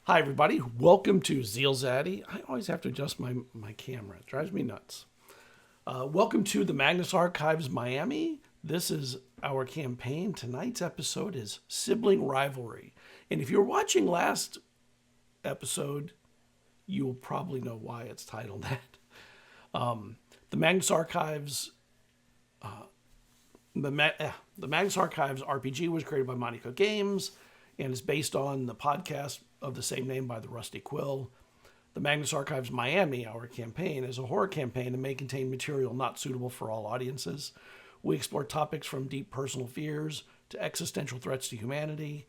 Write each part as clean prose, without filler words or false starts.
Hi, everybody. Welcome to ZealZaddy. I always have to adjust my camera. It drives me nuts. Welcome to the Magnus Archives Miami. This is our campaign. Tonight's episode is Sibling Rivalry. And if you're watching last episode, you'll probably know why it's titled that. The Magnus Archives the Magnus Archives RPG was created by Monaco Games and is based on the podcast of the same name by the Rusty Quill. The Magnus Archives Miami, our campaign, is a horror campaign and may contain material not suitable for all audiences. We explore topics from deep personal fears to existential threats to humanity.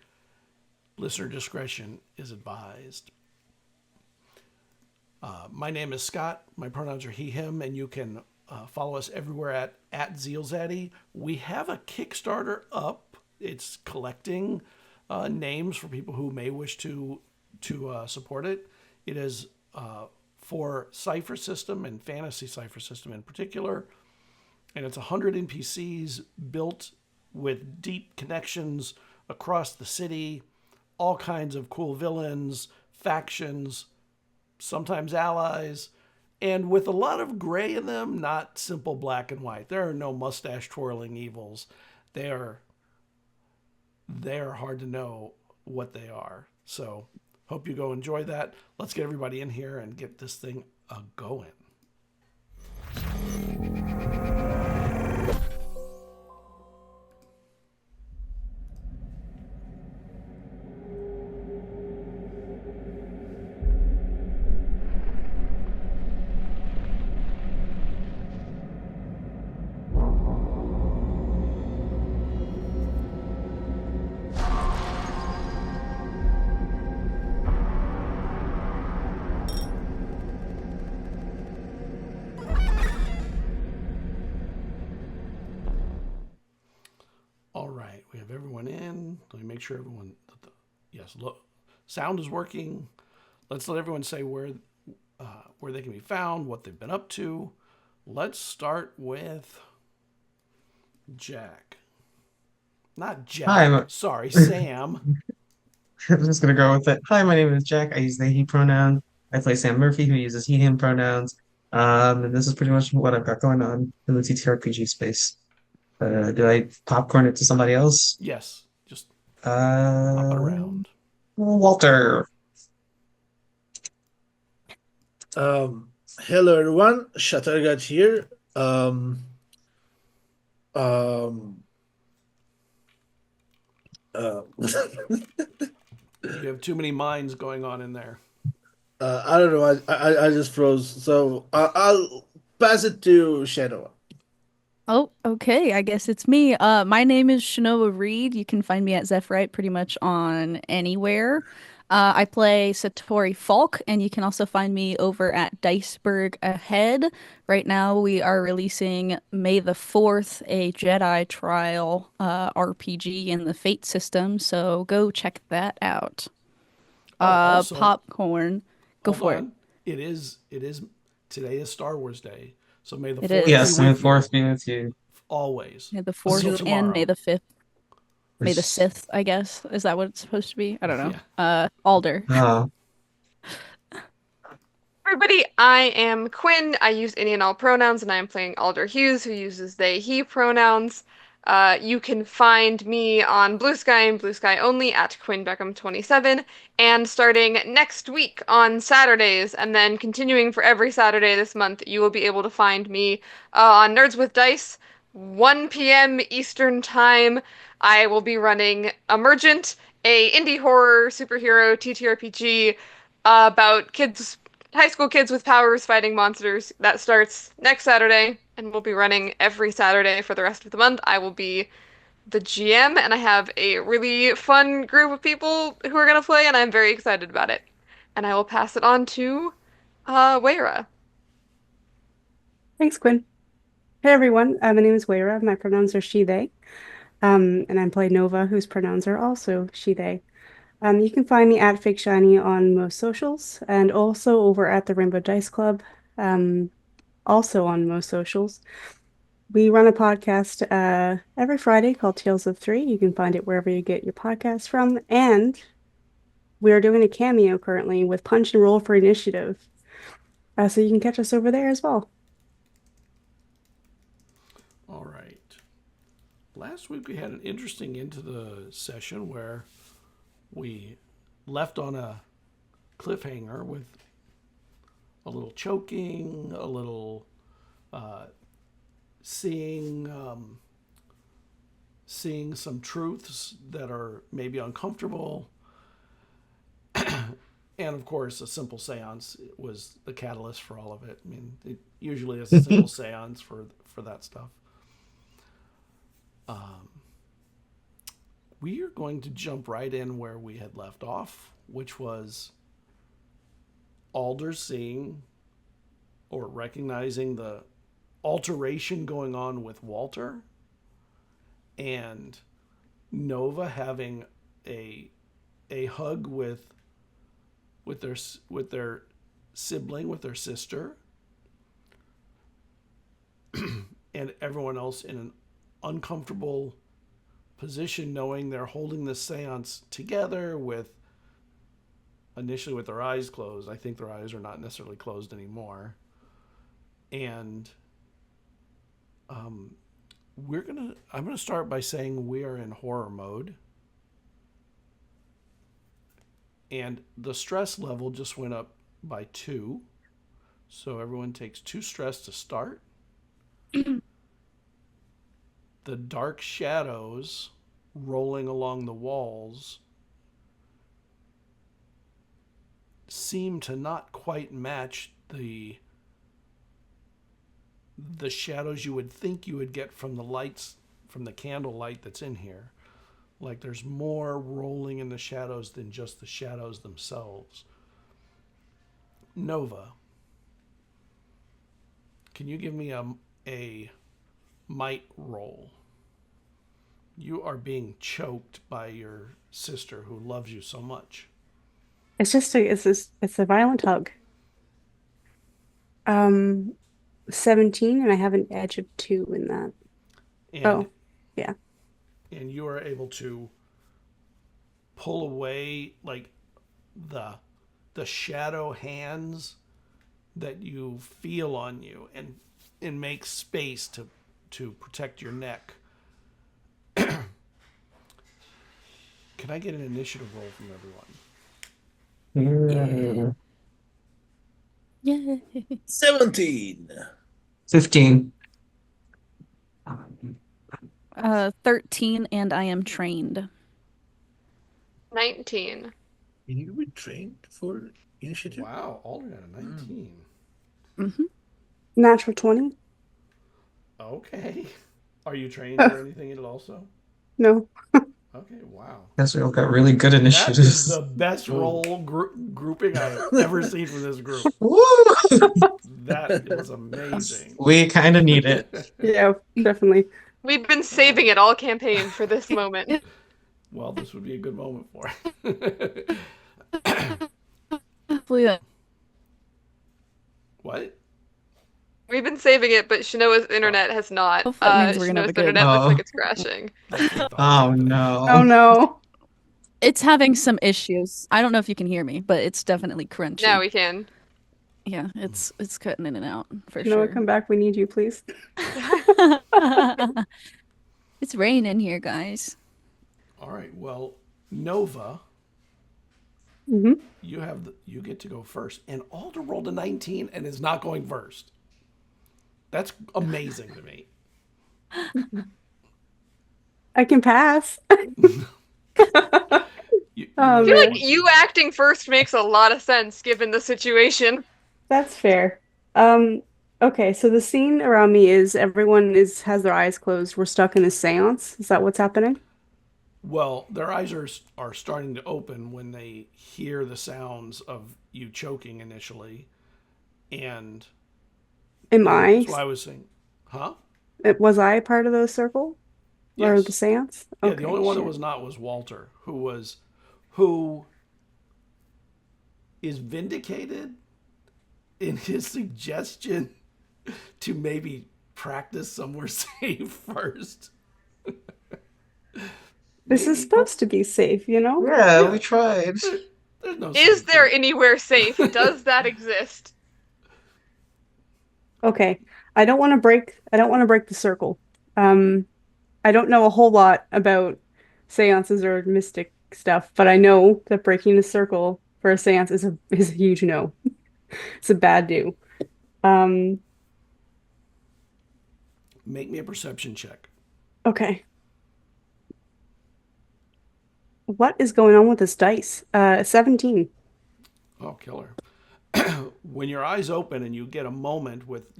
Listener discretion is advised. My name is Scott. My pronouns are he, him, and you can follow us everywhere at ZealZaddy. We have a Kickstarter up. It's collecting names for people who may wish to support it. It is for Cypher system and fantasy Cypher system in particular. And it's 100 NPCs built with deep connections across the city, all kinds of cool villains, factions, sometimes allies, and with a lot of gray in them, not simple black and white. There are no mustache twirling evils. They are hard to know what they are. So hope you go enjoy that. Let's get everybody in here and get this thing going. All right, we have everyone in. Let me make sure everyone, yes, look, sound is working. Let's let everyone say where they can be found, what they've been up to. Let's start with Jack. Not Jack. Hi, Sorry, Sam. I'm just gonna go with it. Hi, my name is Jack. I use they, he pronoun. I play Sam Murphy, who uses he, him pronouns. And this is pretty much what I've got going on in the TTRPG space. Do I popcorn it to somebody else? Yes, just pop it Um, around. Walter. Um, Hello everyone, Shatargat here. Um, You have too many minds going on in there. I don't know. I just froze. So I'll pass it to Chenoa. Oh, okay. I guess it's me. My name is Chenoa Reed. You can find me at Zephyrite pretty much on anywhere. I play Satori Falk, and you can also find me over at Diceberg Ahead. Right now, we are releasing May the 4th, a Jedi Trial RPG in the Fate system, so go check that out. Oh, also, Popcorn. Go hold for it. on. It is today is Star Wars Day. So may the It fourth be is. Yes, may the with you fourth be with you. always. May the Until 4th and May tomorrow. the 5th. May the There's- Sith, I guess. Is that what it's supposed to be? I don't know. Yeah. Alder. Uh, Everybody, I am Quinn. I use any and all pronouns, and I am playing Alder Hughes, who uses they, he pronouns. You can find me on Blue Sky and Blue Sky only at Quinn Beckham 27, and starting next week on Saturdays, and then continuing for every Saturday this month, you will be able to find me on Nerds with Dice, 1 p.m. Eastern Time. I will be running Emergent, a indie horror superhero TTRPG about kids high school kids with powers fighting monsters. That starts next Saturday and will be running every Saturday for the rest of the month. I will be the GM and I have a really fun group of people who are going to play and I'm very excited about it. And I will pass it on to Wayra. Thanks, Quinn. Hey, everyone. My name is Wayra. My pronouns are she, they. And I play Nova, whose pronouns are also she, they. You can find me at Fake Shiny on most socials and also over at the Rainbow Dice Club, also on most socials. We run a podcast every Friday called Tales of Three. You can find it wherever you get your podcasts from. And we are doing a cameo currently with Punch and Roll for Initiative. So you can catch us over there as well. All right. Last week we had an interesting into the session where we left on a cliffhanger with a little choking, a little seeing some truths that are maybe uncomfortable. And of course, a simple seance was the catalyst for all of it. I mean, it usually is a simple seance for that stuff. We are going to jump right in where we had left off, which was Alder seeing or recognizing the alteration going on with Walter, and Nova having a hug with their sibling, with their sister, and everyone else in an uncomfortable position, knowing they're holding this seance together initially with their eyes closed. I think their eyes are not necessarily closed anymore. And I'm gonna start by saying we are in horror mode. And the stress level just went up by 2. So everyone takes 2 stress to start. The dark shadows rolling along the walls seem to not quite match the shadows you would think you would get from the lights, from the candle light that's in here. Like there's more rolling in the shadows than just the shadows themselves. Nova, can you give me a might roll? You are being choked by your sister who loves you so much. It's a violent hug. 17, and I have an edge of 2 in that. And, yeah. And you are able to pull away like the shadow hands that you feel on you and make space to protect your neck. Can I get an initiative roll from everyone? Yay. 17. 15. 13, and I am trained. 19. Can you be trained for initiative? Wow, Alder got a 19. Mm-hmm. Natural 20? Okay. Are you trained for anything at also? No. Okay, wow. Yes, we all got really good That is initiatives. the best roll grouping I've ever seen from this group. Woo! That was amazing. We kind of need it. Yeah, definitely. We've been saving it all campaign for this moment. Well, this would be a good moment for it. What? We've been saving it, but Chenoa's internet has not. Oh, that means we're gonna have Chenoa's a good- internet looks Oh. like it's crashing. Oh no. Oh no. It's having some issues. I don't know if you can hear me, but it's definitely crunchy. Now we can. Yeah, it's cutting in and out for Noah, sure. come back. We need you, please. It's raining here, guys. All right. Well, Nova, Mm-hmm. you get to go first, and Alder rolled a 19 and is not going first. That's amazing to me. I can pass. I feel like you acting first makes a lot of sense given the situation. That's fair. Okay, so the scene around me is everyone has their eyes closed. We're stuck in a seance. Is that what's happening? Well, their eyes are starting to open when they hear the sounds of you choking initially, and Am I? that's why I was saying, huh? Was I part of the circle? Or Yes. the seance? Yeah, Okay, the only one that sure. was not was Walter, who is vindicated in his suggestion to maybe practice somewhere safe first. This is supposed to be safe, you know? Yeah, we tried. There's no Is safety. there anywhere safe? Does that exist? Okay. I don't want to break the circle. I don't know a whole lot about seances or mystic stuff, but I know that breaking the circle for a seance is a huge no. It's a bad do. Um, Make me a perception check. okay. What is going on with this dice? 17. Oh, killer. When your eyes open and you get a moment with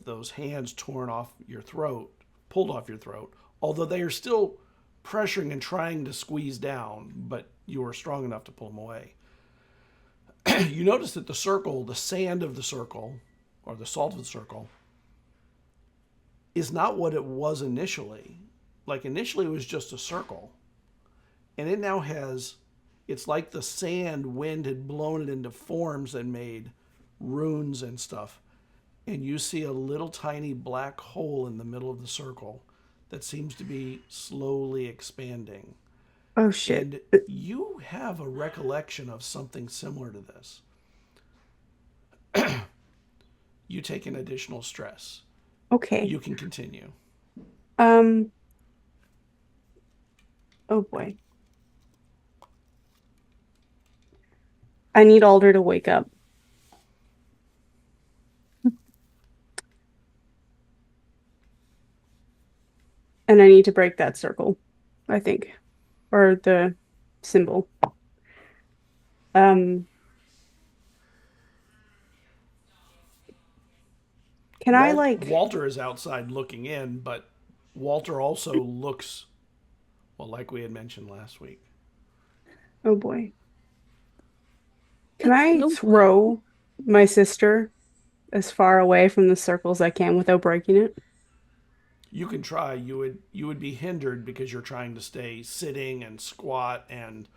those hands torn off your throat, pulled off your throat, although they are still pressuring and trying to squeeze down, but you are strong enough to pull them away. You notice that the circle, the sand of the circle, or the salt of the circle, is not what it was initially. Like initially it was just a circle. And it now has, it's like the sand wind had blown it into forms and made runes and stuff. And you see a little tiny black hole in the middle of the circle that seems to be slowly expanding. Oh shit. And you have a recollection of something similar to this. You take an additional stress. Okay. You can continue. Oh boy. I need Alder to wake up. And I need to break that circle, I think. Or the symbol. Can I like Walter is outside looking in, but Walter also looks, well, like we had mentioned last week. oh boy. Can I Nope. throw my sister as far away from the circle as I can without breaking it? You can try. You would be hindered because you're trying to stay sitting and squat and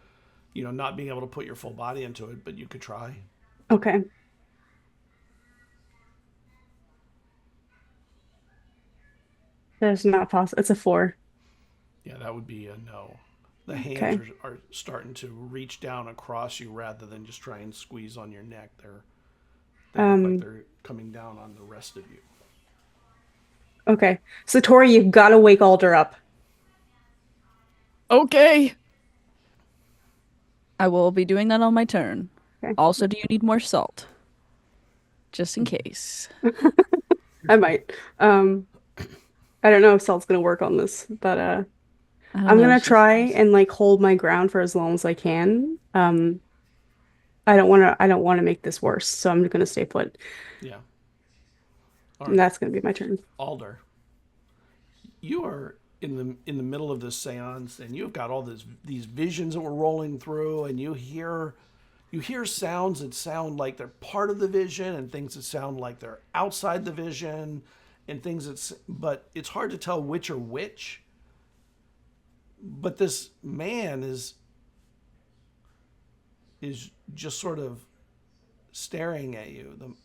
not being able to put your full body into it, but you could try. Okay. That's not possible. It's a 4. Yeah, that would be a no. The hands Okay. are starting to reach down across you rather than just try and squeeze on your neck. They look like they're coming down on the rest of you. Okay. So Tori, you've got to wake Alder up. Okay. I will be doing that on my turn. Okay. Also, do you need more salt? Just in case. I might. I don't know if salt's gonna work on this, but I don't I'm know, gonna it's just- try and like hold my ground for as long as I can. I don't wanna make this worse, so I'm gonna stay put. Yeah. All And right. that's gonna be my turn. Alder, you are in the middle of this seance, and you've got all these visions that were rolling through, and you hear sounds that sound like they're part of the vision, and things that sound like they're outside the vision, and but it's hard to tell which are which. But this man is just sort of staring at you.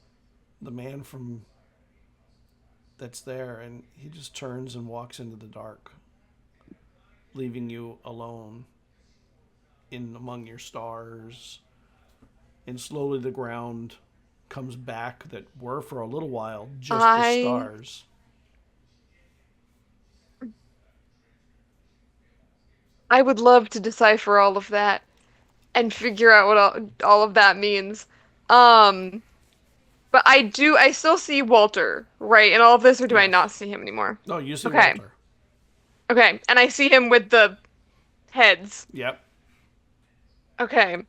The man from that's there, and he just turns and walks into the dark, leaving you alone in among your stars. And slowly the ground comes back that were for a little while just the stars. I would love to decipher all of that and figure out what all of that means. But I still see Walter, right, in all of this, or do I Yes. not see him anymore? No, you see Okay. Walter. Okay, and I see him with the heads. Yep. Okay.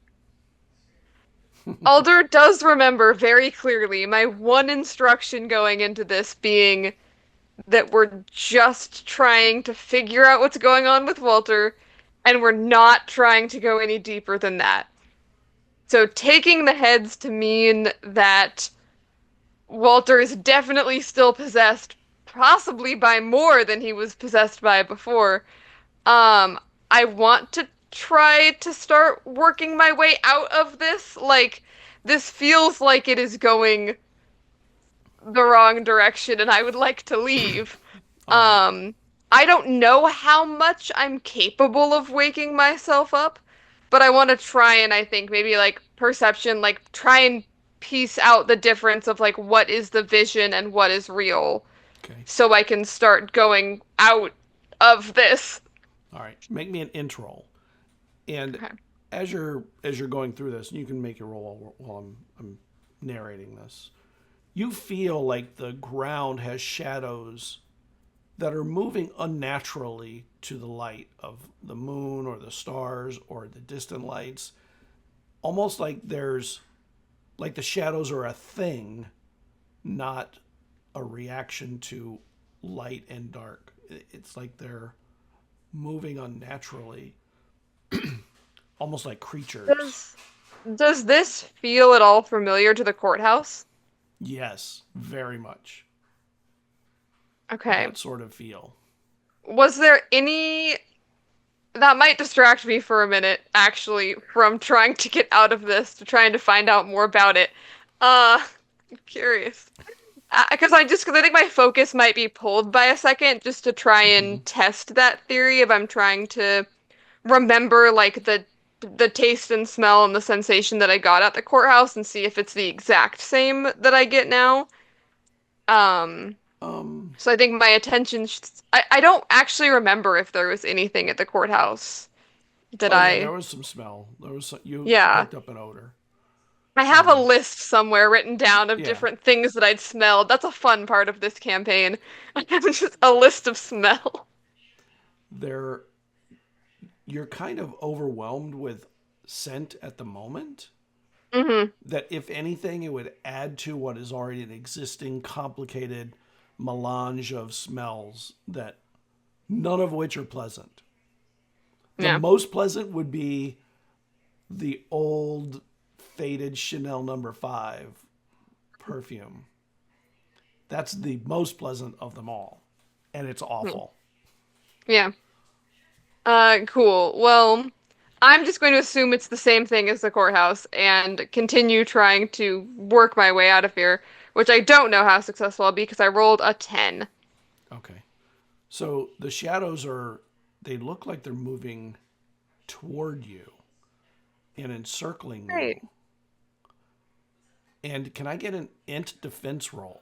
Alder does remember very clearly my one instruction going into this being that we're just trying to figure out what's going on with Walter, and we're not trying to go any deeper than that. So taking the heads to mean that Walter is definitely still possessed, possibly by more than he was possessed by before. I want to try to start working my way out of this. Like, this feels like it is going the wrong direction, and I would like to leave. I don't know how much I'm capable of waking myself up, but I want to try and I think maybe like perception, like try and piece out the difference of like what is the vision and what is real, Okay. so I can start going out of this. All right. Make me an int roll. And Okay. as you're going through this, you can make your roll while I'm narrating this. You feel like the ground has shadows that are moving unnaturally to the light of the moon or the stars or the distant lights. Almost like the shadows are a thing, not a reaction to light and dark. It's like they're moving unnaturally, almost like creatures. Does this feel at all familiar to the courthouse? Yes, very much. Okay. That sort of feel. Was there any that might distract me for a minute, actually, from trying to get out of this to trying to find out more about it. I'm curious. Because I think my focus might be pulled by a second just to try and test that theory if I'm trying to remember like the taste and smell and the sensation that I got at the courthouse and see if it's the exact same that I get now. So I think my attention I don't actually remember if there was anything at the courthouse that There was some smell. You Yeah. picked up an odor. I have a list somewhere written down of Yeah. different things that I'd smelled. That's a fun part of this campaign. I have just a list of smell. You're kind of overwhelmed with scent at the moment. Mm-hmm. That if anything, it would add to what is already an existing complicated melange of smells that none of which are pleasant. The most pleasant would be the old faded Chanel No. 5 perfume. That's the most pleasant of them all. And it's awful. Yeah. Cool. Well, I'm just going to assume it's the same thing as the courthouse and continue trying to work my way out of here, which I don't know how successful I'll be because I rolled a 10. Okay. So the shadows they look like they're moving toward you and encircling Great. you. And can I get an int defense roll?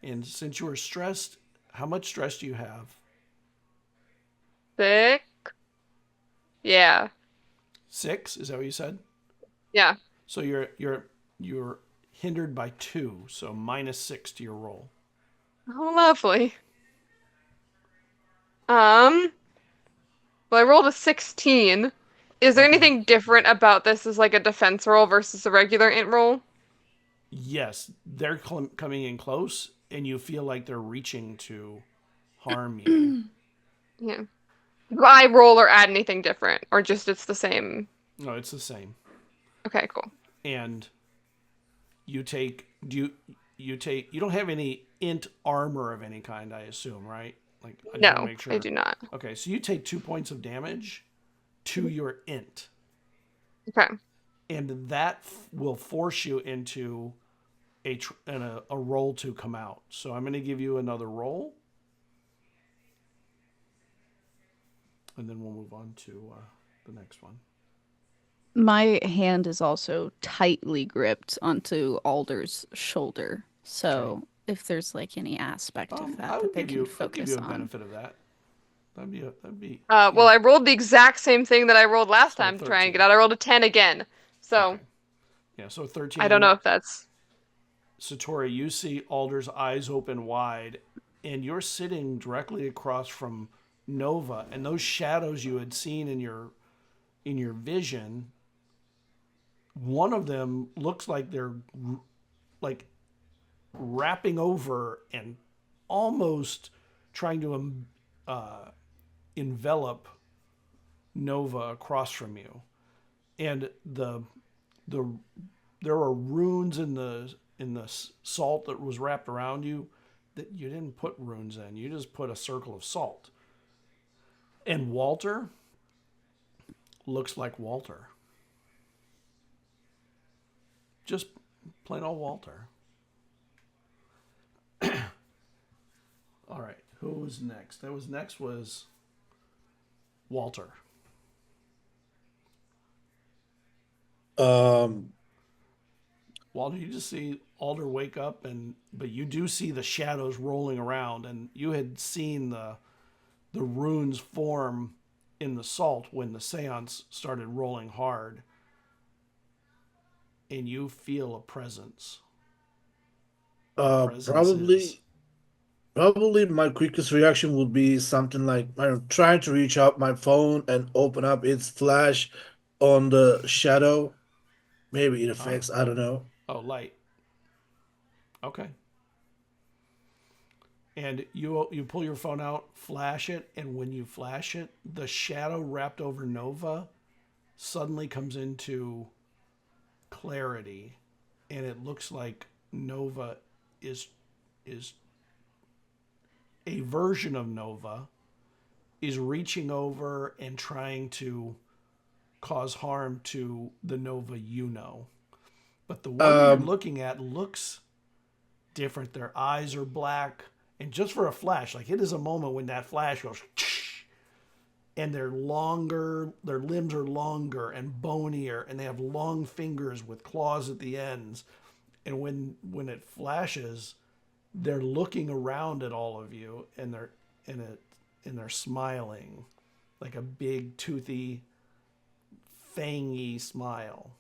And since you are stressed, how much stress do you have? 6? Yeah. 6? Is that what you said? Yeah. So you're hindered by 2, so -6 to your roll. Oh, lovely. Well, I rolled a 16. Is there Okay. anything different about this as like a defense roll versus a regular int roll? Yes, they're coming in close, and you feel like they're reaching to harm you. Yeah. Do I roll or add anything different, or just it's the same? No, it's the same. Okay, cool. And you take you don't have any int armor of any kind, I assume, right? Like I just wanna No, make sure. I do not. Okay, so you take 2 points of damage to your int, Okay. and that will force you into a roll to come out. So I'm going to give you another roll, and then we'll move on to the next one. My hand is also tightly gripped onto Alder's shoulder. So if there's like any aspect of that I that would they give can you focus a on. benefit of that. That'd be. Well, I rolled the exact same thing that I rolled last time to try and 13. get out. I rolled a 10 again. So, Okay. Yeah, so 13. I don't know if that's... Satori, you see Alder's eyes open wide, and you're sitting directly across from Nova, and those shadows you had seen in your vision, one of them looks like they're like wrapping over and almost trying to envelop Nova across from you, and there are runes in the salt that was wrapped around you that you didn't put runes in. You just put a circle of salt. And Walter looks like Walter. Just plain old Walter. All right, who was next? Next was Walter. Um, Walter, you just see Alder wake up, but you do see the shadows rolling around, and you had seen the runes form in the salt when the seance started rolling hard, and you feel a presence. Presences. probably my quickest reaction would be something like I'm trying to reach out my phone and open up its flash on the shadow. Maybe it Oh, affects, I don't know. oh, light. Okay. And you pull your phone out, flash it, and when you flash it, the shadow wrapped over Nova suddenly comes into clarity, and it looks like Nova is a version of Nova is reaching over and trying to cause harm to the Nova you know. But the one you're Um, looking at looks different. Their eyes are black, and just for a flash, like it is a moment when that flash goes, and they're longer, their limbs are longer and bonier, and they have long fingers with claws at the ends. And when it flashes, they're looking around at all of you, and they're smiling, like a big toothy, fangy smile.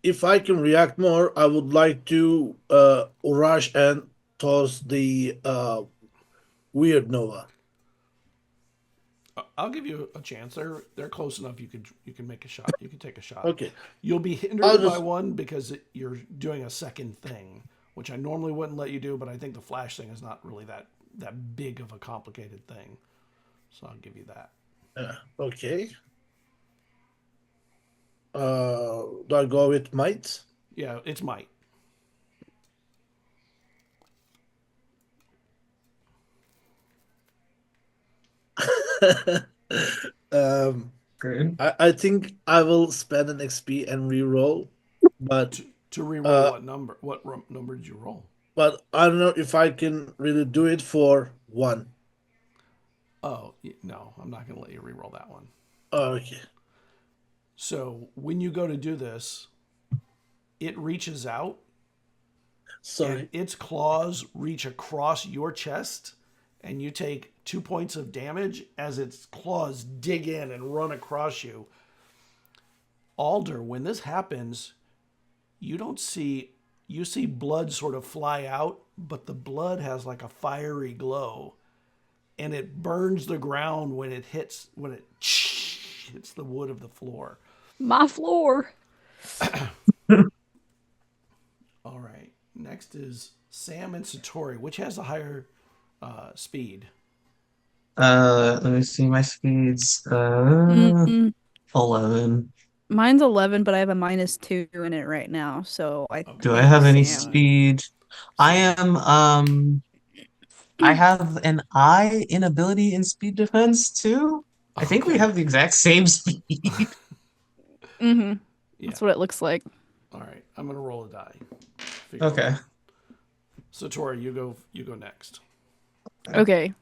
if I can react more, I would like to rush and toss the weird Nova. I'll give you a chance. They're close enough. You can make a shot. You can take a shot. Okay, You'll be I'll hindered by just one because you're doing a second thing, which I normally wouldn't let you do. But I think the flash thing is not really that big of a complicated thing. So I'll give you that. okay. Do I go with might? Yeah, it's might. um, Good. I think I will spend an XP and reroll, but To re-roll uh, what number? Number did you roll? I don't know if I can really do it for one. Oh no, I'm not going to let you re-roll that one. Okay, So when you go to do this, it reaches out and sorry. its claws reach across your chest, and you take 2 points of damage as its claws dig in and run across you. Alder, when this happens, you don't see you see blood sort of fly out, but the blood has like a fiery glow, and it burns the ground when it hits the wood of the floor. My floor. All right. Next is Sam and Satori. Which has the higher speed? Let me see my speeds. Mm-mm. 11. Mine's 11, but I have a -2 in it right now, so I Do Okay, I think have so any that's Sam. 9. speed? I So am, I have an I in ability in speed defense too. I think we okay. have the exact same speed. Mm-hmm. Yeah. That's what it looks like. All right. I'm gonna roll a die. Figure it Okay. out. Satori, you go next. Okay.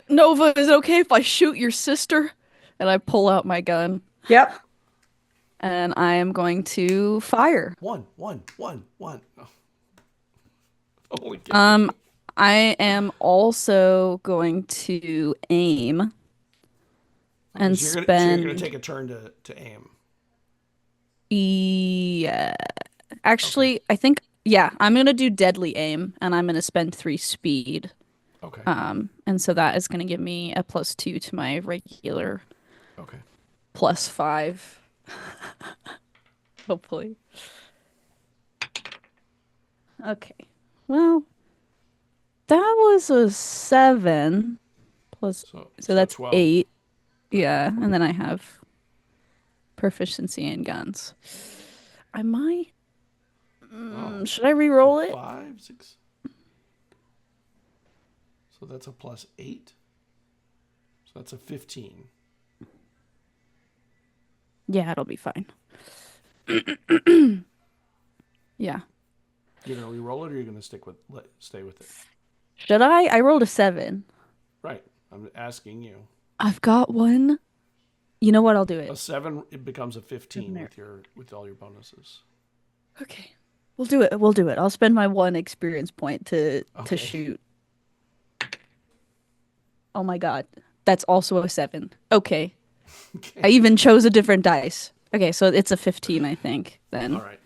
Nova, is it okay if I shoot your sister? And I pull out my gun Yep. and I am going to fire. One. Oh, holy cow. Um, I am also going to aim Okay, and so you're gonna spend. take a turn to aim. Yeah. Okay. Actually, I think, yeah, I'm gonna do deadly aim and I'm gonna spend 3 speed. Okay. And so that is gonna give me a +2 to my regular Okay. +5, hopefully. Okay. Well, that was a 7 plus, so So that's 12. 8. Yeah, and then I have proficiency in guns. I might. Oh. Should I So re-roll it? 5, 6. So that's a +8. So that's a 15. Yeah, it'll be fine. Yeah. You're gonna re-roll it, or you're gonna stay with it? Should I? I rolled a 7. Right. I'm asking you. I've got one You know what? I'll do A it. 7, it becomes a 15 Numenera. with all your bonuses. Okay. We'll do it. We'll do it. I'll spend my 1 experience point to Okay. shoot. Oh my god. That's also a 7. Okay. I even chose a different dice. Okay, so it's a 15, I think, then. All right.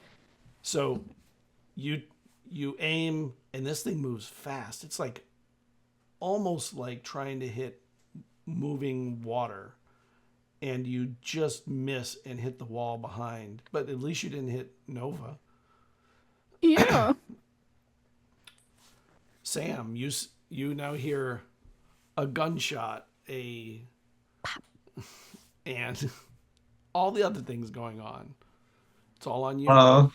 So you aim, and this thing moves fast. It's like almost like trying to hit moving water, and you just miss and hit the wall behind. But at least you didn't hit Nova. Yeah. Sam, you now hear a gunshot, and all the other things going on. It's all on you. Oh.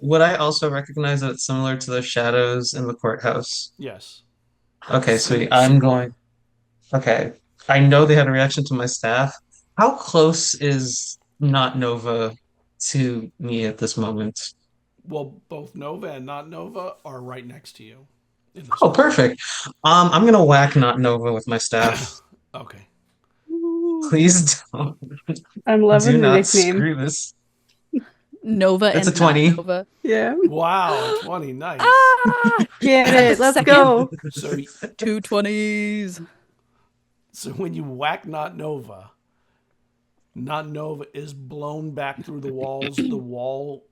Would I also recognize that it's similar to the shadows in the courthouse? Yes. Okay, sweet. I'm going. Okay. I know they had a reaction to my staff. How close is not Nova to me at this moment? Well, both Nova and not Nova are right next to you in the Oh, circle. perfect. I'm gonna whack not Nova with my staff. Okay. Please don't. I'm Do loving the not nickname. screw this. Nova That's and a 20. not Nova. Yeah. Wow, 20, nice. Ah! Get it. Let's Second. go. So 2 20s. so when you whack not Nova is blown back through the walls. The wall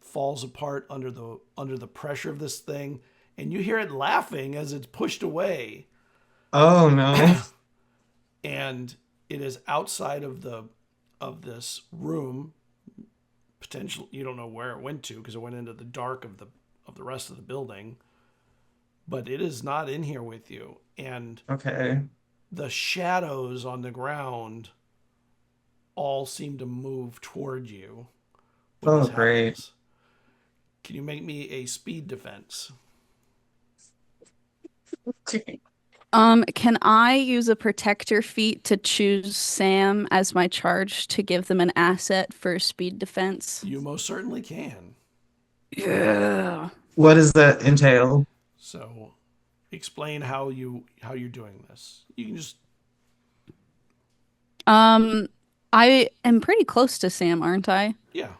falls apart under the pressure of this thing, and you hear it laughing as it's pushed away. Oh no. And it is outside of this room. Potential, you don't know where it went to because it went into the dark of the rest of the building. But it is not in here with you, and Okay. the shadows on the ground all seem to move toward you when Oh, this great. happens. Can you make me a speed defense? Can I use a protector feat to choose Sam as my charge to give them an asset for speed defense? You most certainly can. Yeah. What does that entail? So explain how you're doing this. You can just I am pretty close to Sam, aren't I? yeah.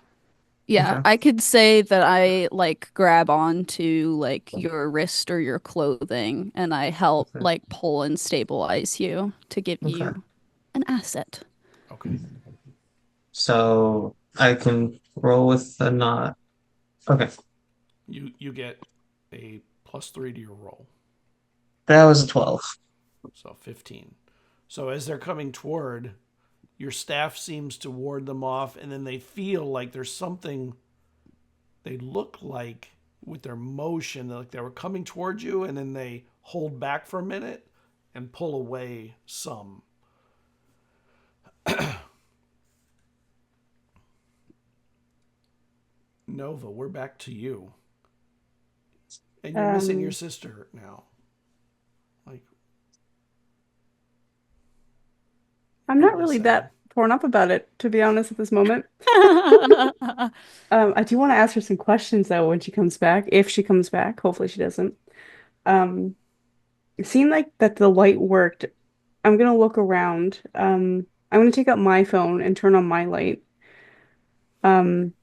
Yeah, Okay. I could say that I like grab onto like your wrist or your clothing and I help Okay. like pull and stabilize you to give Okay. you an asset. Okay. So I can roll with a knot. Okay. You get a +3 to your roll. That was a 12. So 15. So as they're coming toward, your staff seems to ward them off, and then they feel like there's something they look like with their motion, like they were coming towards you, and then they hold back for a minute and pull away some. Nova, we're back to you. And you're missing your sister now. Like, I'm not really really sad. that torn up about it, to be honest, at this moment. I do want to ask her some questions though when she comes back, if she comes back. Hopefully she doesn't. It seemed like that the light worked. I'm gonna look around. I'm gonna take out my phone and turn on my light. Um,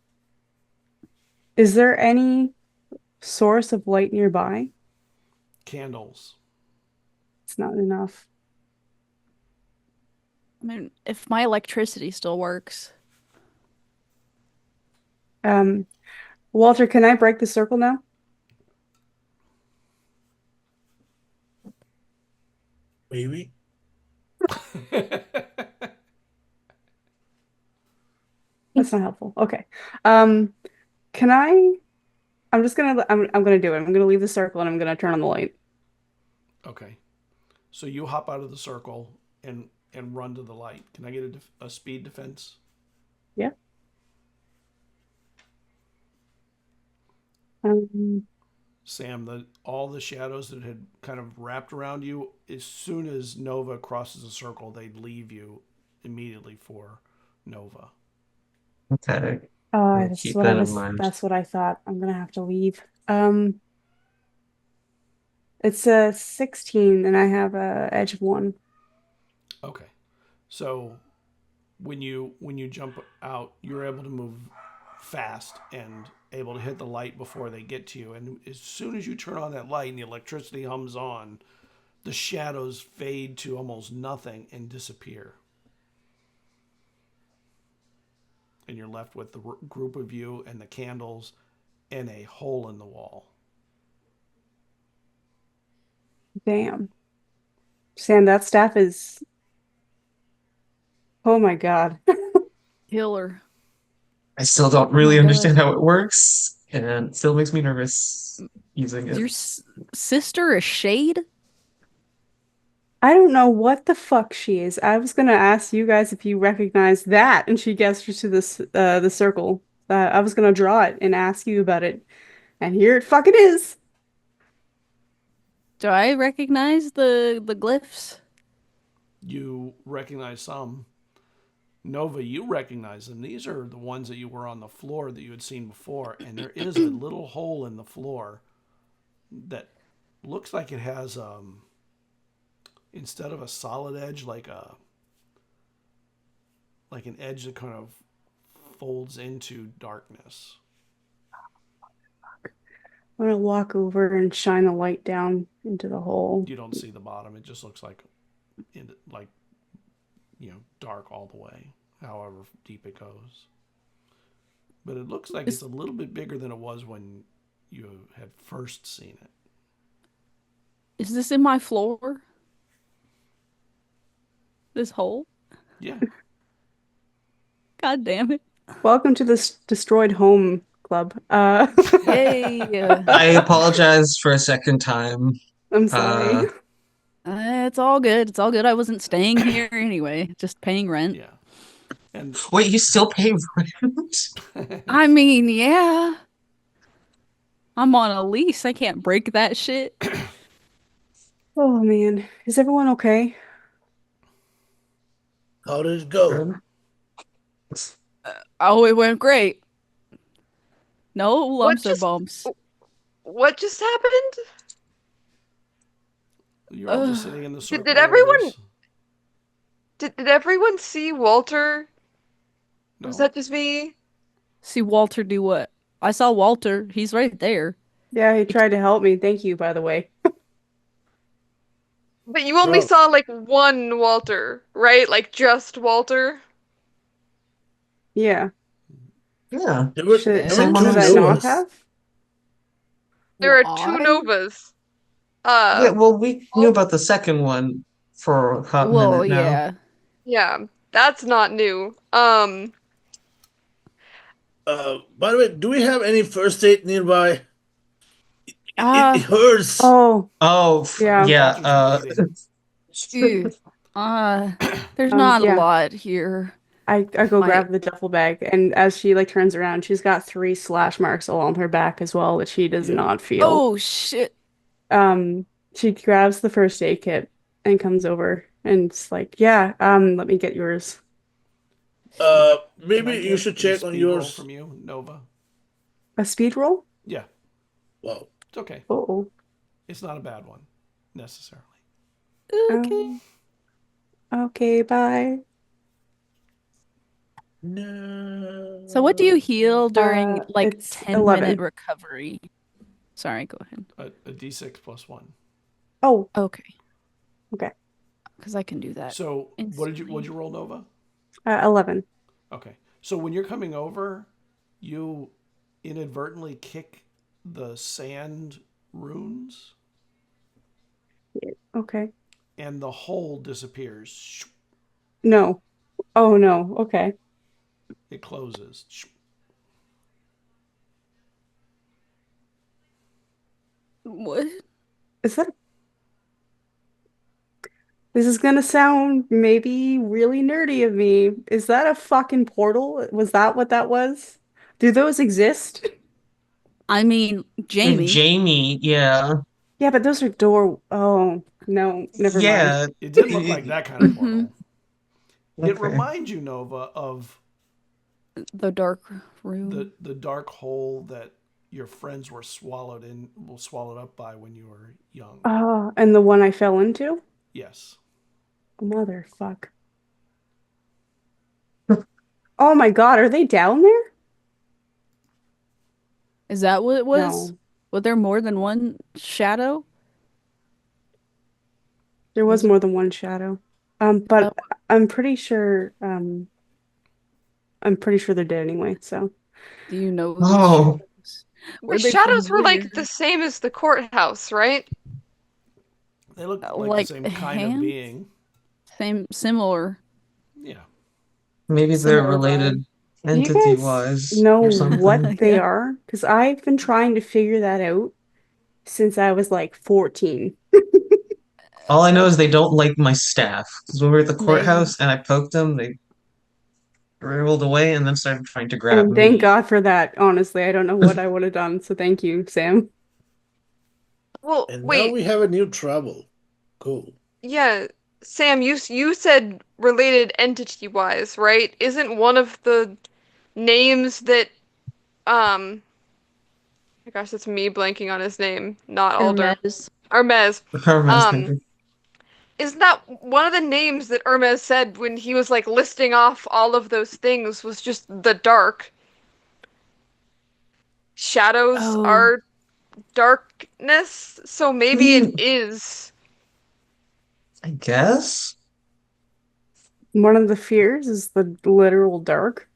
is there any source of light nearby? Candles. It's not enough. I mean, if my electricity still works. Walter, can I break the circle now? Maybe. That's not helpful. Okay. Can I'm just gonna I'm gonna do it. I'm gonna leave the circle and I'm gonna turn on the light. Okay. So you hop out of the circle and run to the light. Can I get a speed defense? Yeah. Um, Sam, all the shadows that had kind of wrapped around you, as soon as Nova crosses the circle, they'd leave you immediately for Nova. Okay. I'll that's keep what that in mind. that's what I thought. I'm gonna have to leave. It's a 16 and I have a edge of 1. Okay. So when you jump out, you're able to move fast and able to hit the light before they get to you. And as soon as you turn on that light and the electricity hums on, the shadows fade to almost nothing and disappear. And you're left with the group of you and the candles and a hole in the wall. Damn. Sam, that staff is. Oh my God. Killer. I still don't my really God. understand how it works, and it still makes me nervous using Is it. your sister a shade? I don't know what the fuck she is. I was gonna ask you guys if you recognize that, and she gestures to this the circle. I was gonna draw it and ask you about it, and here it fucking is. Do I recognize the glyphs? You recognize some. Nova, you recognize them. These are the ones that you were on the floor that you had seen before, and there is a little hole in the floor that looks like it has instead of a solid edge, like an edge that kind of folds into darkness. I'm gonna walk over and shine the light down into the hole. You don't see the bottom. It just looks like dark all the way, however deep it goes. But it looks like it's a little bit bigger than it was when you had first seen it. Is this in my floor? This hole? Yeah. God damn it. Welcome to this destroyed home club. Yay. I apologize for a second time. I'm sorry. It's all good. It's all good. I wasn't staying here anyway, just paying rent. Yeah. And Wait, you still pay rent? I mean, yeah. I'm on a lease. I can't break that shit. Oh man, is everyone okay? How did it go? Oh, it went great. No lumps or just- bumps. What just happened? you're all just sitting in the circle. did of everyone- this. Did everyone see Walter? No. Was that just me? See Walter do what? I saw Walter. He's right there. Yeah, he tried to help me. Thank you, by the way. But you only Bro. saw like one Walter, right? Like just Walter? Yeah. Yeah. There were, Should, there were someone two should I not Novas. have? There are Why? two Novas. Yeah, well, we knew about the second one for a hot Well, minute now. yeah. Yeah, that's not new. By the way, do we have any first aid nearby? Ah. It hurts. Oh, Oh, Yeah. yeah. Ew. There's not a yeah. lot here. I go My- grab the duffel bag, and as she like turns around, she's got 3 slash marks along her back as well that she does Yeah. not feel. Oh shit. She grabs the first aid kit and comes over and it's like, yeah, let me get yours. Can I Maybe you get should a check on speed roll yours. from you, Nova. A speed roll? Yeah, Wow. it's okay. Oh, It's not a bad one, necessarily. Okay. okay, bye. No. So what do you heal during like It's 10-minute 11. recovery? Sorry, go ahead. A d6 plus 1. Oh, Okay. Okay. Because I can do that. So what'd instantly. you roll, Nova? 11. Okay. So when you're coming over, you inadvertently kick the sand runes, Okay. and the hole disappears. No. Oh no. Okay. It closes. What? Is that This is gonna sound maybe really nerdy of me. Is that a fucking portal? Was that what that was? Do those exist? I mean, Jamie. Jamie, yeah. Yeah, but those are door. Oh, no, never mind. Yeah. It didn't look like that kind of Mhm. portal. It Okay. reminds you, Nova, of The dark room. the dark hole that your friends were swallowed up by when you were young. Oh, and the one I fell into? Yes. Motherfuck. Oh my God, are they down there? Is that what it was? No, Was there more than one shadow? there was Was it? more than one shadow. Oh, But I'm pretty sure they're dead anyway, so do you know these Oh, shadows? The Were they shadows were familiar? like the same as the courthouse, right? They look like the Like same kind of hands? being. Similar. Yeah. maybe they're Similar related vibe. do you guys entity-wise know or what something. they Yeah. are? Because I've been trying to figure that out since I was like 14. All I know is they don't like my staff. Because when we were at the Maybe. courthouse and I poked them, they rolled away and then started trying to grab And thank me. God for that, honestly. I don't know what I would have done, so thank you, Sam. Well, And now wait, we have a new trouble. Cool. yeah, Sam, you said related entity-wise, right? Isn't one of the names that my gosh, it's me blanking on his name, not Alder. Hermes. Hermes. Hermes, Um, maybe. isn't that one of the names that Hermes said when he was like listing off all of those things was just the dark? Shadows Oh, are darkness, so maybe it Hmm, is. I guess. One of the fears is the literal dark.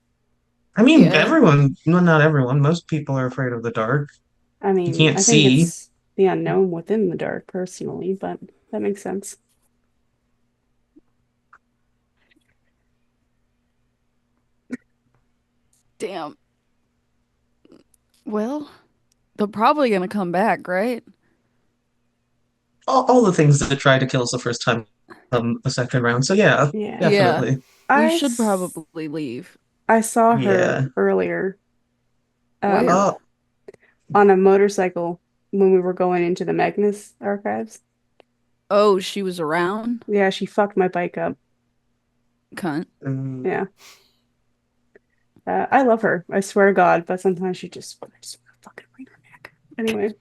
I mean, yeah. everyone, well, not everyone, most people are afraid of the dark. I You mean, can't I think see. it's the unknown within the dark, personally, but that makes sense. Damn. Well, they're probably gonna come back, right? All the things that tried to kill us the first time, the second round. So yeah, Yeah. Yeah. definitely. We I should s- probably leave. I saw her Yeah. earlier, Where? um, Oh, on a motorcycle when we were going into the Magnus Archives. Oh, she was around? Yeah, she fucked my bike up. Cunt. mm, Yeah. I love her. I swear to God, but sometimes I just want to fucking bring her back. Anyway,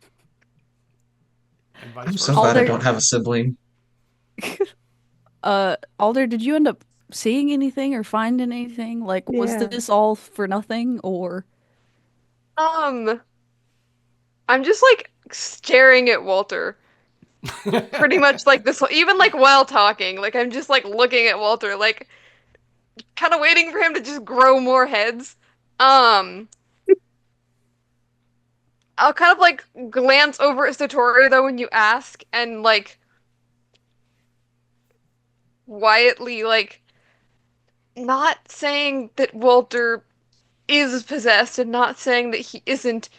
And vice I'm so versa. glad I Alder, don't have a sibling. Alder, did you end up seeing anything or finding anything? Like, was yeah. this all for nothing or? Um, I'm just like staring at Walter. Pretty much like this, even like while talking, like I'm just like looking at Walter, like kind of waiting for him to just grow more heads. Um, I'll kind of like glance over at Satori though when you ask, and like quietly, like not saying that Walter is possessed and not saying that he isn't,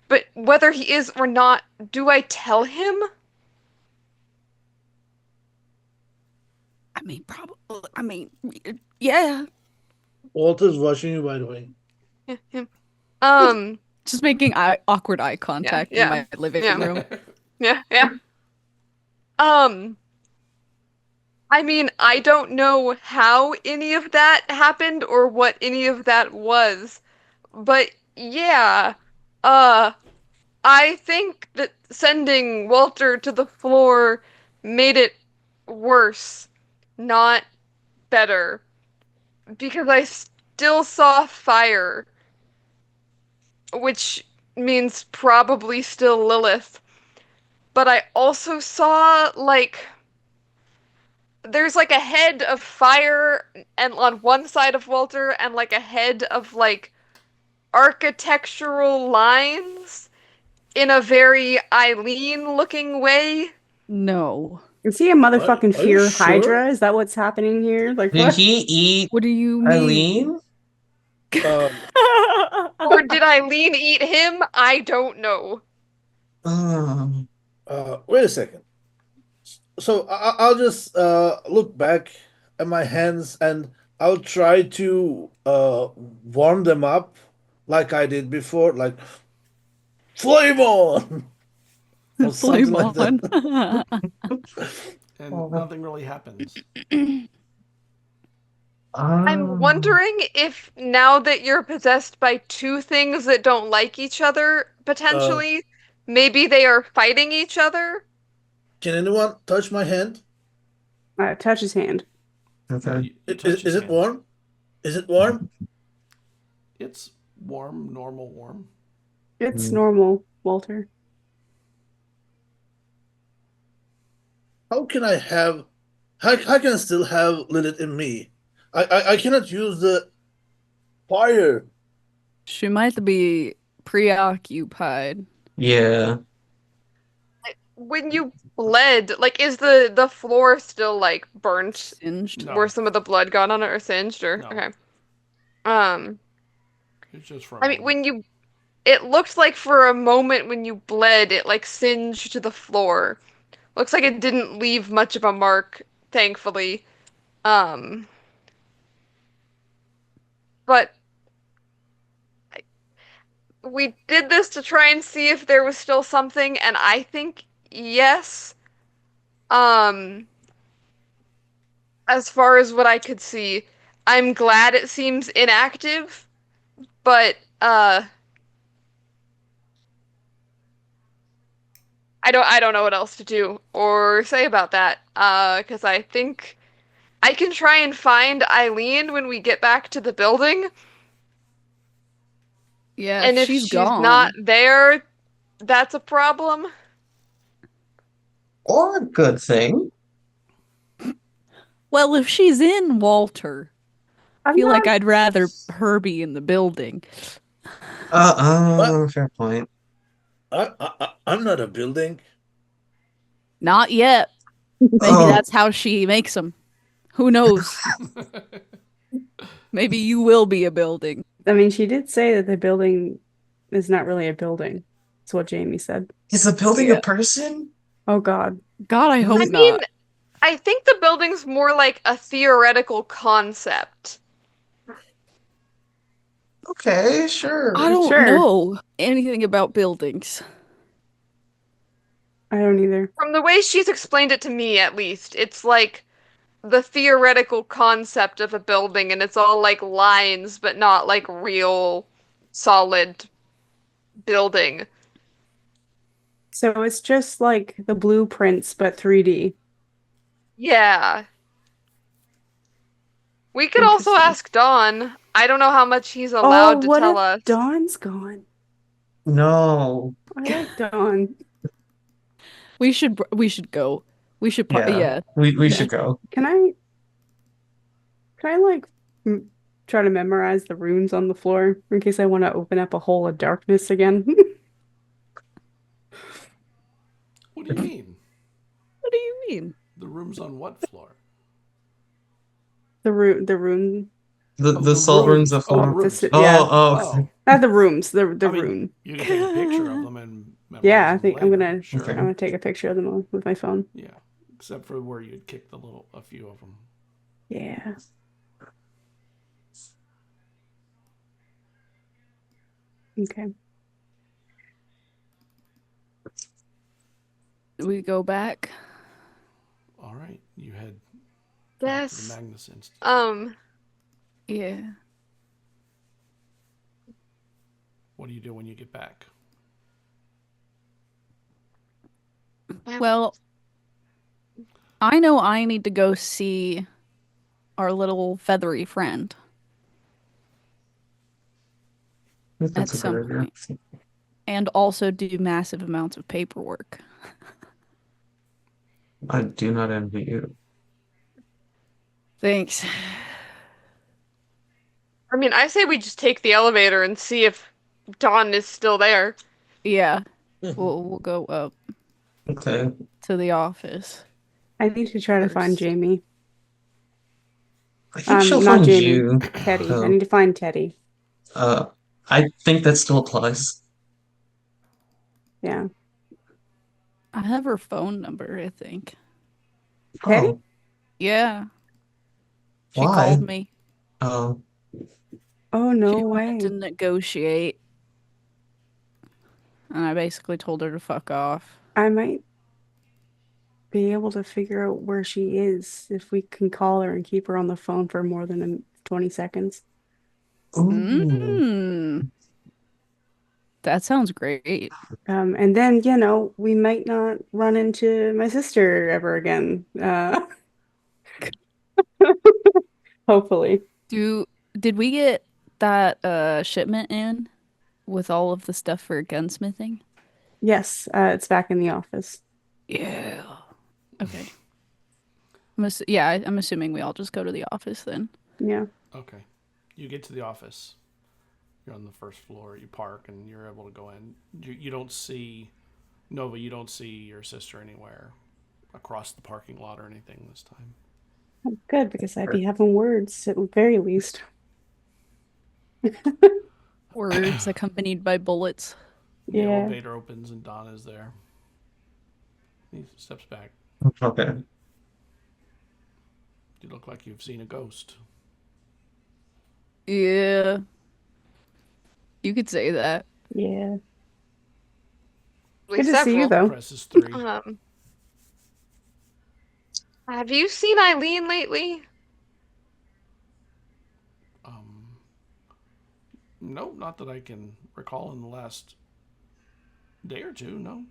but whether he is or not, do I tell him? I mean, probably. I mean, yeah. Walter's watching you, by the way. Yeah, him. Um, Just making awkward eye yeah, contact in yeah, my living yeah, room. yeah, yeah. Um, I mean, I don't know how any of that happened or what any of that was, but yeah, uh, I think that sending Walter to the floor made it worse, not better, because I still saw fire, which means probably still Lilith, but I also saw like there's like a head of fire and on one side of Walter and like a head of like architectural lines in a very Eileen looking way. No. Is he a motherfucking Are you fear sure? Hydra? Is that what's happening here? Like Did what? he eat What do you mean? Eileen? Um, Or did Eileen eat him? I don't know. Um, wait a second. So I'll just look back at my hands and I'll try to warm them up like I did before, like flame on or something Flame like on. that. And oh, nothing really happens. I'm um, wondering if now that you're possessed by two things that don't like each other, Uh, potentially, maybe they are fighting each other. can anyone touch my hand? Touch his hand. No, okay. you touch Is his it hand. warm? Is it warm? It's warm, normal warm. It's normal, Walter. How can I have? How can I still have Lilith in me? I cannot use the fire. She might be preoccupied. Yeah. When you bled, like, is the floor still like burnt? Singed. No. Where some of the blood got on it or singed or No. okay. It's just for a I mean, moment. it looked like for a moment when you bled, it like singed to the floor. Looks like it didn't leave much of a mark, thankfully. But we did this to try and see if there was still something, and I think yes. As far as what I could see, I'm glad it seems inactive, but I don't know what else to do or say about that. 'Cause I think I can try and find Eileen when we get back to the building. Yeah, And if she's she's gone. not there, that's a problem. Or a good thing. Well, if she's in, Walter, I I'm feel like not. I'd rather her be in the building. Fair point. I'm not a building. Not yet. Maybe Oh. that's how she makes them. Who knows? Maybe you will be a building. I mean, she did say that the building is not really a building. That's what Jamie said. Is a building Yeah. a person? Oh God. God, I hope I not. mean, I think the building's more like a theoretical concept. Okay, sure. I don't Sure. know anything about buildings. I don't either. From the way she's explained it to me, at least, it's like the theoretical concept of a building, and it's all like lines, but not like real solid building. So it's just like the blueprints, but 3D. Yeah. We could also Interesting. ask Don. I don't know how much he's allowed to what tell if us. Dawn's gone? No. I like Dawn. We should go. We should yeah. We should go. Can I like try to memorize the runes on the floor in case I want to open up a hole of darkness again? What do you mean? What do you mean? The room's on what floor? The rune. The soul runes of Oh, the form. rooms. Yeah. Oh, Not the rooms, the I mean, rune. you can take a picture of them and memorize Yeah, I them think I'm later. gonna Sure. Okay. I'm gonna take a picture of them with my phone. Yeah, except for where you'd kick a few of them. Yeah. Okay. We go back. All right, you head back to the Yes. Magnus Institute. Yeah. What do you do when you get back? Well, I know I need to go see our little feathery friend That's at a some good idea. point, and also do massive amounts of paperwork. I do not envy you. Thanks. I mean, I say we just take the elevator and see if Dawn is still there. Yeah. We'll go up Okay. to the office. I need to try to find First. Jamie. I think she'll Not find Jamie. you. Teddy. Oh. I need to find Teddy. I think that still applies. Yeah. I have her phone number, I think. Teddy? Oh, Yeah. She Why? called me. oh, Oh, no She wanted to way. negotiate. And I basically told her to fuck off. I might be able to figure out where she is if we can call her and keep her on the phone for more than 20 seconds. ooh. Mm. That sounds great. And then, you know, we might not run into my sister ever again. Hopefully. Did we get that shipment in with all of the stuff for gunsmithing? Yes, it's back in the office. Yeah. Okay. I'm assuming we all just go to the office then. Yeah. Okay. You get to the office. You're on the first floor. You park, and you're able to go in. You don't see Nova. You don't see your sister anywhere across the parking lot or anything this time. Oh, good, because I'd be having words at the very least. Words accompanied by bullets. The Yeah. elevator opens, and Don is there. He steps back. Okay. You look like you've seen a ghost. Yeah. You could say that. Yeah. Really Good to see you, several. though. Presses 3. Have you seen Eileen lately? No, not that I can recall in the last day or two, no.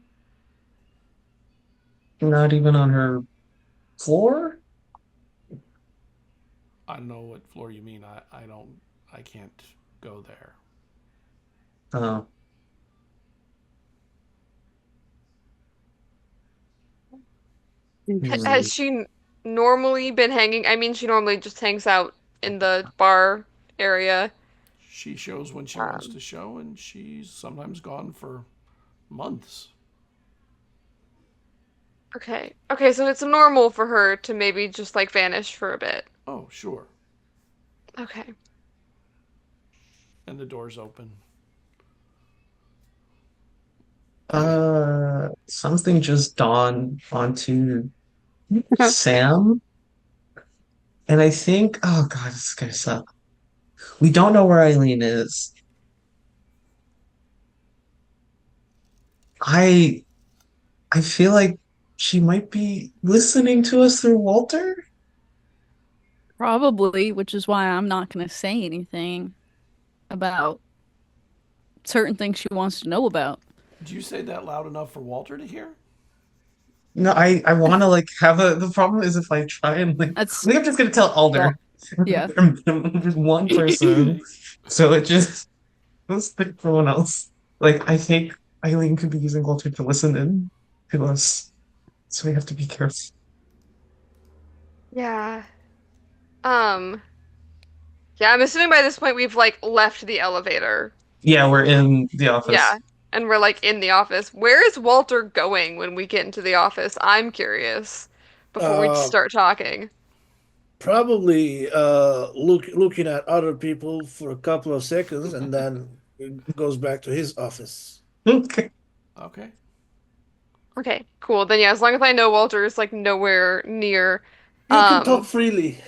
Not even on her floor? I don't know what floor you mean. I can't go there. Oh. Has she normally been hanging? I mean, she normally just hangs out in the bar area. She shows when she wants to show, and she's sometimes gone for months. Okay. Okay, so it's normal for her to maybe just like vanish for a bit. Oh, sure. Okay. And the door's open. Something just dawned onto Sam. And I think, oh God, this is gonna suck. We don't know where Eileen is. I feel like she might be listening to us through Walter. Probably, which is why I'm not going to say anything about certain things she wants to know about. Did you say that loud enough for Walter to hear? No, I want to like have a. The problem is if I try and like, I think I'm just gonna tell Alder. Yeah. There's one person, so it just let's pick someone else. Like I think Eileen could be using Walter to listen in to us, so we have to be careful. Yeah. Yeah, I'm assuming by this point we've like left the elevator. Yeah, we're in the office. Yeah, and we're like in the office. Where is Walter going when we get into the office? I'm curious before we start talking. Probably looking at other people for a couple of seconds, and then it goes back to his office. Okay. Okay. Okay, cool. Then yeah, as long as I know Walter is like nowhere near. You can talk freely.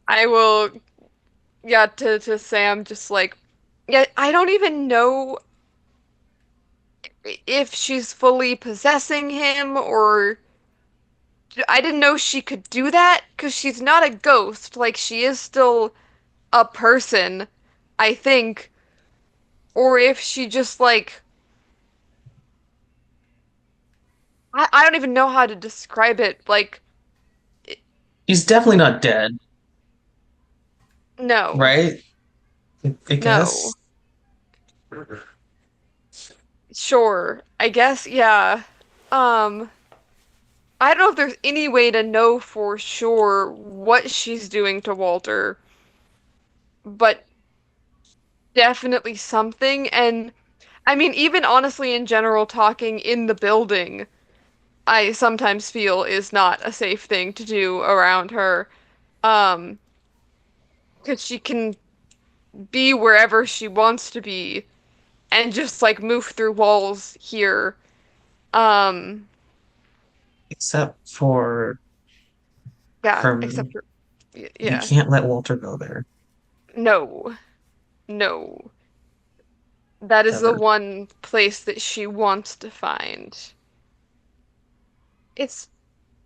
I will, yeah, to Sam, just like, yeah, I don't even know if she's fully possessing him or I didn't know she could do that because she's not a ghost. Like, she is still a person, I think. Or if she just, like, I don't even know how to describe it. Like, He's definitely not dead, no. right? I guess. No. Sure. I guess, yeah. I don't know if there's any way to know for sure what she's doing to Walter, but definitely something. And I mean, even honestly, in general, talking in the building, I sometimes feel is not a safe thing to do around her. Because she can be wherever she wants to be and just like move through walls here. Except for Yeah, Herman. except for You yeah. can't let Walter go there. No. No. That is the Ever. one place that she wants to find. It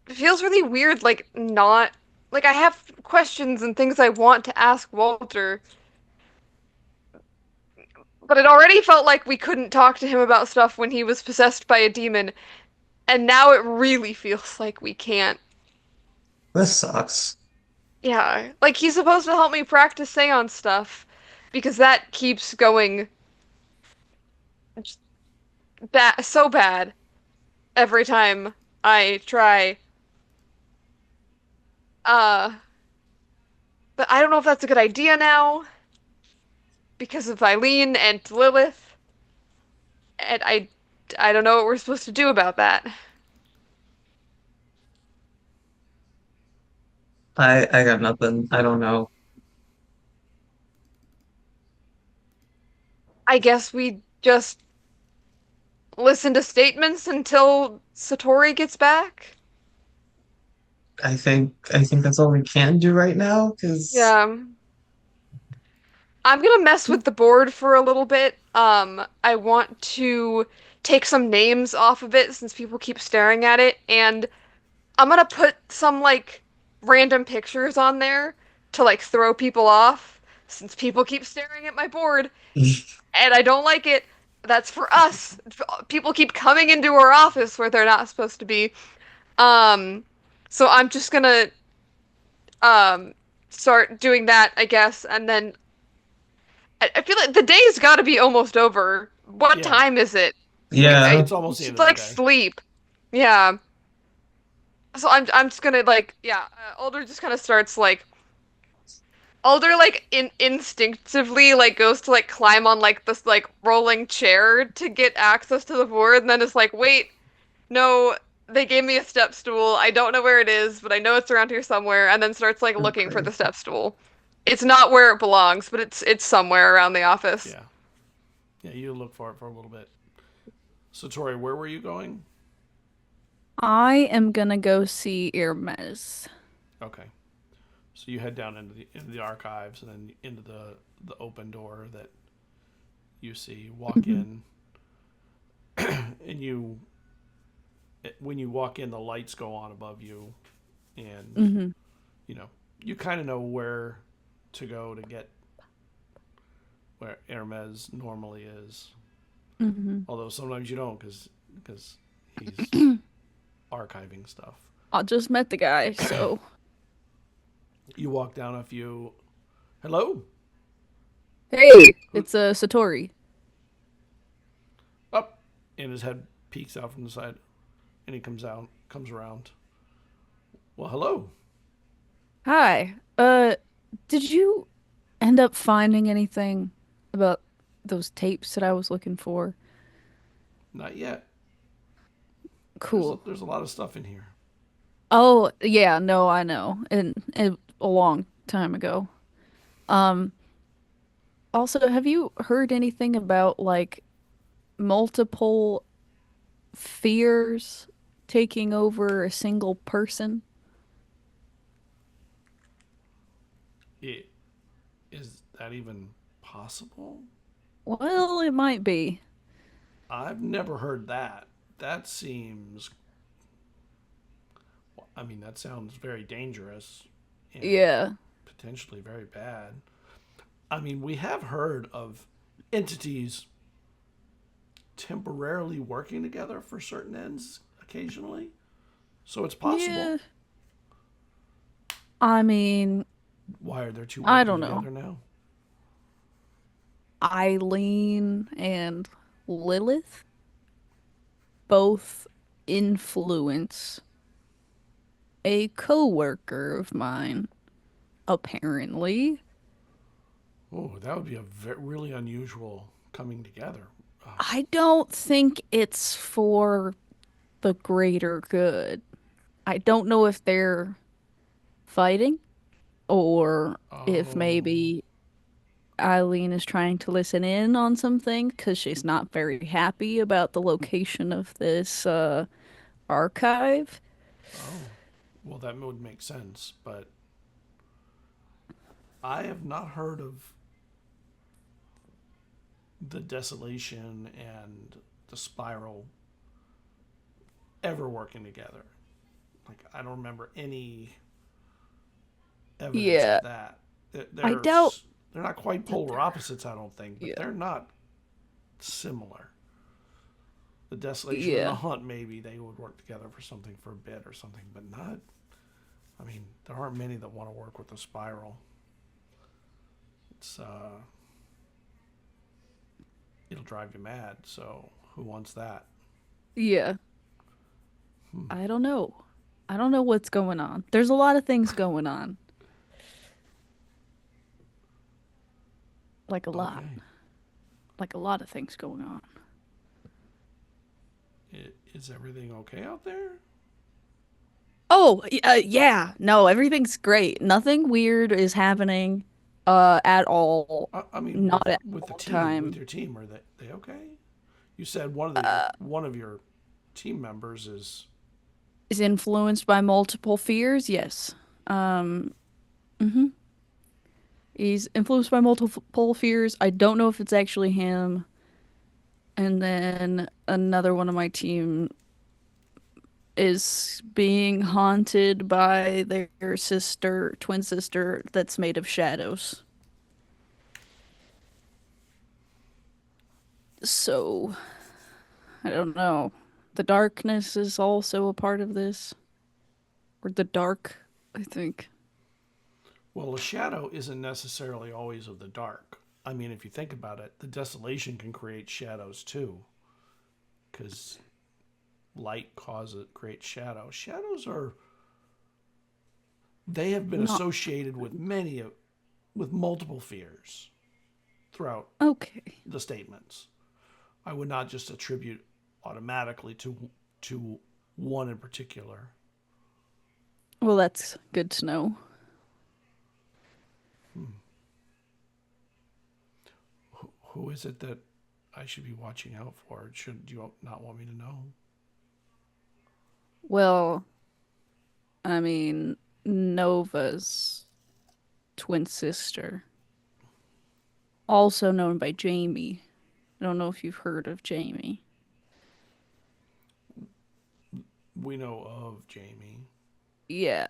feels really weird, like not like I have questions and things I want to ask Walter, but it already felt like we couldn't talk to him about stuff when he was possessed by a demon, and now it really feels like we can't. This sucks. Yeah, like he's supposed to help me practice seance stuff because that keeps going so bad every time I try. Uh, but I don't know if that's a good idea now because of Eileen and Lilith, and I don't know what we're supposed to do about that. I got nothing. I don't know. I guess we just listen to statements until Satori gets back. I think that's all we can do right now, because Yeah. I'm gonna mess with the board for a little bit. I want to take some names off of it since people keep staring at it, and I'm gonna put some like random pictures on there to like throw people off since people keep staring at my board and I don't like it. That's for us. People keep coming into our office where they're not supposed to be. Um, so I'm just gonna um start doing that, I guess, and then I feel like the day's got to be almost over. What Yeah. time is it? yeah. It's almost the end Should of the like day. sleep. Yeah. So I'm just gonna like yeah. Alder just kind of starts like Alder like instinctively like goes to like climb on like this like rolling chair to get access to the board, and then it's like wait, no, they gave me a step stool. I don't know where it is, but I know it's around here somewhere, and then starts like looking for Okay. the step stool. It's not where it belongs, but it's somewhere around the office. Yeah. Yeah, you look for it for a little bit. Satori, where were you going? I am gonna go see Hermes. Okay. So you head down into the archives and then into the open door that you see. Walk in, and when you walk in, the lights go on above you, and you kind of know where to go to get where Hermes normally is. Although sometimes you don't because he's archiving stuff. I just met the guy, so You walk down a few. Hello. hey, it's Satori. Up, and his head peeks out from the side, and he comes around. Well, hello. Hi. Did you end up finding anything about those tapes that I was looking for? Not yet. Cool. There's a lot of stuff in here. Oh, yeah, no, I know. And a long time ago. Also, have you heard anything about like multiple fears taking over a single person? Is that even possible? Well, it might be. I've never heard that. That seems. I mean, that sounds very dangerous and Yeah. potentially very bad. I mean, we have heard of entities temporarily working together for certain ends occasionally. So it's possible. Yeah. I mean, Why are there two I working don't know. together now? Eileen and Lilith both influence a coworker of mine, apparently. Oh, that would be a really unusual coming together. I don't think it's for the greater good. I don't know if they're fighting or if maybe Eileen is trying to listen in on something because she's not very happy about the location of this archive. Well, that would make sense, but I have not heard of the desolation and the spiral ever working together. Like, I don't remember any evidence Yeah. of that. I doubt. They're not quite polar opposites, I don't think, but Yeah. they're not similar. The desolation and Yeah. the hunt, maybe they would work together for something for a bit or something, but I mean, there aren't many that want to work with the spiral. It's it'll drive you mad. So who wants that? Yeah. I don't know. I don't know what's going on. There's a lot of things going on. Like a lot. Okay. Like a lot of things going on. Is everything okay out there? Oh, yeah. No, everything's great. Nothing weird is happening at all. I mean, Not at with the all team, time. with your team, are they okay? You said one of your team members is Is influenced by multiple fears? Yes. Mhm. He's influenced by multiple fears. I don't know if it's actually him. And then another one of my team is being haunted by their sister, twin sister, that's made of shadows. So, I don't know. The darkness is also a part of this. Or the dark, I think. well, a shadow isn't necessarily always of the dark. I mean, if you think about it, the desolation can create shadows too, because light creates shadow. Shadows they have been Not associated with with multiple fears throughout okay. the statements. I would not just attribute automatically to one in particular. Well, that's good to know. Who is it that I should be watching out for? Should you not want me to know? Well, I mean, Nova's twin sister, also known by Jamie. I don't know if you've heard of Jamie. We know of Jamie. Yeah.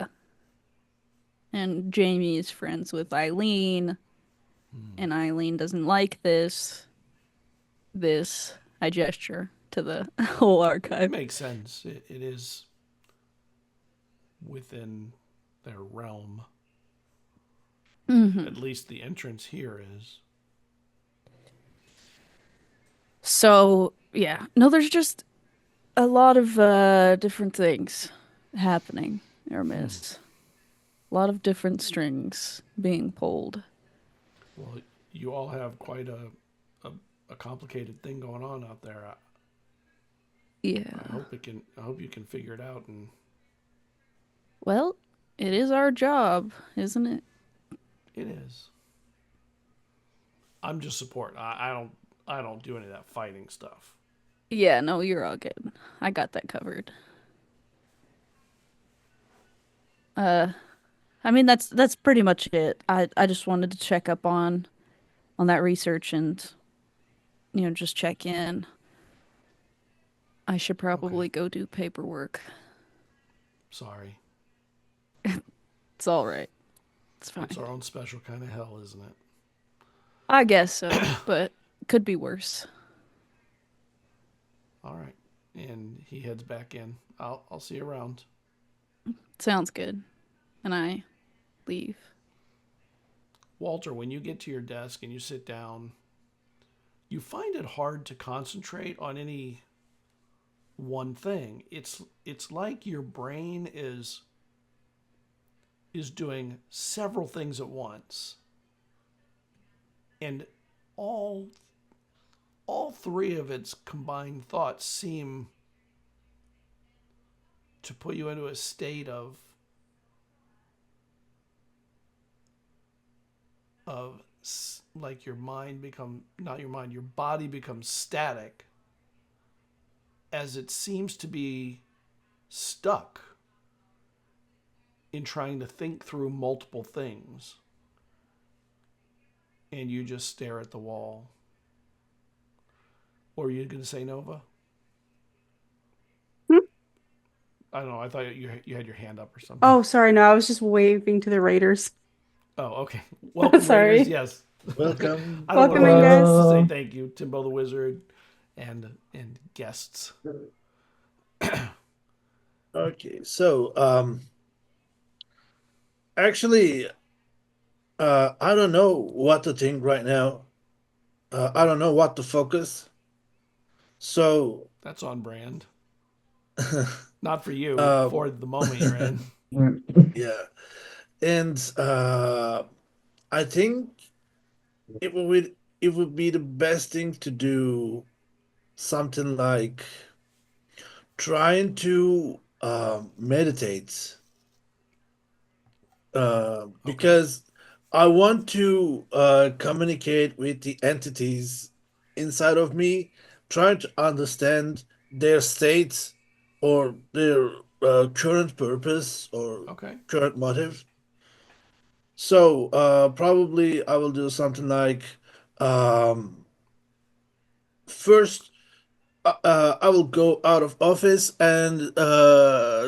And Jamie is friends with Eileen, and Eileen doesn't like this. I gesture to the whole It archive. makes sense. It is within their realm. Hmm. At least the entrance here is. So, yeah. No, there's just a lot of different things happening, Aramis. A lot of different strings being pulled. Well, you all have quite a complicated thing going on out there. Yeah. I hope you can figure it out. And Well, it is our job, isn't it? it is. I'm just support. I don't do any of that fighting stuff. Yeah, no, you're all good. I got that covered. I mean that's pretty much it. I just wanted to check up on that research and just check in. I should probably go do paperwork. Sorry. It's all right. It's fine. It's our own special kind of hell, isn't it? I guess so, but could be worse. All right. And he heads back in. I'll see you around. Sounds good. And I leave. Walter, when you get to your desk and you sit down, you find it hard to concentrate on any one thing. It's like your brain is doing several things at once. And all three of its combined thoughts seem to put you into a state of like your mind not your mind, your body becomes static as it seems to be stuck in trying to think through multiple things. And you just stare at the wall. Or are you going to say Nova? I don't know. I thought you had your hand up or something. Oh, sorry. No, I was just waving to the Raiders. Oh, okay. Welcome, Sorry. Raiders. Yes. Welcome. I don't Welcome know in, what else guys. to say thank you, Timbo the Wizard, and guests. Okay, so Actually, I don't know what to think right now. I don't know what to focus. So, That's on brand. Not for you, uh, for the moment you're in. yeah, and I think it would be the best thing to do something like trying to meditate, Okay. because I want to communicate with the entities inside of me, trying to understand their state or their current purpose or Okay. current motive. So probably I will do something like um, first I will go out of office and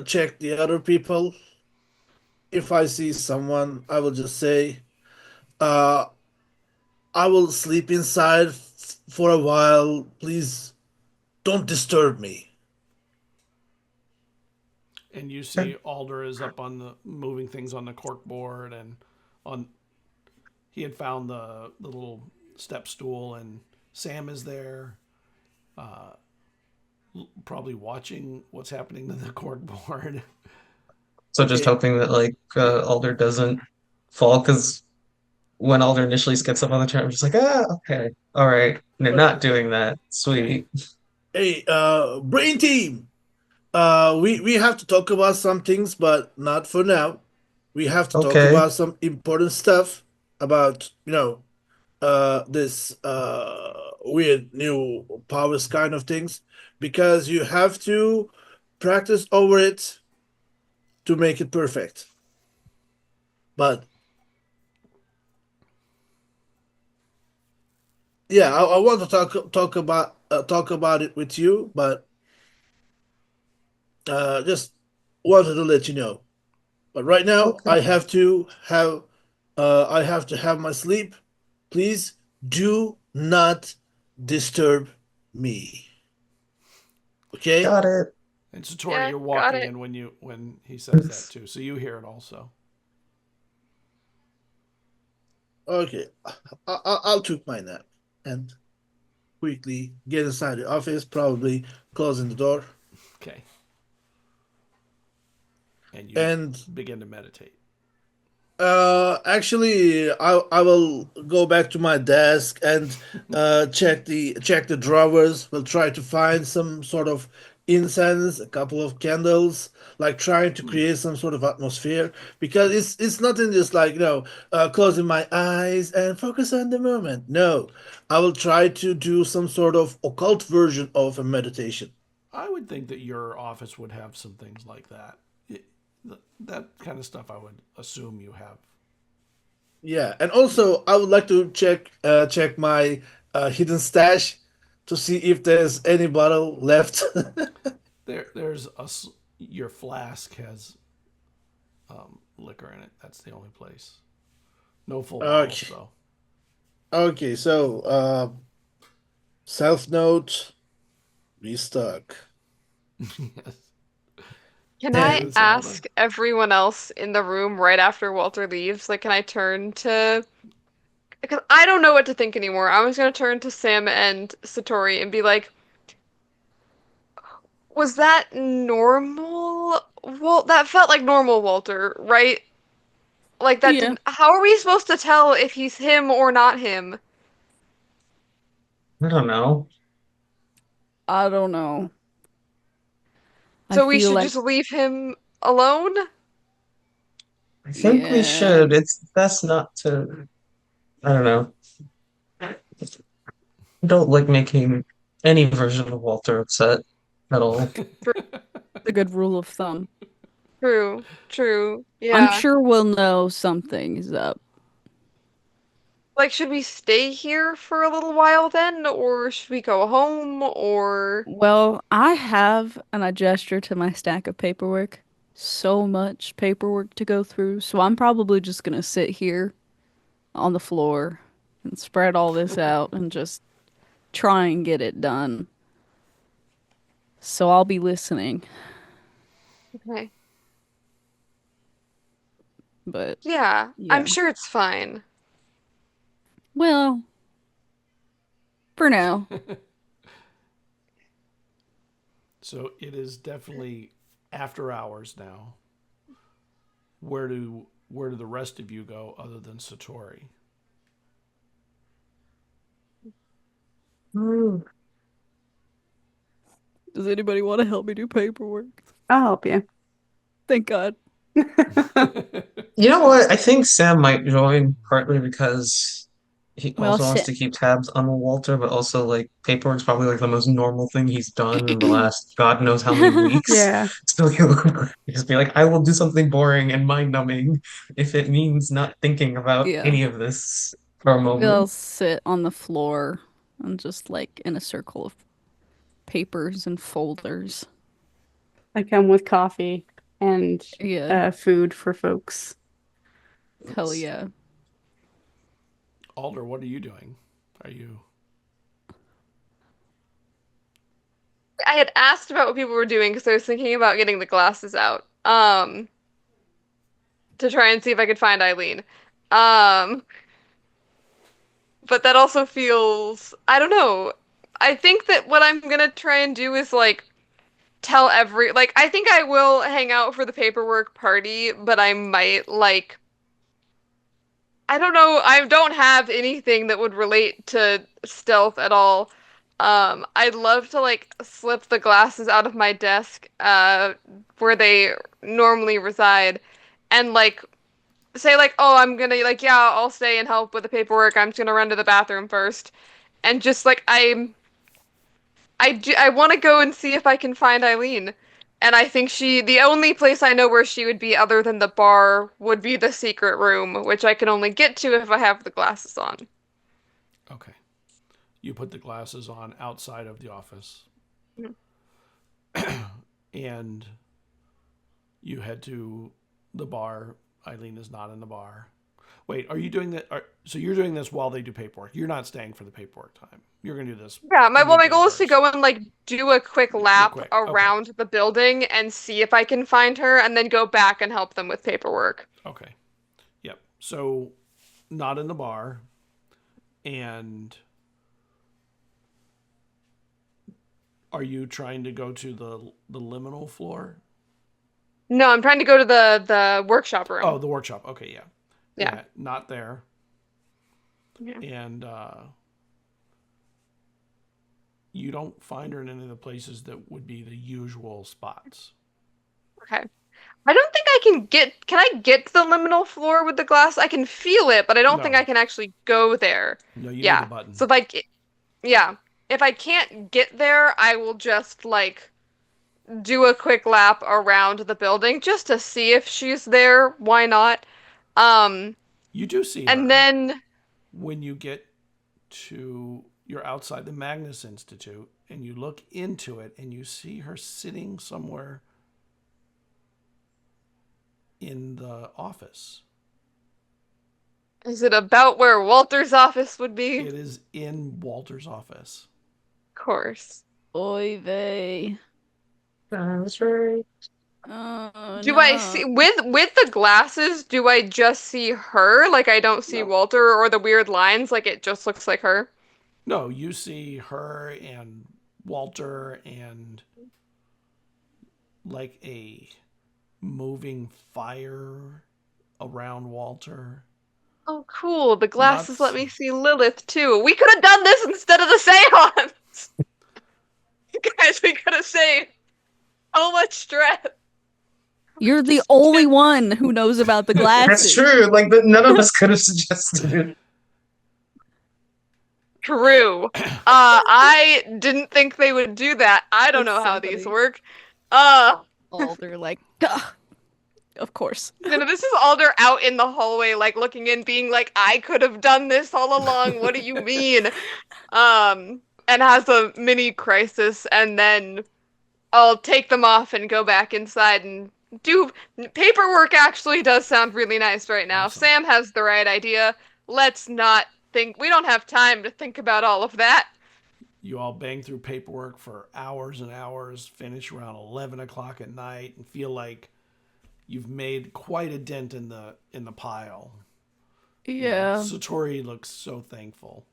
check the other people. If I see someone, I will just say, uh, I will sleep inside for a while. Please don't disturb me. And you see Alder is up on the moving things on the cork board, and on he had found the little step stool, and Sam is there, probably watching what's happening to the cork board. So just Okay. hoping that like Yeah. Alder doesn't fall, because when Alder initially gets up on the chair, I'm just like, ah, okay, all right. And they're not Okay. doing that. Okay. Sweet. Hey, brain team. We have to talk about some things, but not for now. We have to talk Okay. about some important stuff about this weird new powers kind of things, because you have to practice over it to make it perfect. But yeah, I want to talk about it with you, but just wanted to let you know. But right now, Okay. I have to have my sleep. Please do not disturb me. Okay? Got it. And Satori, Yeah, you're got walking it. in when he says that too, so you hear it also. Okay. I'll take my nap and quickly get inside the office, probably closing the door. Okay. And you And begin to meditate. actually, I will go back to my desk and check the drawers. We'll try to find some sort of incense, a couple of candles, like trying to Hmm. create some sort of atmosphere, because it's nothing just like closing my eyes and focus on the moment. No, I will try to do some sort of occult version of a meditation. I would think that your office would have some things like that. That kind of stuff I would assume you have. Yeah, and also I would like to check my hidden stash to see if there's any bottle left. There's your flask has liquor in it. That's the only place. No full bottles Okay, though. okay. So self note, restock. Yes. Can Go I And ahead, Zelda. ask everyone else in the room right after Walter leaves? Like, can I turn to. Because I don't know what to think anymore. I was gonna turn to Sam and Satori and be like, was that normal? Well, that felt like normal Walter, right? Like, that Yeah, didn't. How are we supposed to tell if he's him or not him? I don't know. I don't know. I So we feel should like, just leave him alone? I think we yeah, should. It's best not to. I don't know. I don't like making any version of Walter upset at all. a good rule of thumb. True, true. I'm Yeah. sure we'll know something's up. Like, should we stay here for a little while then? Or should we go home? Or. Well, I have, and I gesture to my stack of paperwork, so much paperwork to go through, so I'm probably just gonna sit here on the floor and spread all this out and just try and get it done. So I'll be listening. Okay. But Yeah, yeah. I'm sure it's fine. Well, for now. So it is definitely after hours now. Where do the rest of you go other than Satori? Does anybody want to help me do paperwork? I'll help you. Thank God. You know what? I think Sam might join partly because he Well, also wants to keep tabs on Walter, but also like paperwork's probably like the most normal thing he's done in the last God knows how many weeks. Yeah. So he'll just be like, I will do something boring and mind-numbing if it means not thinking about Yeah. any of this for a We'll moment. sit on the floor and just like in a circle of papers and folders. I come with coffee and Yeah. food for folks. Hell yeah. Alder, what are you doing? Are you I had asked about what people were doing because I was thinking about getting the glasses out. To try and see if I could find Eileen. But that also feels, I don't know. I think that what I'm gonna try and do is like tell like I think I will hang out for the paperwork party, but I might like I don't know, I don't have anything that would relate to stealth at all. I'd love to like slip the glasses out of my desk, where they normally reside, and like say like, oh, I'm gonna like, yeah, I'll stay and help with the paperwork. I'm just gonna run to the bathroom first, and just like I want to go and see if I can find Eileen. And I think the only place I know where she would be other than the bar would be the secret room, which I can only get to if I have the glasses on. okay? You put the glasses on outside of the office, and you head to the bar. Eileen is not in the bar. Wait, are you doing that? So you're doing this while they do paperwork. You're not staying for the paperwork time. You're gonna do this. Yeah, my immediately goal is to first. go and like do a quick lap quick, okay. around the building and see if I can find her, and then go back and help them with paperwork. Okay. Yep. So not in the bar, and are you trying to go to the liminal floor? No, I'm trying to go to the workshop room. Oh, the workshop. Okay, yeah. Yeah. Not there. Yeah. And you don't find her in any of the places that would be the usual spots. Okay. I don't think I can can I get to the liminal floor with the glass? I can feel it, but I don't think No. I can actually go there. No, you Yeah. need a button. So like, yeah. If I can't get there, I will just like do a quick lap around the building just to see if she's there. Why not? You do see her. And then when you get to you're outside the Magnus Institute and you look into it and you see her sitting somewhere in the office. is it about where Walter's office would be? It is in Walter's office. Of course. Oy vey. That's right. Oh, Do I see with the glasses, do I just see her? Like I don't see No. Walter or the weird lines, like it just looks like her? No, you see her and Walter and like a moving fire around Walter. Oh, cool. The glasses let Nuts. me see Lilith too. We could have done this instead of the seance. Guys, we could have saved so much stress. You're the only one who knows about the That's glasses. true. Like none of us could have suggested it. True. I didn't think they would do that. I don't That's know how so these funny. work. Alder, like, duh. Of course. No, this is Alder out in the hallway, like looking in, being like, I could have done this all along. What do you mean? And has a mini crisis, and then I'll take them off and go back inside and do paperwork. Actually does sound really nice right now. Awesome. Sam has the right idea. Let's not think, we don't have time to think about all of that. You all bang through paperwork for hours and hours, finish around 11 o'clock at night, and feel like you've made quite a dent in the pile. Yeah. Satori looks so thankful.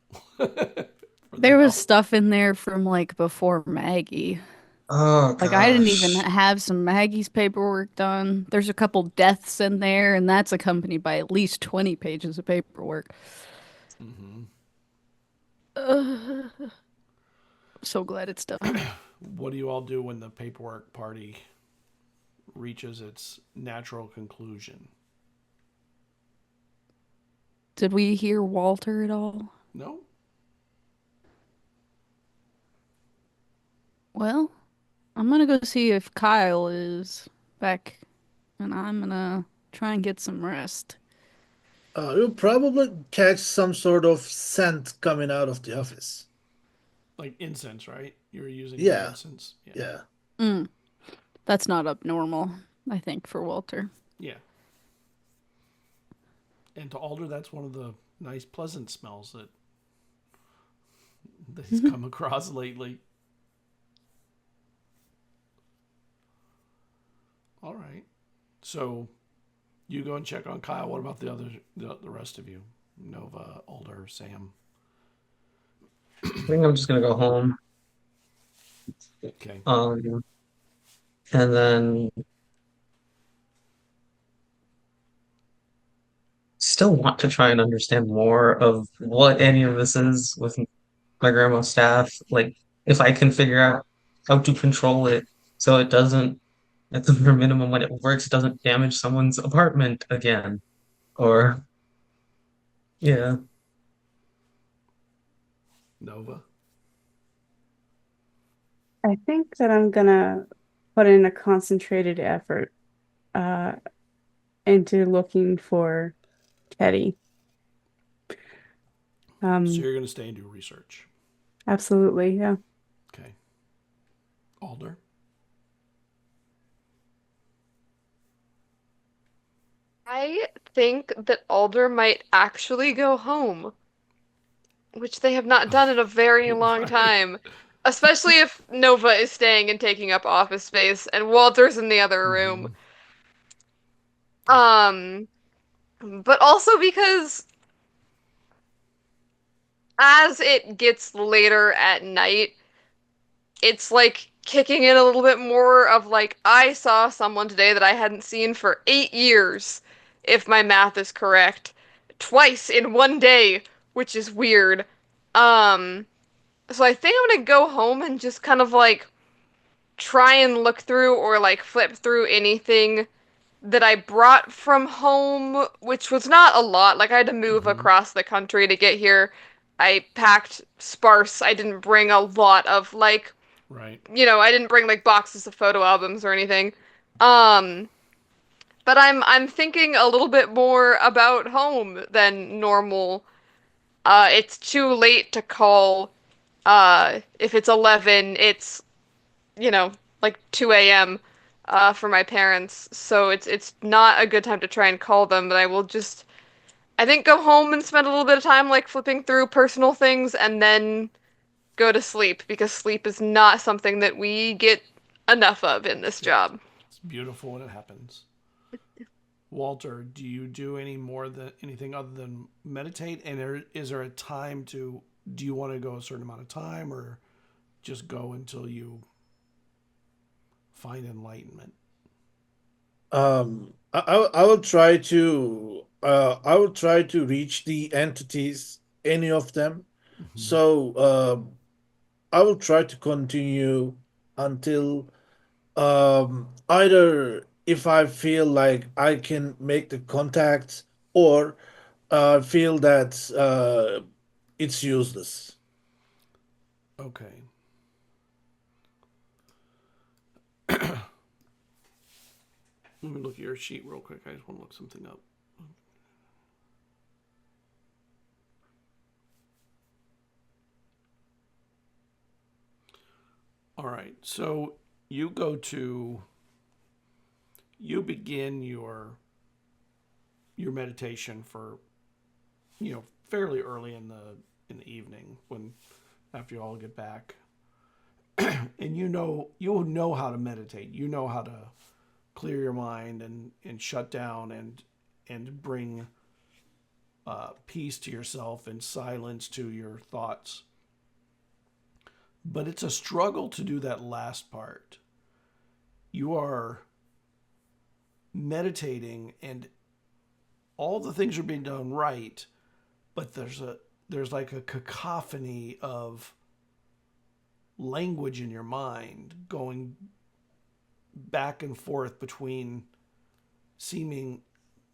There was stuff in there from like before Maggie. Oh Like I didn't even gosh. have some Maggie's paperwork done. There's a couple deaths in there, and that's accompanied by at least 20 pages of paperwork. I'm so glad it's done. What do you all do when the paperwork party reaches its natural conclusion? Did we hear Walter at all? No? Well, I'm gonna go see if Kyle is back, and I'm gonna try and get some rest. You'll probably catch some sort of scent coming out of the office. Like incense, right? You're using Yeah. incense? Yeah. That's not abnormal, I think, for Walter. Yeah. And to Alder, that's one of the nice, pleasant smells that he's come across lately. All right. So you go and check on Kyle. What about the rest of you? Nova, Alder, Sam. I think I'm just gonna go home. Okay. And then still want to try and understand more of what any of this is with my grandma's staff. Like, if I can figure out how to control it so it doesn't, at the bare minimum, when it works, it doesn't damage someone's apartment again. Or, yeah. Nova. I think that I'm gonna put in a concentrated effort uh, into looking for Teddy. So you're going to stay and do research. Absolutely, yeah. Okay. Alder. I think that Alder might actually go home, which they have not done in a very long Right. time. Especially if Nova is staying and taking up office space and Walter's in the other room. But also because as it gets later at night, it's like kicking in a little bit more of like, I saw someone today that I hadn't seen for 8 years, if my math is correct, twice in one day, which is weird. Um, so I think I'm gonna go home and just kind of like try and look through or like flip through anything that I brought from home, which was not a lot. Like I had to move across the country to get here. I packed sparse. I didn't bring a lot of like, Right. I didn't bring like boxes of photo albums or anything. Um, but I'm thinking a little bit more about home than normal. It's too late to call. If it's 11, it's you know, like 2 a.m. For my parents, so it's not a good time to try and call them, but I will just I think go home and spend a little bit of time like flipping through personal things and then go to sleep because sleep is not something that we get enough of in this job. It's beautiful when it happens. Walter, do you do anything other than meditate? And is there a time do you want to go a certain amount of time or just go until you find enlightenment? I will try to reach the entities, any of them. So I will try to continue until either if I feel like I can make the contact or feel that it's useless. Okay. Let me look at your sheet real quick. I just want to look something up. All right. So you begin your meditation for fairly early in the evening when after you all get back. And you'll know how to meditate. You know how to clear your mind and shut down and bring peace to yourself and silence to your thoughts. But it's a struggle to do that last part. You are meditating and all the things are being done right, but there's like a cacophony of language in your mind going back and forth between seeming,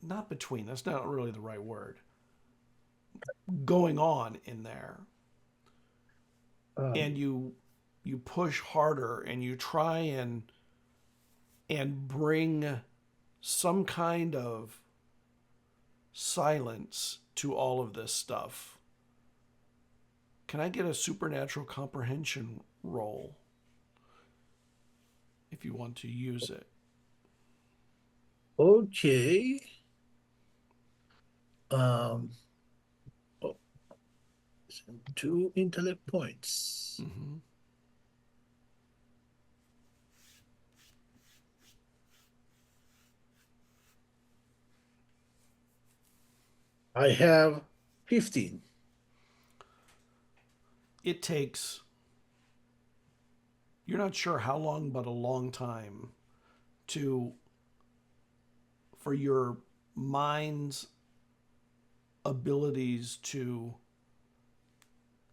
not between, that's not really the right word, going on in there. And you push harder and you try and bring some kind of silence to all of this stuff. Can I get a supernatural comprehension roll if you want to use it? Okay. Oh, 2 intellect points. Mm-hmm. I have 15. It takes, you're not sure how long, but a long time for your mind's abilities to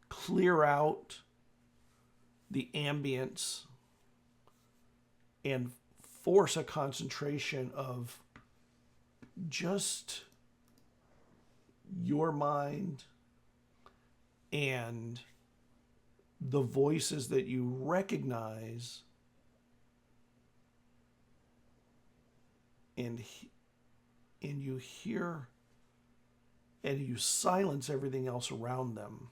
clear out the ambience and force a concentration of just your mind and the voices that you recognize and you hear and you silence everything else around them.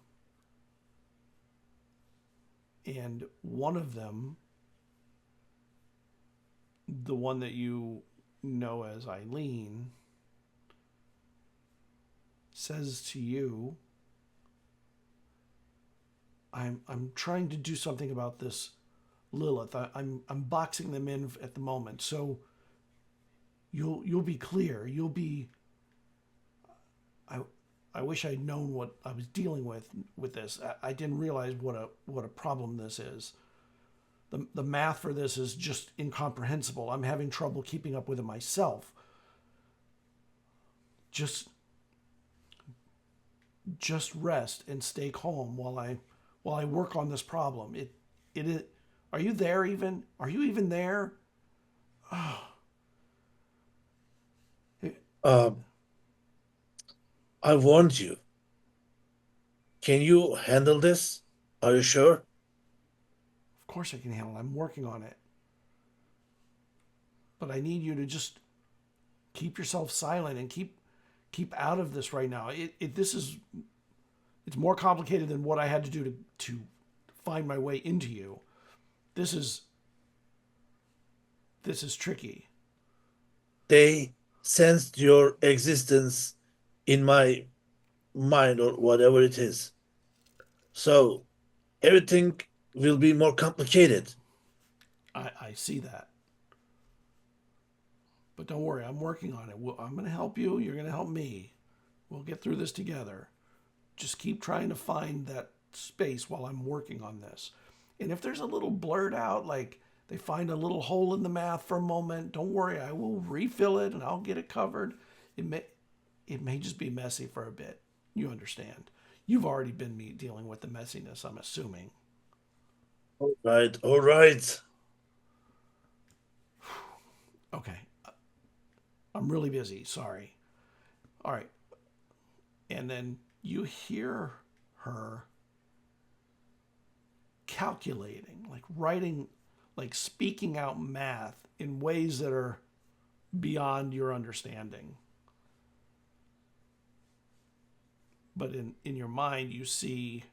And one of them, the one that you know as Eileen, says to you, I'm trying to do something about this Lilith. I'm boxing them in at the moment. So you'll be clear. You'll be I wish I'd known what I was dealing with this. I didn't realize what a problem this is. The math for this is just incomprehensible. I'm having trouble keeping up with it myself. Just rest and stay calm while I work on this problem. It is. Are you there even? Are you even there? Oh. I warned you. Can you handle this? Are you sure? Of course I can handle it. I'm working on it. But I need you to just keep yourself silent and keep out of this right now. It's more complicated than what I had to do to find my way into you. This is tricky. They sensed your existence in my mind or whatever it is. So everything will be more complicated. I see that. But don't worry, I'm working on it. I'm going to help you. You're going to help me. We'll get through this together. Just keep trying to find that space while I'm working on this. And if there's a little blurred out, like they find a little hole in the math for a moment, don't worry. I will refill it and I'll get it covered. It may just be messy for a bit. You understand. You've already been dealing with the messiness, I'm assuming. All right. Okay. I'm really busy. Sorry. All right. And then you hear her calculating, like writing, like speaking out math in ways that are beyond your understanding. But in your mind, you see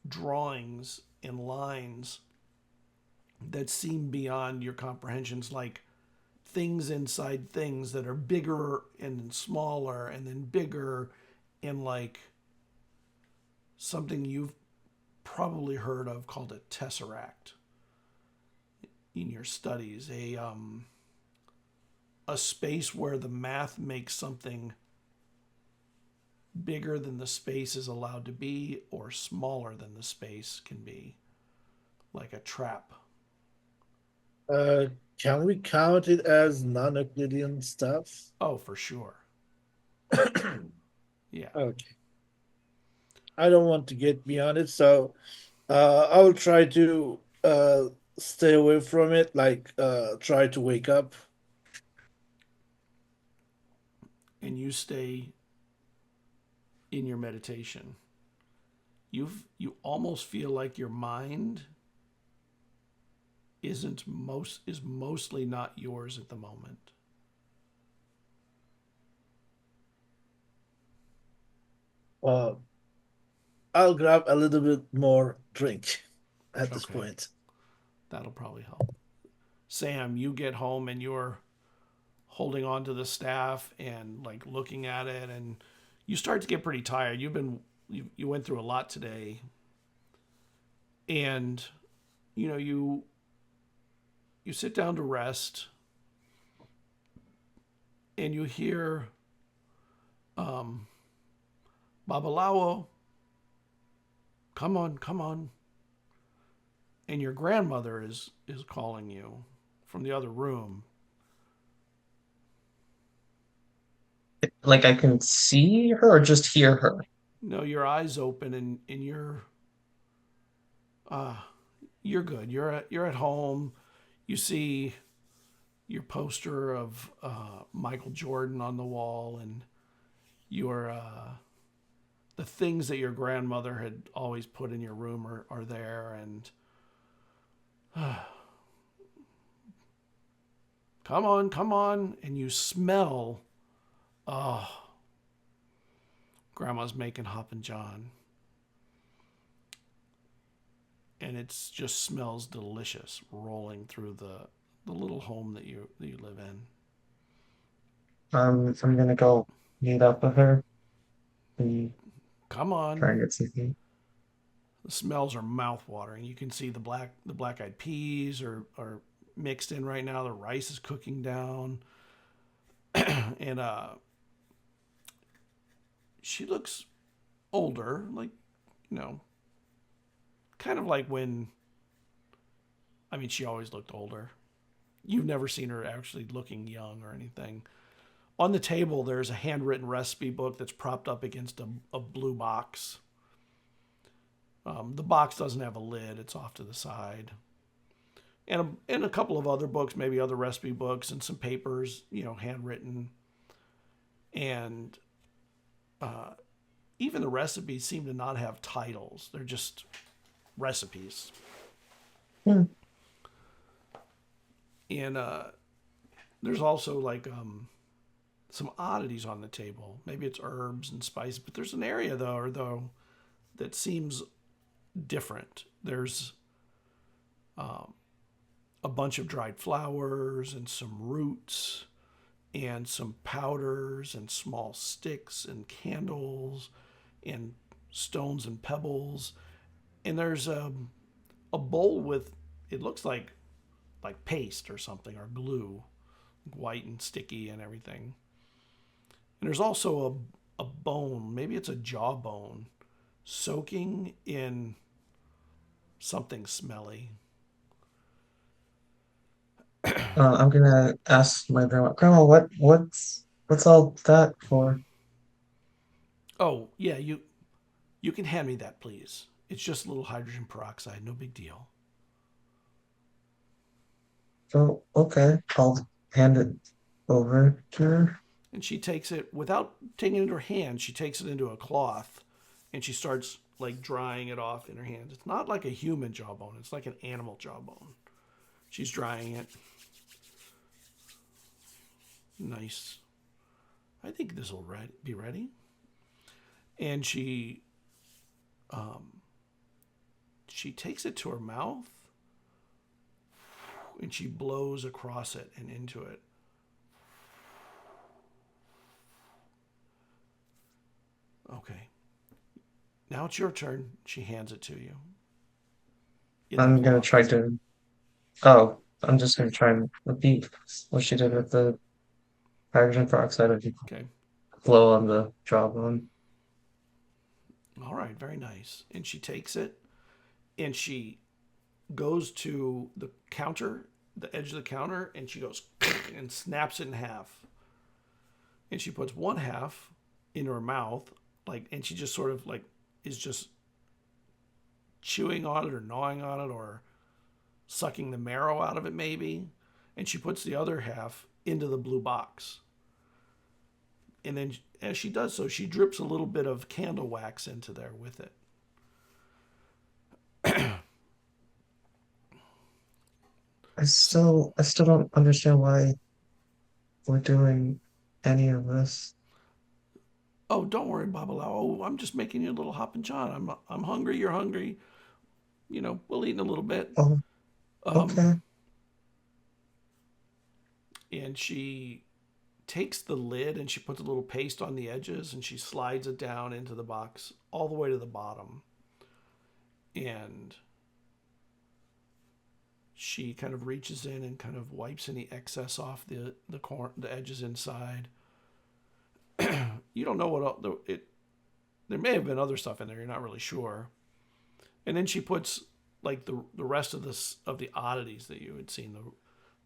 drawings and lines that seem beyond your comprehensions, like things inside things that are bigger and then smaller and then bigger, and like something you've probably heard of called a tesseract. in your studies, a space where the math makes something bigger than the space is allowed to be or smaller than the space can be, like a trap. Can we count it as non-Euclidean stuff? Oh, for sure. Yeah. Okay. I don't want to get beyond it, so I will try to stay away from it, like try to wake up. And you stay in your meditation. You almost feel like your mind is mostly not yours at the moment. Uh, I'll grab a little bit more drink at this Okay. point. That'll probably help. Sam, you get home and you're holding on to the staff and like looking at it, and you start to get pretty tired. You went through a lot today, and you sit down to rest, and you hear Babalawo, come on. And your grandmother is calling you from the other room. Like I can see her or just hear her? No, your eyes open and you're good. You're at home. You see your poster of Michael Jordan on the wall, and your the things that your grandmother had always put in your room are there, and come on, and you smell, oh, grandma's making Hoppin' John. And it just smells delicious rolling through the little home that you live in. I'm gonna go meet up with her and Come try on. and get something. The smells are mouth-watering. You can see the black-eyed peas are mixed in right now. The rice is cooking down. And she looks older, like, kind of like when, I mean, she always looked older. You've never seen her actually looking young or anything. On the table, there's a handwritten recipe book that's propped up against a blue box. The box doesn't have a lid. It's off to the side. And a couple of other books, maybe other recipe books, and some papers, handwritten. And even the recipes seem to not have titles. They're just recipes. Hmm. And there's also like some oddities on the table. Maybe it's herbs and spices, but there's an area though that seems different. There's a bunch of dried flowers and some roots and some powders and small sticks and candles and stones and pebbles. And there's a bowl with, it looks like paste or something, or glue, white and sticky and everything. And there's also a bone, maybe it's a jawbone, soaking in something smelly. I'm gonna ask my grandma, what's all that for? Oh, yeah, you can hand me that, please. It's just a little hydrogen peroxide, no big deal. Oh, okay. I'll hand it over to her. And she takes it, without taking it into her hand, she takes it into a cloth and she starts like drying it off in her hands. It's not like a human jawbone, it's like an animal jawbone. She's drying it. Nice. I think this will be ready. And she takes it to her mouth and she blows across it and into it. Okay. Now it's your turn. She hands it to you. I'm gonna try to. Oh, I'm just gonna try and repeat what she did with the hydrogen peroxide of Okay. flow on the jawbone. All right. Very nice. And she takes it and she goes to the counter, the edge of the counter, and she goes and snaps it in half. And she puts one half in her mouth, like, and she just sort of like is just chewing on it or gnawing on it or sucking the marrow out of it, maybe. And she puts the other half into the blue box. And then as she does so, she drips a little bit of candle wax into there with it. I still don't understand why we're doing any of this. Oh, don't worry, Babala. Oh, I'm just making you a little hop and john. I'm hungry. You're hungry. You know, we'll eat in a little bit. Oh, okay. And she takes the lid and she puts a little paste on the edges and she slides it down into the box all the way to the bottom. And she kind of reaches in and kind of wipes any excess off the edges inside. You don't know what there may have been other stuff in there. You're not really sure. And then she puts like the rest of the oddities that you had seen,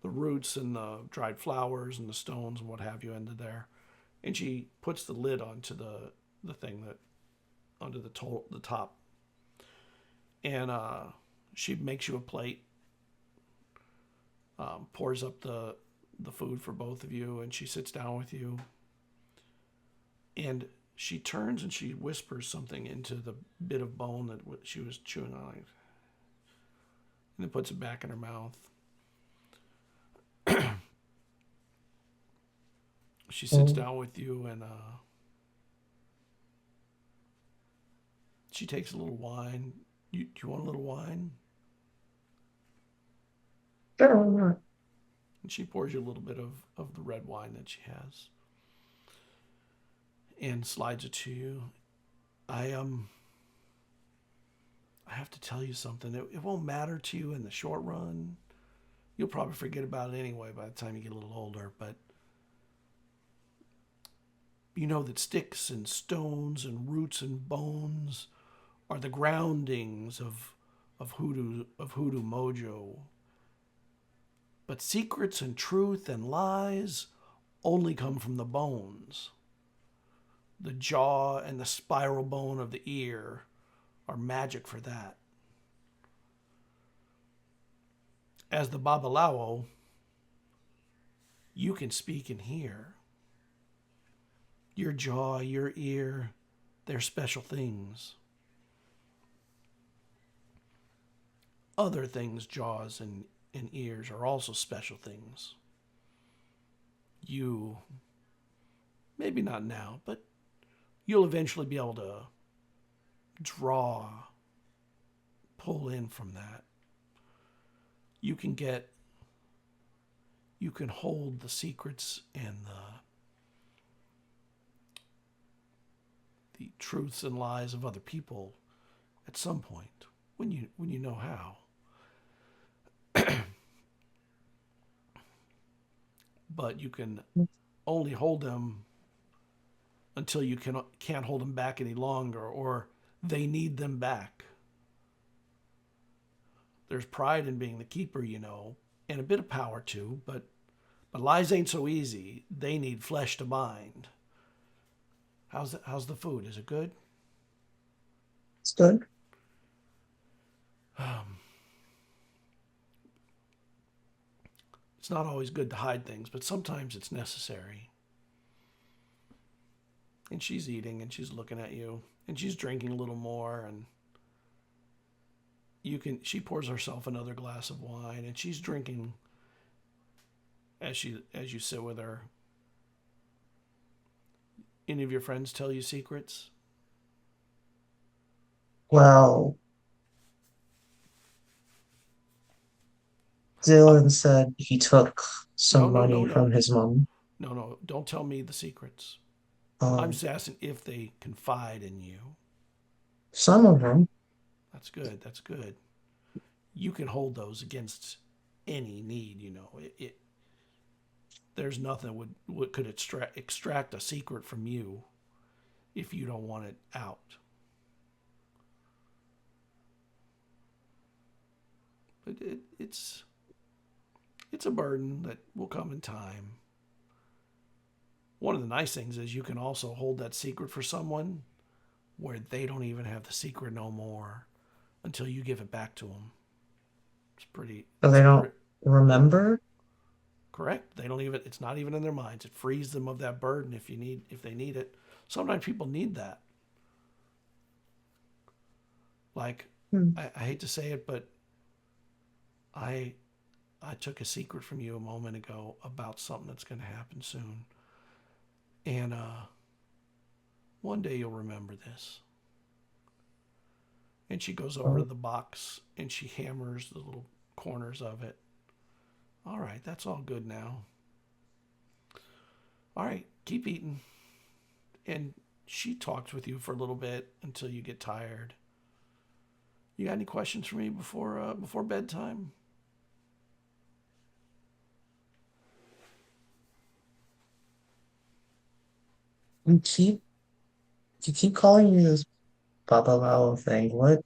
the roots and the dried flowers and the stones and what have you into there. And she puts the lid onto the thing that onto the top. And she makes you a plate, pours up the food for both of you, and she sits down with you. And she turns and she whispers something into the bit of bone that she was chewing on, and then puts it back in her mouth. She sits down with you and she takes a little wine. Do you want a little wine? Sure, why not? And she pours you a little bit of the red wine that she has and slides it to you. I have to tell you something. It won't matter to you in the short run. You'll probably forget about it anyway by the time you get a little older, but you know that sticks and stones and roots and bones are the groundings of hoodoo mojo. But secrets and truth and lies only come from the bones. The jaw and the spiral bone of the ear are magic for that. As the Babalawo, you can speak and hear. Your jaw, your ear, they're special things. Other things, jaws and ears, are also special things. You, maybe not now, but you'll eventually be able to pull in from that. You can hold the secrets and the truths and lies of other people at some point when you know how. But you can only hold them until you can't hold them back any longer, or they need them back. There's pride in being the keeper, you know, and a bit of power too, but lies ain't so easy. They need flesh to bind. How's the food? Is it good? It's good. It's not always good to hide things, but sometimes it's necessary. And she's eating and she's looking at you and she's drinking a little more, and she pours herself another glass of wine and she's drinking as you sit with her. Any of your friends tell you secrets? Well, Dylan said he took some money from his mom. No, don't tell me the secrets. Um, I'm just asking if they confide in you. Some of them. That's good. You can hold those against any need. There's nothing would could extract a secret from you if you don't want it out. But it's a burden that will come in time. One of the nice things is you can also hold that secret for someone where they don't even have the secret no more until you give it back to them. It's pretty. So they don't remember? Correct. They don't even. It's not even in their minds. It frees them of that burden if they need it. Sometimes people need that. Like, I hate to say it, but I took a secret from you a moment ago about something that's going to happen soon. And one day you'll remember this. And she goes over to the box and she hammers the little corners of it. All right, that's all good now. All right, keep eating. And she talks with you for a little bit until you get tired. You got any questions for me before bedtime? You keep calling me this Baba thing. What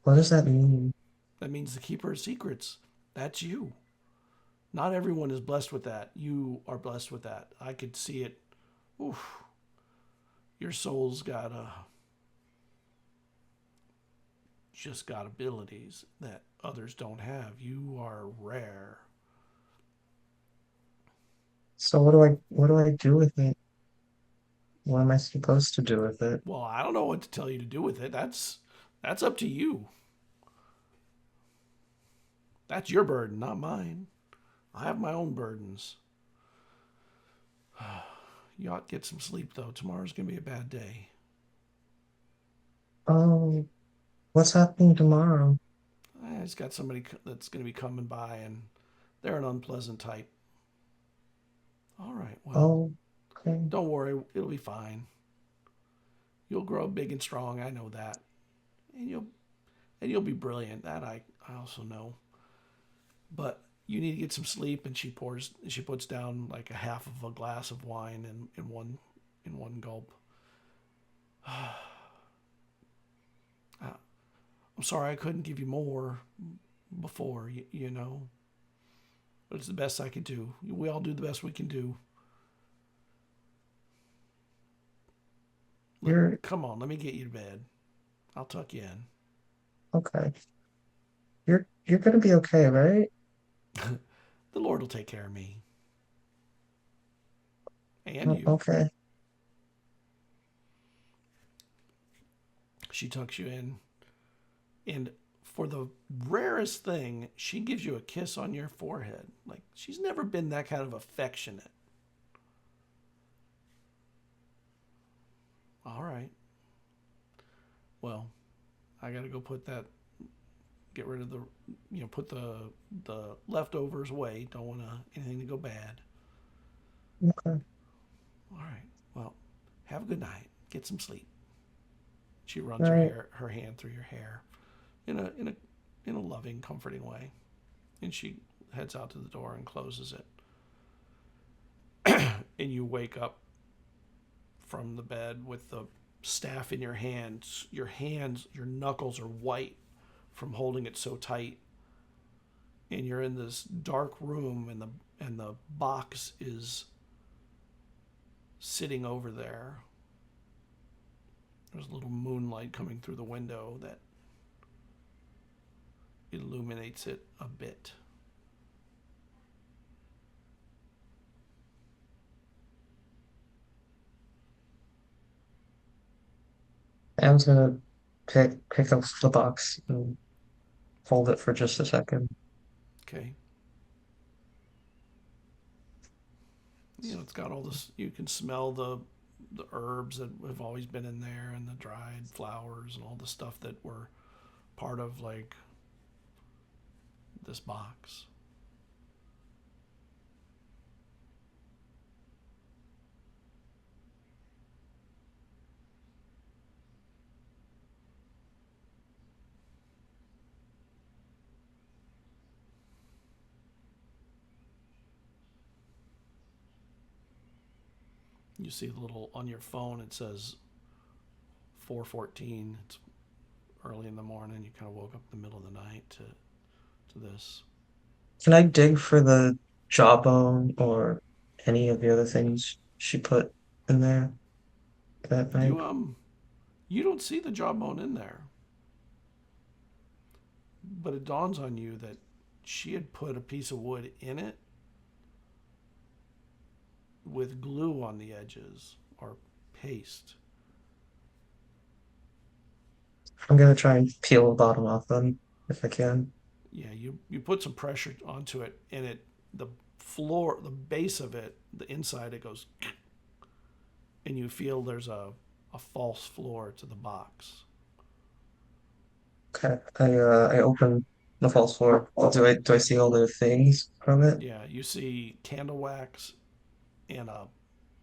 does that mean? That means the keeper of secrets. That's you. Not everyone is blessed with that. You are blessed with that. I could see it. Oof. Your soul's just got abilities that others don't have. You are rare. So what do I do with it? What am I supposed to do with it? Well, I don't know what to tell you to do with it. That's up to you. That's your burden, not mine. I have my own burdens. You ought to get some sleep, though. Tomorrow's going to be a bad day. Oh, what's happening tomorrow? I just got somebody that's going to be coming by, and they're an unpleasant type. All right, well, Oh, okay. don't worry. It'll be fine. You'll grow big and strong. I know that. And you'll be brilliant. That I also know. But you need to get some sleep, and she puts down like a half of a glass of wine in one gulp. I'm sorry I couldn't give you more before, you know. But it's the best I could do. We all do the best we can do. Come on, let me get you to bed. I'll tuck you in. Okay. You're gonna be okay, right? The Lord will take care of me. And you. Okay. She tucks you in. And for the rarest thing, she gives you a kiss on your forehead. Like, she's never been that kind of affectionate. All right. Well, I got to go get rid of put the leftovers away. Don't want anything to go bad. Okay. All right. Well, have a good night. Get some sleep. She runs All right. her hand through your hair in a loving, comforting way. And she heads out to the door and closes it. And you wake up from the bed with the staff in your hands. Your knuckles are white from holding it so tight. And you're in this dark room, and the box is sitting over there. There's a little moonlight coming through the window that illuminates it a bit. Sam's gonna pick up the box and hold it for just a second. Okay. It's got all this. You can smell the herbs that have always been in there, and the dried flowers, and all the stuff that were part of like this box. You see the little on your phone. It says 4:14. It's early in the morning. You kind of woke up in the middle of the night to this. Can I dig for the jawbone or any of the other things she put in there that night? You don't see the jawbone in there, but it dawns on you that she had put a piece of wood in it with glue on the edges or paste. I'm gonna try and peel the bottom off them if I can. Yeah, you put some pressure onto it, and the floor, the base of it, the inside, it goes, and you feel there's a false floor to the box. Okay, I open the false floor. Do I see all the things from it? Yeah, you see candle wax and a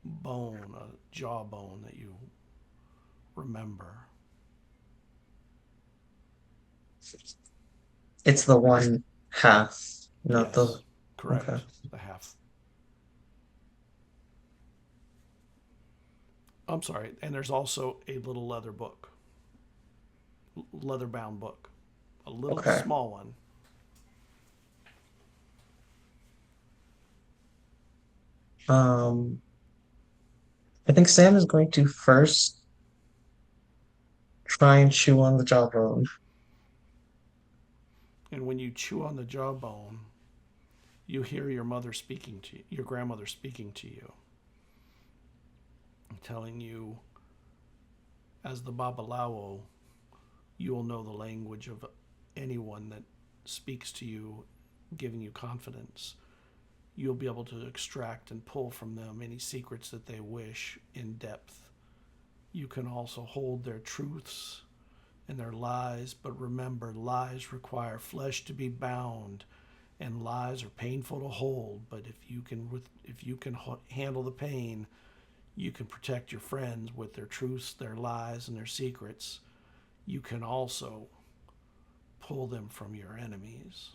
bone, a jawbone that you remember. It's the one half, not the. Yes, correct. Okay. The half. I'm sorry, and there's also a little leather book, leather bound book, a little Okay. small one. I think Sam is going to first try and chew on the jawbone. And when you chew on the jawbone, you hear your mother speaking to you, your grandmother speaking to you, telling you, as the Babalawo, you will know the language of anyone that speaks to you, giving you confidence. You'll be able to extract and pull from them any secrets that they wish in depth. You can also hold their truths and their lies, but remember, lies require flesh to be bound, and lies are painful to hold. But if you can handle the pain, you can protect your friends with their truths, their lies, and their secrets. You can also pull them from your enemies.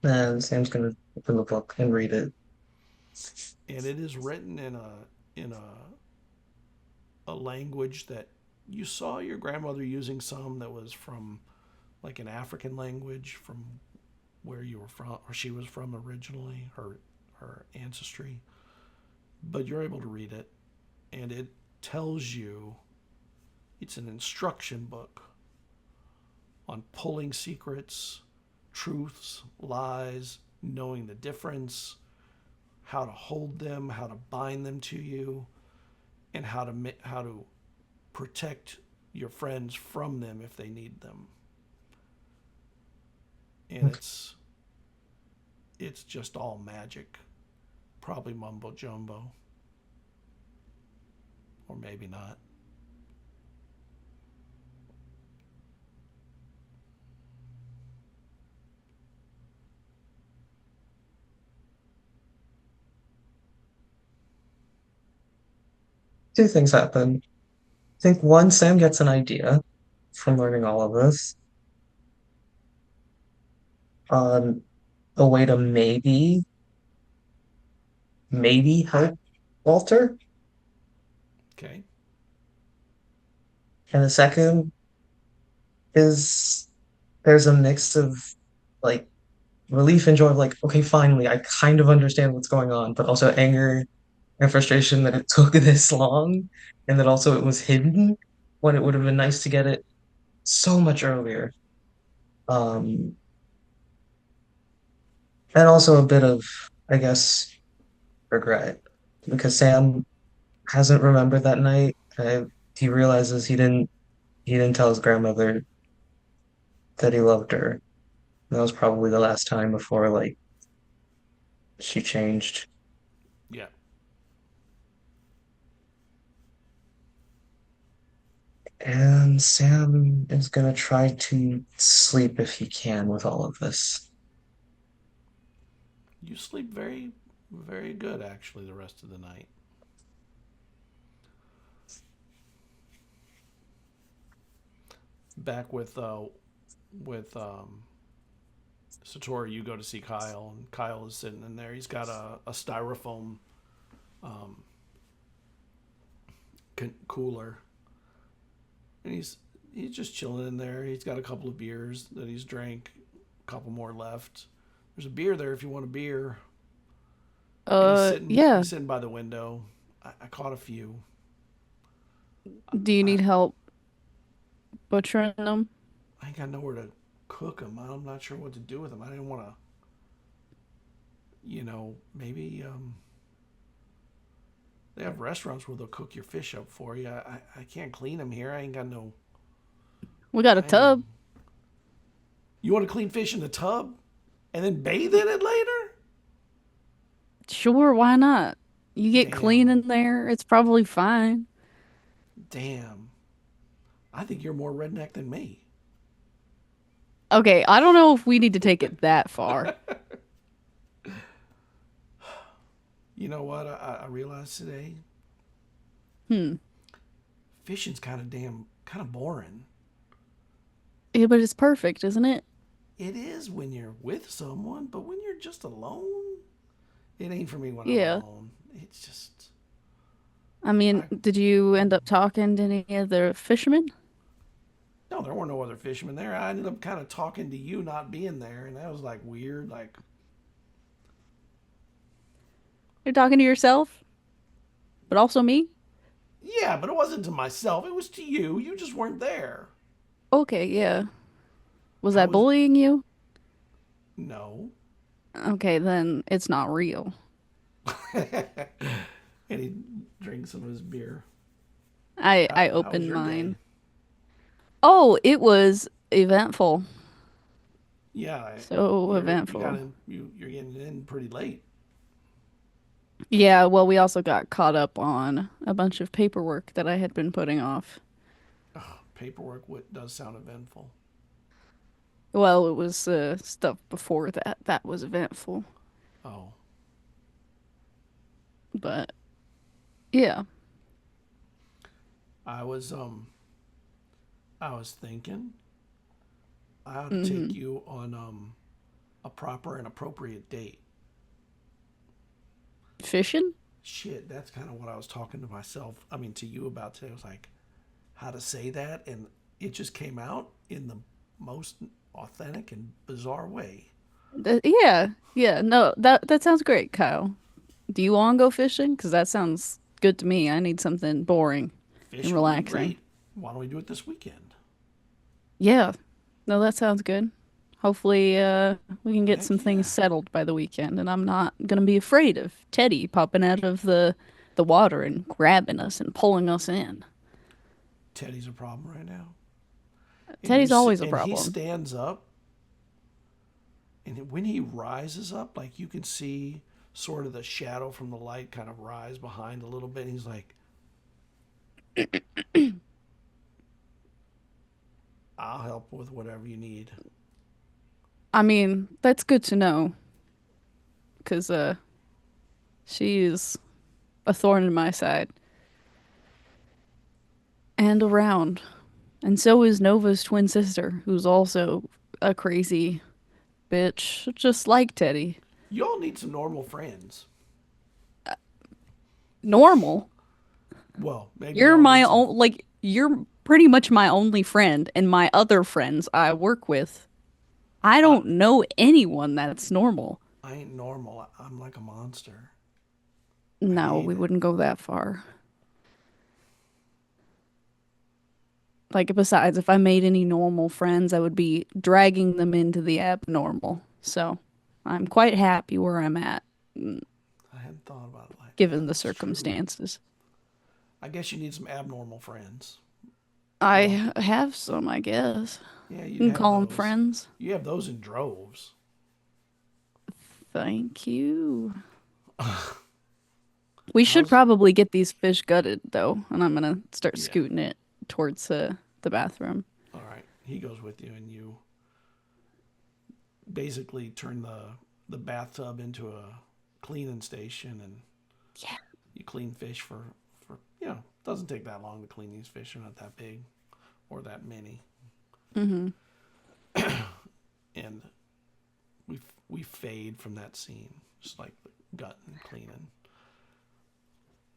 And Sam's gonna open the book and read it. And it is written in a language that you saw your grandmother using some that was from like an African language from where you were from or she was from originally, her ancestry. But you're able to read it, and it tells you it's an instruction book on pulling secrets, truths, lies, knowing the difference, how to hold them, how to bind them to you, and how to protect your friends from them if they need them. And it's just all magic, probably mumbo jumbo, or maybe not. Two things happen. I think one, Sam gets an idea from learning all of this on a way to maybe help Walter. Okay. And the second is there's a mix of like relief and joy of like, okay, finally, I kind of understand what's going on, but also anger and frustration that it took this long and that also it was hidden when it would have been nice to get it so much earlier. Um, and also a bit of, I guess, regret because Sam hasn't remembered that night. He realizes he didn't tell his grandmother that he loved her. That was probably the last time before like she changed. Yeah. And Sam is gonna try to sleep if he can with all of this. You sleep very, very good, actually, the rest of the night. back with Satori, you go to see Kyle, and Kyle is sitting in there. He's got a styrofoam cooler, and he's just chilling in there. He's got a couple of beers that he's drank, a couple more left. There's a beer there if you want a beer. Yeah. He's sitting by the window. I caught a few. Do you need help butchering them? I ain't got nowhere to cook them. I'm not sure what to do with them. I didn't want to, maybe they have restaurants where they'll cook your fish up for you. I can't clean them here. I ain't got no. We got a tub. You want to clean fish in the tub and then bathe in it later? Sure, why not? You get Damn. clean in there, it's probably fine. Damn. I think you're more redneck than me. Okay, I don't know if we need to take it that far. You know what I realized today? Fishing's kind of boring. Yeah, but it's perfect, isn't it? It is when you're with someone, but when you're just alone, it ain't for me when Yeah. I'm alone. It's just... I mean, did you end up talking to any of the fishermen? No, there were no other fishermen there. I ended up kind of talking to you not being there, and that was like weird. Like, You're talking to yourself? But also me? yeah, but it wasn't to myself. It was to you. You just weren't there. Okay, yeah. Was I that was- bullying you? No. Okay, then it's not real. And he drinks some of his beer. I How was opened your mine. day? Oh, it was eventful. Yeah. So eventful. You're getting in pretty late. Yeah, well, we also got caught up on a bunch of paperwork that I had been putting off. Paperwork does sound eventful. Well, it was stuff before that. That was eventful. Oh. But, yeah. I was thinking I ought to take you on a proper and appropriate date. Fishing? Shit, that's kind of what I was talking to myself. I mean, to you about today. I was like, how to say that, and it just came out in the most authentic and bizarre way. Yeah. No, that sounds great, Kyle. Do you want to go fishing? Because that sounds good to me. I need something boring Fish and would be relaxing. great. Why don't we do it this weekend? Yeah. No, that sounds good. Hopefully, we can get Heck some things yeah. settled by the weekend, and I'm not gonna be afraid of Teddy popping out of the water and grabbing us and pulling us in. Teddy's a problem right now. And Teddy's always a He problem. stands up, and when he rises up, like you can see sort of the shadow from the light kind of rise behind a little bit. And he's like, I'll help with whatever you need. I mean, that's good to know, because she's a thorn in my side. And around. And so is Nova's twin sister, who's also a crazy bitch, just like Teddy. Y'all need some normal friends. Normal. Well, maybe You're y'all my need some- own, like, you're pretty much my only friend, and my other friends I work with, I don't know anyone that's normal. I ain't normal. I'm like a monster. No, hate we it. wouldn't go that far. Like, besides, if I made any normal friends, I would be dragging them into the abnormal. So, I'm quite happy where I'm at, I hadn't thought about it like given that. the That's true. circumstances. I guess you need some abnormal friends. I have some, I guess. Yeah, You can have call them those. friends. You have those in droves. Thank you. We should How's- probably get these fish gutted, though, and I'm gonna start Yeah. scooting it towards the bathroom. All right, he goes with you, and you basically turn the bathtub into a cleaning station, and Yeah. you clean fish for it doesn't take that long to clean these fish. They're not that big or that many. Mm-hmm. And we fade from that scene, just like gutting, cleaning.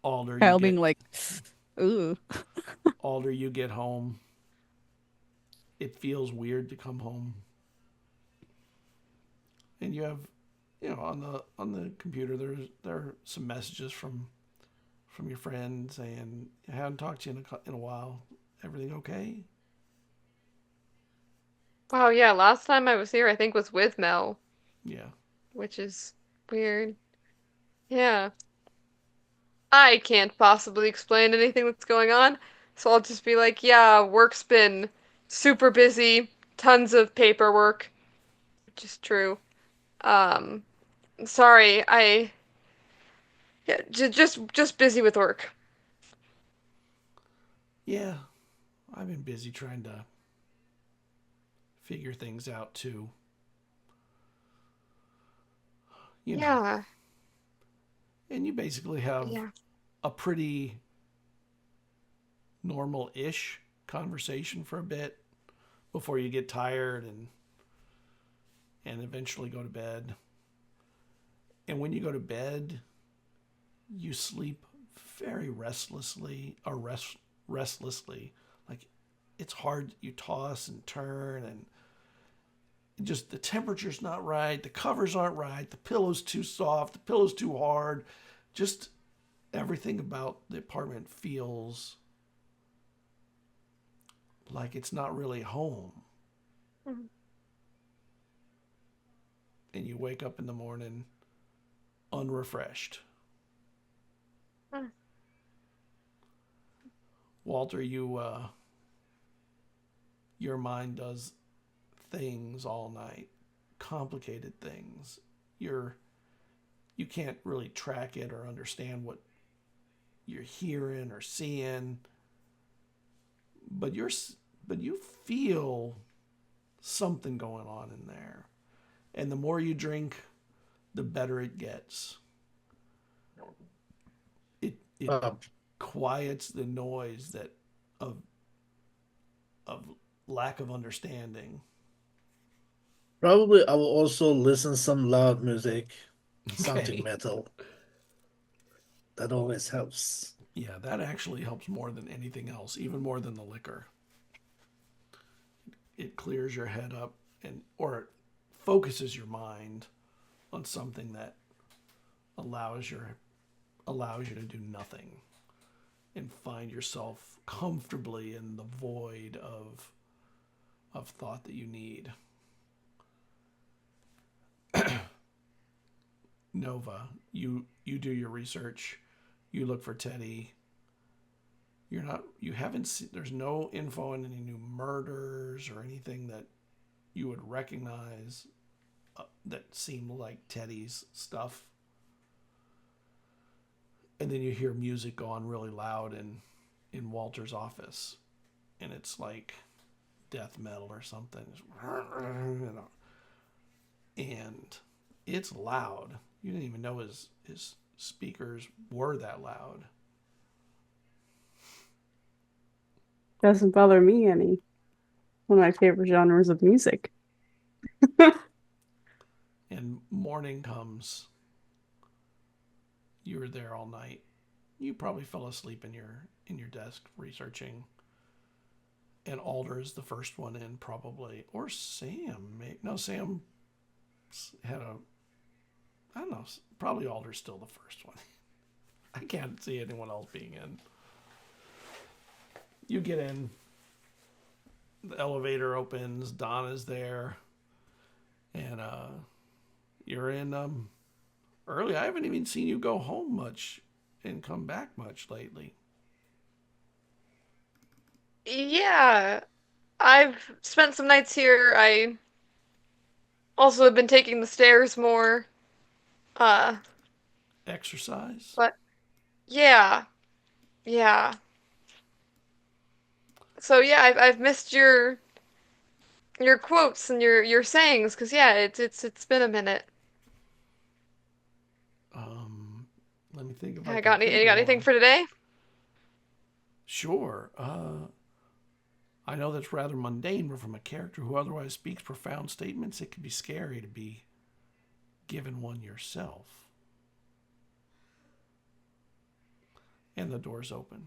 Alder, Kyle being like, ooh. Alder, you get home. It feels weird to come home, and you have, on the computer there are some messages from your friend saying, I haven't talked to you in a while. Everything okay? Wow, yeah, last time I was here, I think was with Mel, Yeah. which is weird. Yeah. I can't possibly explain anything that's going on, so I'll just be like, yeah, work's been super busy, tons of paperwork, which is true. Um, sorry, yeah, just busy with work. Yeah. I've been busy trying to figure things out too. You know. Yeah, And you basically have yeah. a pretty normal-ish conversation for a bit before you get tired and eventually go to bed. And when you go to bed, you sleep very restlessly. Like, it's hard. You toss and turn, and just the temperature's not right, the covers aren't right, the pillow's too soft, the pillow's too hard. Just everything about the apartment feels like it's not really home. Mhm. And you wake up in the morning unrefreshed. Mm. Walter, your mind does things all night, complicated things. You can't really track it or understand what you're hearing or seeing, but you feel something going on in there. And the more you drink, the better it gets. It Um, quiets the noise that of lack of understanding. Probably I will also listen some loud music, something Okay. metal. That always helps. Yeah, that actually helps more than anything else, even more than the liquor. It clears your head up or it focuses your mind on something that allows you to do nothing and find yourself comfortably in the void of thought that you need. Nova, you do your research, you look for Teddy. You haven't seen, there's no info on any new murders or anything that you would recognize that seem like Teddy's stuff. And then you hear music go on really loud in Walter's office, and it's like death metal or something. And it's loud. You didn't even know his speakers were that loud. Doesn't bother me any. One of my favorite genres of music. And morning comes. You were there all night. You probably fell asleep in your desk researching. And Alder is the first one in, probably, or Sam. No, Sam had I don't know. Probably Alder's still the first one. I can't see anyone else being in. You get in. The elevator opens. Donna's there, and you're in early. I haven't even seen you go home much and come back much lately. Yeah, I've spent some nights here. I also have been taking the stairs more. Uh, Exercise. but yeah, yeah. So yeah, I've missed your quotes and your sayings, 'cause yeah, it's been a minute. Let me think if I I can got any think you of got anything one. for today? Sure. I know that's rather mundane, but from a character who otherwise speaks profound statements, it can be scary to be given one yourself. And the door's open.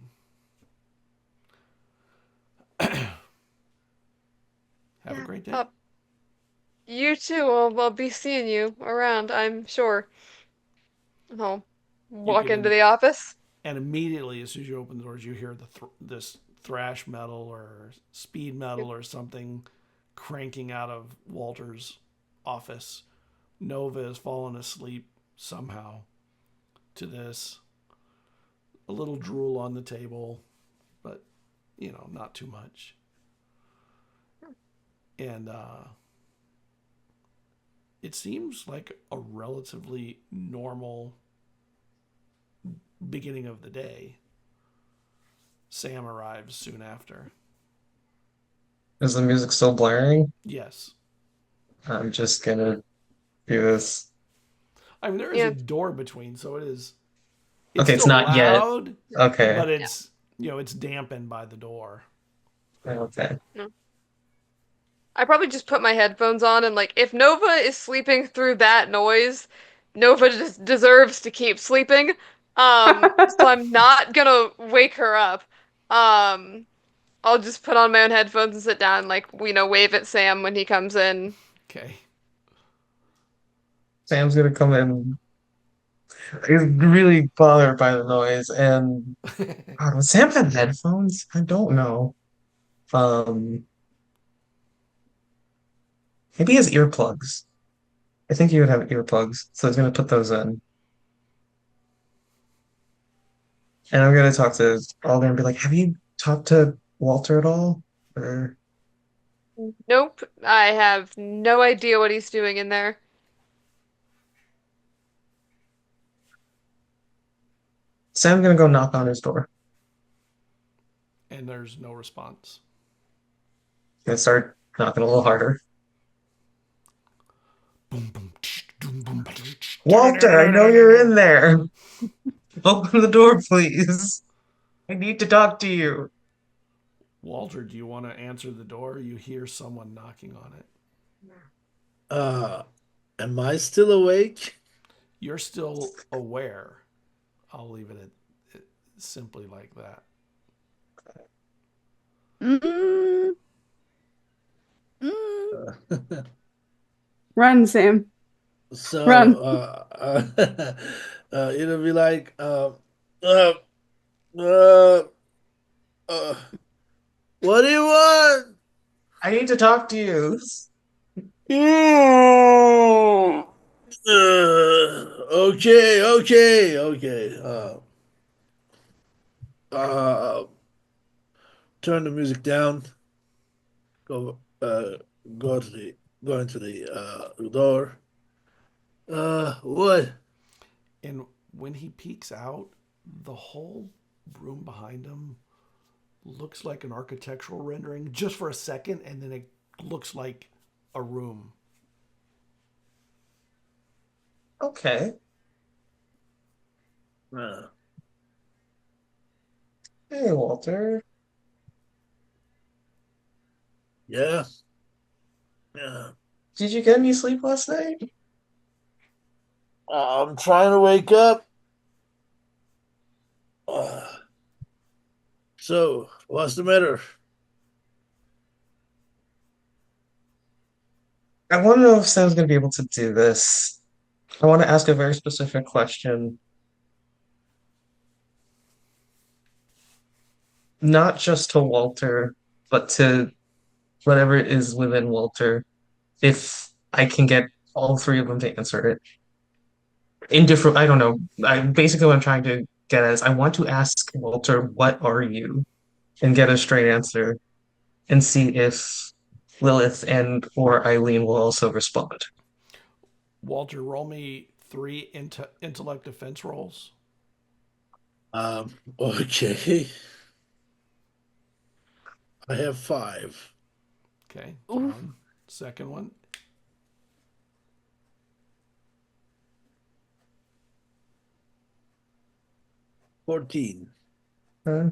Have a great day. You too. I'll be seeing you around, I'm sure. I'll walk can into the office. And immediately, as soon as you open the doors, you hear this thrash metal or speed metal or something cranking out of Walter's office. Nova has fallen asleep somehow to this. A little drool on the table, but, not too much. And it seems like a relatively normal beginning of the day. Sam arrives soon after. Is the music still blaring? Yes. I'm just gonna do this. I mean, there is a door between, so it is. It's okay, it's still not loud, yet. Okay. But it's it's dampened by the door. Okay. I probably just put my headphones on and if Nova is sleeping through that noise, Nova just deserves to keep sleeping. So I'm not gonna wake her up. I'll just put on my own headphones and sit down and wave at Sam when he comes in. Okay. Sam's gonna come in. He's really bothered by the noise, and God, would Sam have headphones? I don't know. Maybe he has earplugs. I think he would have earplugs, so he's gonna put those in. And I'm gonna talk to Alder and be like, "Have you talked to Walter at all?" Or Nope, I have no idea what he's doing in there. Sam's gonna go knock on his door. And there's no response. Gonna start knocking a little harder. Walter, I know you're in there. Open the door, please. I need to talk to you. Walter, do you want to answer the door? You hear someone knocking on it. Am I still awake? You're still aware. I'll leave it at simply like that. Run, Sam. So, Run. it'll be like, what do you want? I need to talk to you. Okay. Turn the music down. Go, go into the door. What? And when he peeks out, the whole room behind him looks like an architectural rendering just for a second, and then it looks like a room. Okay. Hey, Walter. Yeah. Did you get any sleep last night? I'm trying to wake up. So, what's the matter? I want to know if Sam's going to be able to do this. I want to ask a very specific question. Not just to Walter, but to whatever it is within Walter, if I can get all three of them to answer it. In different, I don't know. Basically what I'm trying to get at is I want to ask Walter, what are you? And get a straight answer and see if Lilith and or Eileen will also respond. Walter, roll me 3 intellect defense rolls. Okay. I have 5. Okay. One. Second one. 14. Uh,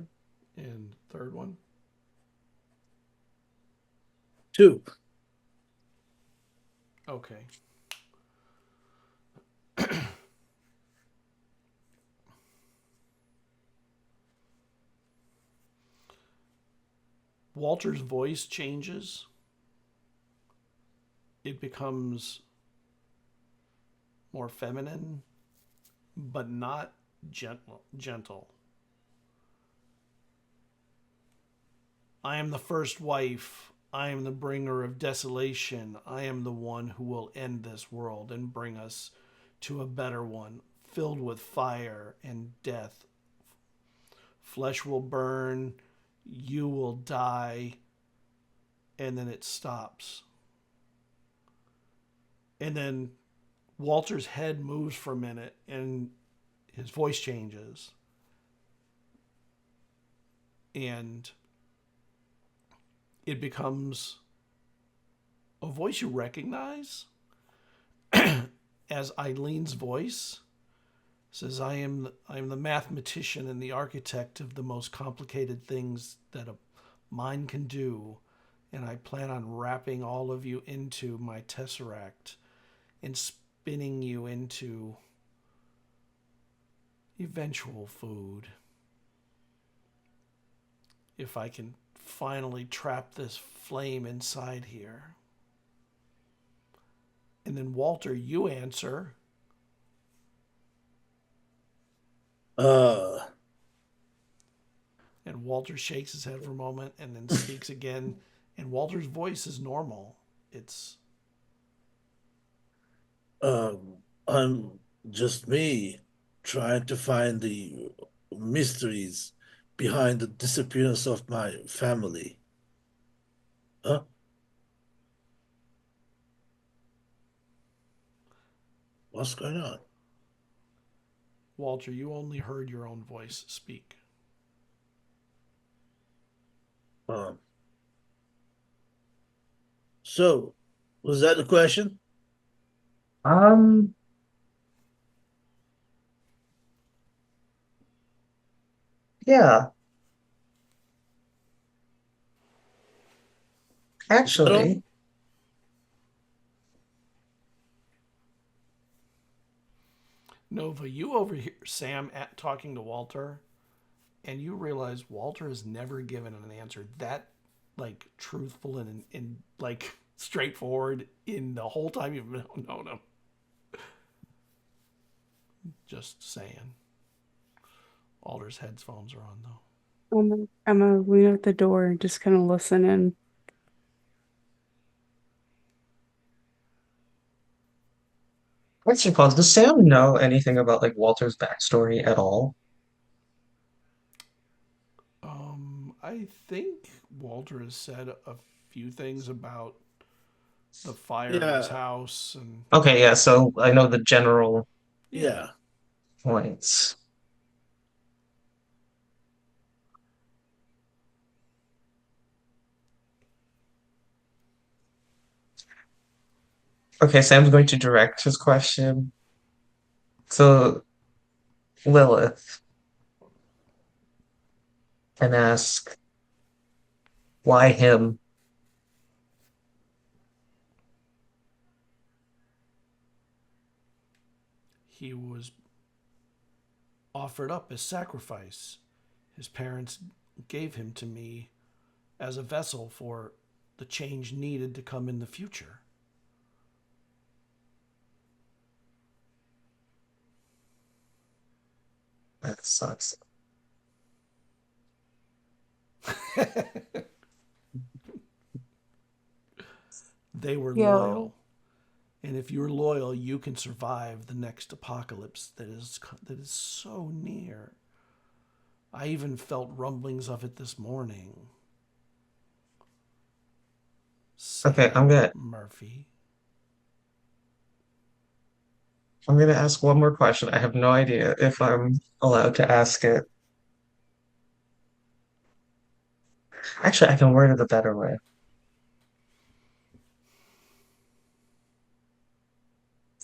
And third one. 2. Okay. Walter's voice changes. It becomes more feminine, but not gentle. I am the first wife. I am the bringer of desolation. I am the one who will end this world and bring us to a better one, filled with fire and death. Flesh will burn, you will die, and then it stops. And then Walter's head moves for a minute and his voice changes. And it becomes a voice you recognize as Eileen's voice. Says, I am the mathematician and the architect of the most complicated things that a mind can do, and I plan on wrapping all of you into my tesseract and spinning you into eventual food. If I can finally trap this flame inside here. And then Walter, you answer. And Walter shakes his head for a moment and then speaks again. And Walter's voice is normal. It's I'm just me trying to find the mysteries behind the disappearance of my family. Huh? What's going on? Walter, you only heard your own voice speak. So, was that the question? Um, yeah, actually, Nova, you overhear Sam talking to Walter, and you realize Walter has never given an answer that like truthful and like straightforward in the whole time you've known him. Just saying. Walter's headphones are on though. I'm gonna lean out the door and just kind of listen in. actually, pause. Does Sam know anything about like Walter's backstory at all? I think Walter has said a few things about the fire in his Yeah, house and Okay, yeah, so I know the general yeah. points. Okay, Sam's going to direct his question to Lilith and ask, why him? he was offered up as sacrifice. His parents gave him to me as a vessel for the change needed to come in the future. That sucks. They were Yo. loyal. And if you're loyal, you can survive the next apocalypse that is so near. I even felt rumblings of it this morning. Okay, Sam Murphy. I'm gonna ask one more question. I have no idea if I'm allowed to ask it. Actually, I can word it a better way.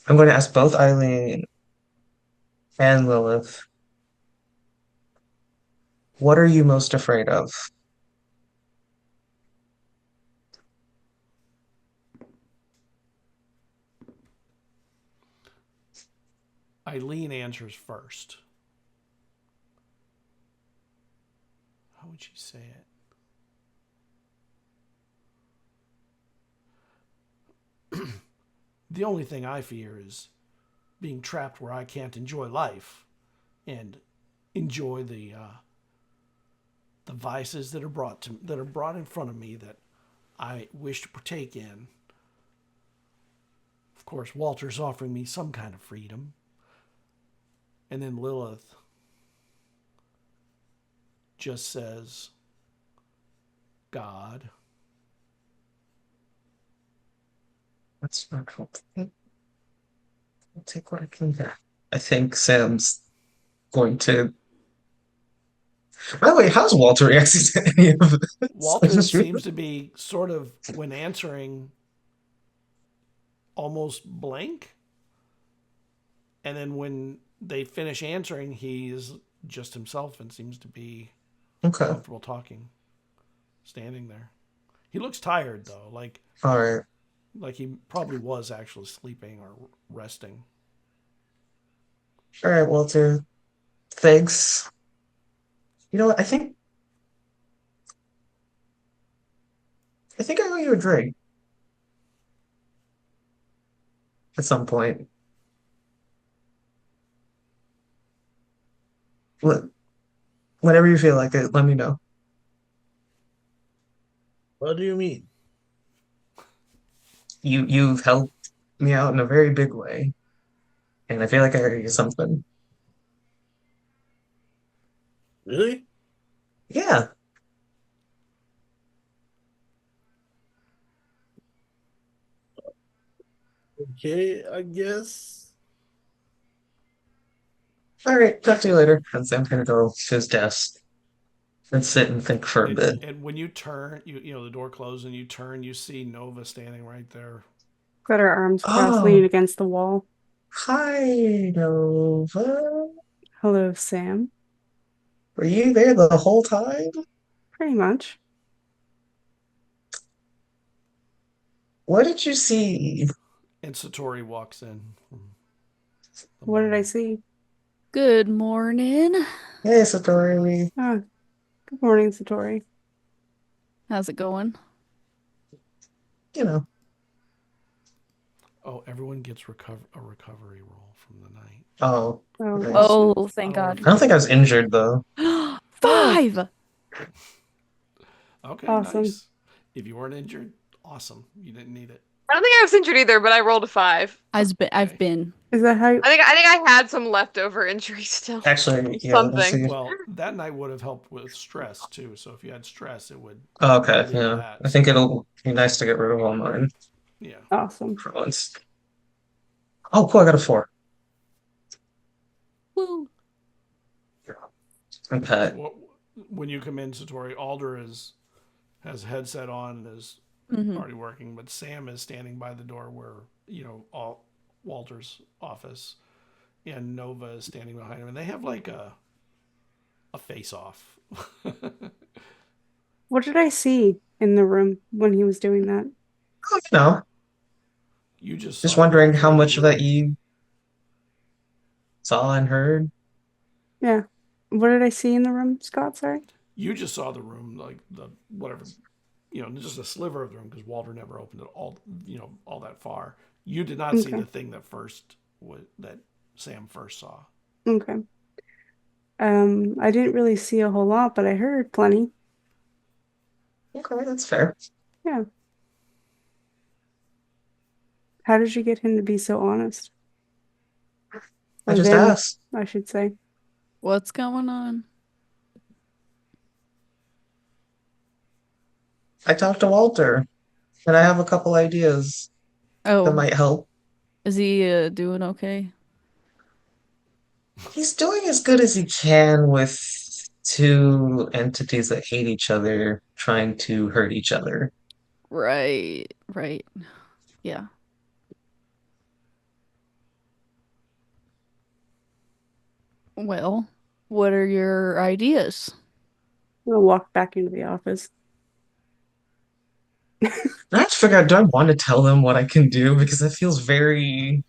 I'm going to ask both Eileen and Lilith, what are you most afraid of? Eileen answers first. How would she say it? The only thing I fear is being trapped where I can't enjoy life and enjoy the vices that are brought in front of me that I wish to partake in. Of course, Walter's offering me some kind of freedom. And then Lilith just says, God. That's not helpful. I'll take what I can get. I think Sam's going to. By the way, how's Walter reacting to any of this? Walter seems to be sort of, when answering, almost blank. And then when they finish answering, he's just himself and seems to be comfortable talking, standing there. He looks tired, though. All right. Like he probably was actually sleeping or resting. All right, Walter. Thanks. You know what? I think I owe you a drink at some point. Whenever you feel like it, let me know. What do you mean? You've helped me out in a very big way, and I feel like I owe you something. Really? Yeah. Okay, I guess. All right, talk to you later. And Sam's gonna go to his desk and sit and think for a bit. And when you turn, you know the door closes and you turn, you see Nova standing right there. Got her arms crossed, leaning against the wall. Hi, Nova. Hello, Sam. Were you there the whole time? Pretty much. What did you see? And Satori walks in. What did I see? Good morning. Hey, Satori. Oh, good morning, Satori. How's it going? You know. Oh, everyone gets a recovery roll from the night. Oh. Oh, nice. Oh, thank God. I don't think I was injured though. 5! Okay, awesome. nice. If you weren't injured, awesome. You didn't need it. I don't think I was injured either, but I rolled a 5. I've been. Is that how? I think I had some leftover injuries still. Actually, yeah. Something. Well, that night would have helped with stress too. So if you had stress, it would. Oh, okay, relieve yeah. that. I think it'll be nice to get rid of all mine Yeah. Awesome. for once. Oh, cool! I got a 4. Woo. Okay. When you come in, Satori, Alder has a headset on and is already working, but Sam is standing by the door where Walter's office, and Nova is standing behind him, and they have like a face off. What did I see in the room when he was doing that? Oh, you know. You just Just saw wondering Walter how in the much of that room. you saw and heard. Yeah. What did I see in the room, Scott? Sorry. You just saw the room, like the whatever, just a sliver of the room because Walter never opened it all that far. You did not see Okay. the thing that Sam first saw. Okay. I didn't really see a whole lot, but I heard plenty. Okay, that's fair. Yeah. How did you get him to be so honest? I Or just them, asked. I should say. What's going on? I talked to Walter, and I have a couple ideas that Oh, might help. is he doing okay? He's doing as good as he can with two entities that hate each other, trying to hurt each other. Right. Yeah. Well, what are your ideas? I'm gonna walk back into the office. I have to figure out, do I want to tell them what I can do? Because it feels very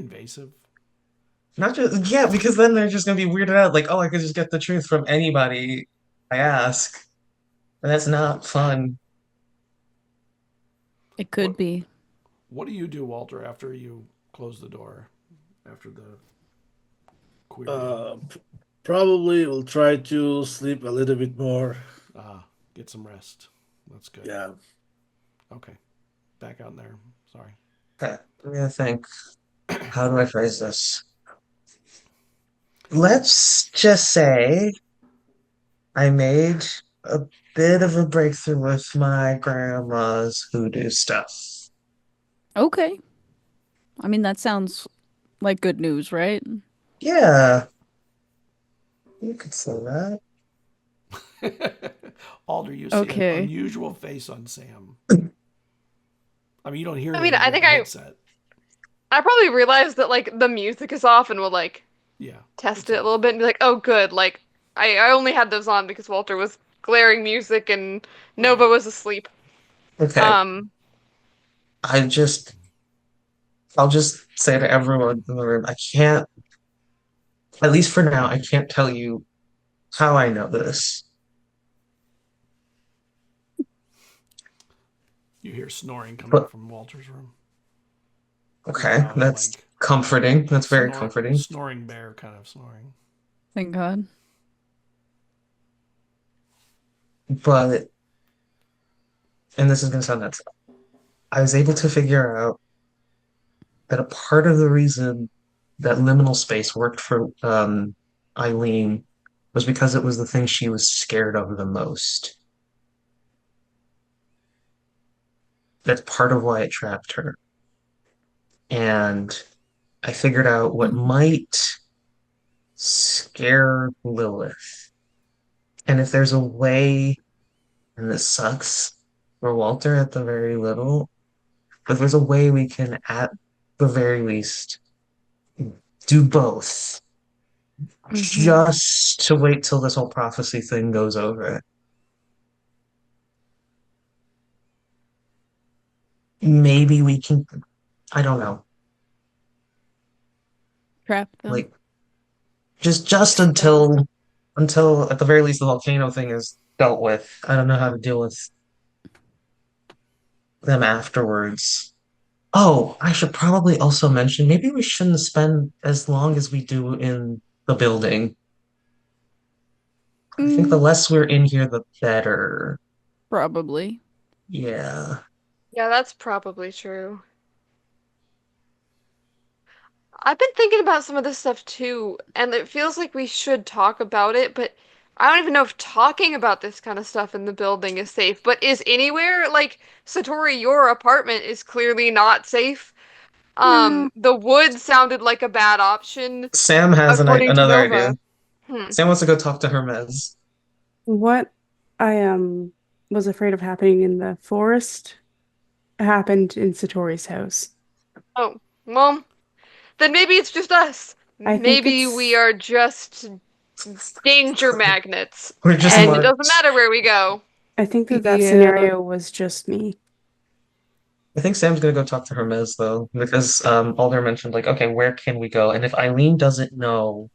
invasive. Not just, yeah, because then they're just gonna be weirded out, like, oh, I could just get the truth from anybody I ask. And that's not fun. It could What be. What do you do, Walter, after you close the door? After the query? Probably will try to sleep a little bit more. Get some rest. That's good. Yeah. Okay. Back out in there. Sorry. Okay, I'm gonna think, how do I phrase this? Let's just say I made a bit of a breakthrough with my grandma's voodoo stuff. Okay. I mean, that sounds like good news, right? Yeah, you could say that. Alder, you see an Okay. unusual face on Sam. I mean, you don't hear I anything mean, I with think the headset. I probably realized that like the music is off and will like Yeah. test it's it a off. little bit and be like, oh good, like I only had those on because Walter was glaring music and Nova Right. was asleep. Okay, Um I just, I'll just say to everyone in the room, I can't, at least for now, I can't tell you how I know this. You hear snoring coming But from Walter's room. okay, Loud, that's like comforting. That's very comforting. Snoring bear kind of snoring. Thank God. But, and this is gonna sound nuts, I was able to figure out that a part of the reason that liminal space worked for Eileen was because it was the thing she was scared of the most. That's part of why it trapped her. And I figured out what might scare Lilith. And if there's a way, and this sucks for Walter at the very little, but there's a way we can, at the very least, do both. Just to wait till this whole prophecy thing goes over. Maybe we can, I don't know, Trap them. like just until at the very least the volcano thing is dealt with. I don't know how to deal with them afterwards. Oh, I should probably also mention maybe we shouldn't spend as long as we do in the building. I think the less we're in here, the better. Probably. Yeah. yeah, that's probably true. I've been thinking about some of this stuff too, and it feels like we should talk about it, but I don't even know if talking about this kind of stuff in the building is safe. But is anywhere like Satori, your apartment is clearly not safe. No. The wood sounded like a bad option, Sam has according to another idea. Nova. Hmm. Sam wants to go talk to Hermes. What I was afraid of happening in the forest happened in Satori's house. Oh, well, then maybe it's just us. I think Maybe we it's are just danger magnets, We're just and it marked. doesn't matter where we go. I think that Yeah. scenario was just me. I think Sam's gonna go talk to Hermes though, because Alder mentioned like, okay, where can we go? And if Eileen doesn't know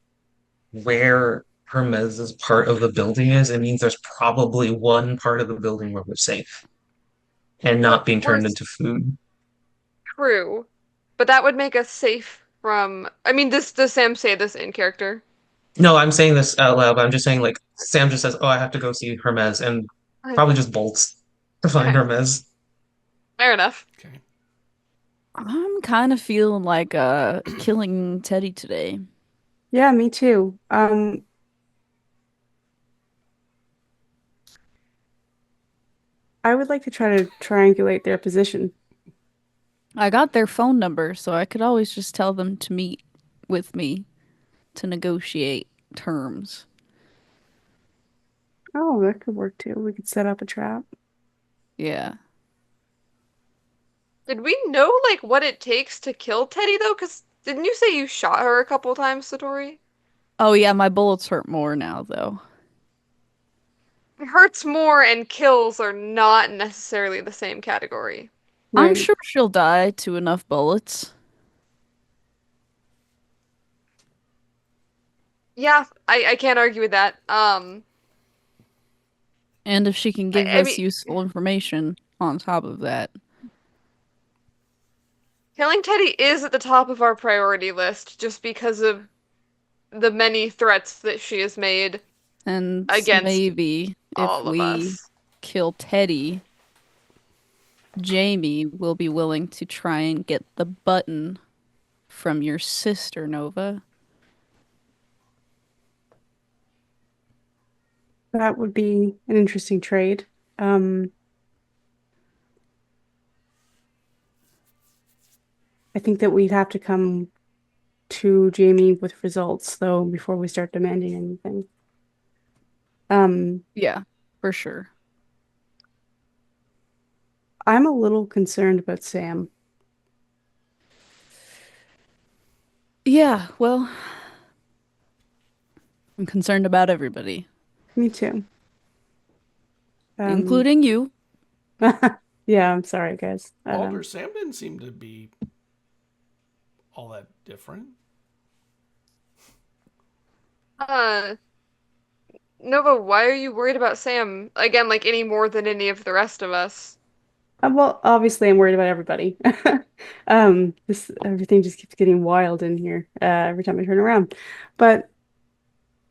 where Hermes's part of the building is, it means there's probably one part of the building where we're safe and Well, not being we're turned into food. true, but that would make us safe from. I mean, does Sam say this in character? No, I'm saying this out loud, but I'm just saying like Sam just says, "Oh, I have to go see Hermes," and probably just bolts to find Okay. Hermes. Fair enough. Okay. I'm kind of feeling like killing Teddy today. Yeah, me too. I would like to try to triangulate their position. I got their phone number, so I could always just tell them to meet with me to negotiate terms. Oh, that could work too. We could set up a trap. Yeah. Did we know like what it takes to kill Teddy though? Because didn't you say you shot her a couple times, Satori? Oh yeah, my bullets hurt more now though. Hurts more and kills are not necessarily the same category. I'm Right. sure she'll die to enough bullets. Yeah, I can't argue with that. And if she can give I us mean, useful information on top of that. killing Teddy is at the top of our priority list just because of the many threats that she has made And against maybe if all of we us. kill Teddy, Jamie will be willing to try and get the button from your sister, Nova. That would be an interesting trade. I think that we'd have to come to Jamie with results, though, before we start demanding anything. Yeah, for sure. I'm a little concerned about Sam. Yeah, well, I'm concerned about everybody, Me too. including you. Yeah, I'm sorry, guys. Alder, Sam didn't seem to be all that different. Nova, why are you worried about Sam? Again, like any more than any of the rest of us. Well, obviously, I'm worried about everybody. This everything just keeps getting wild in here every time I turn around. But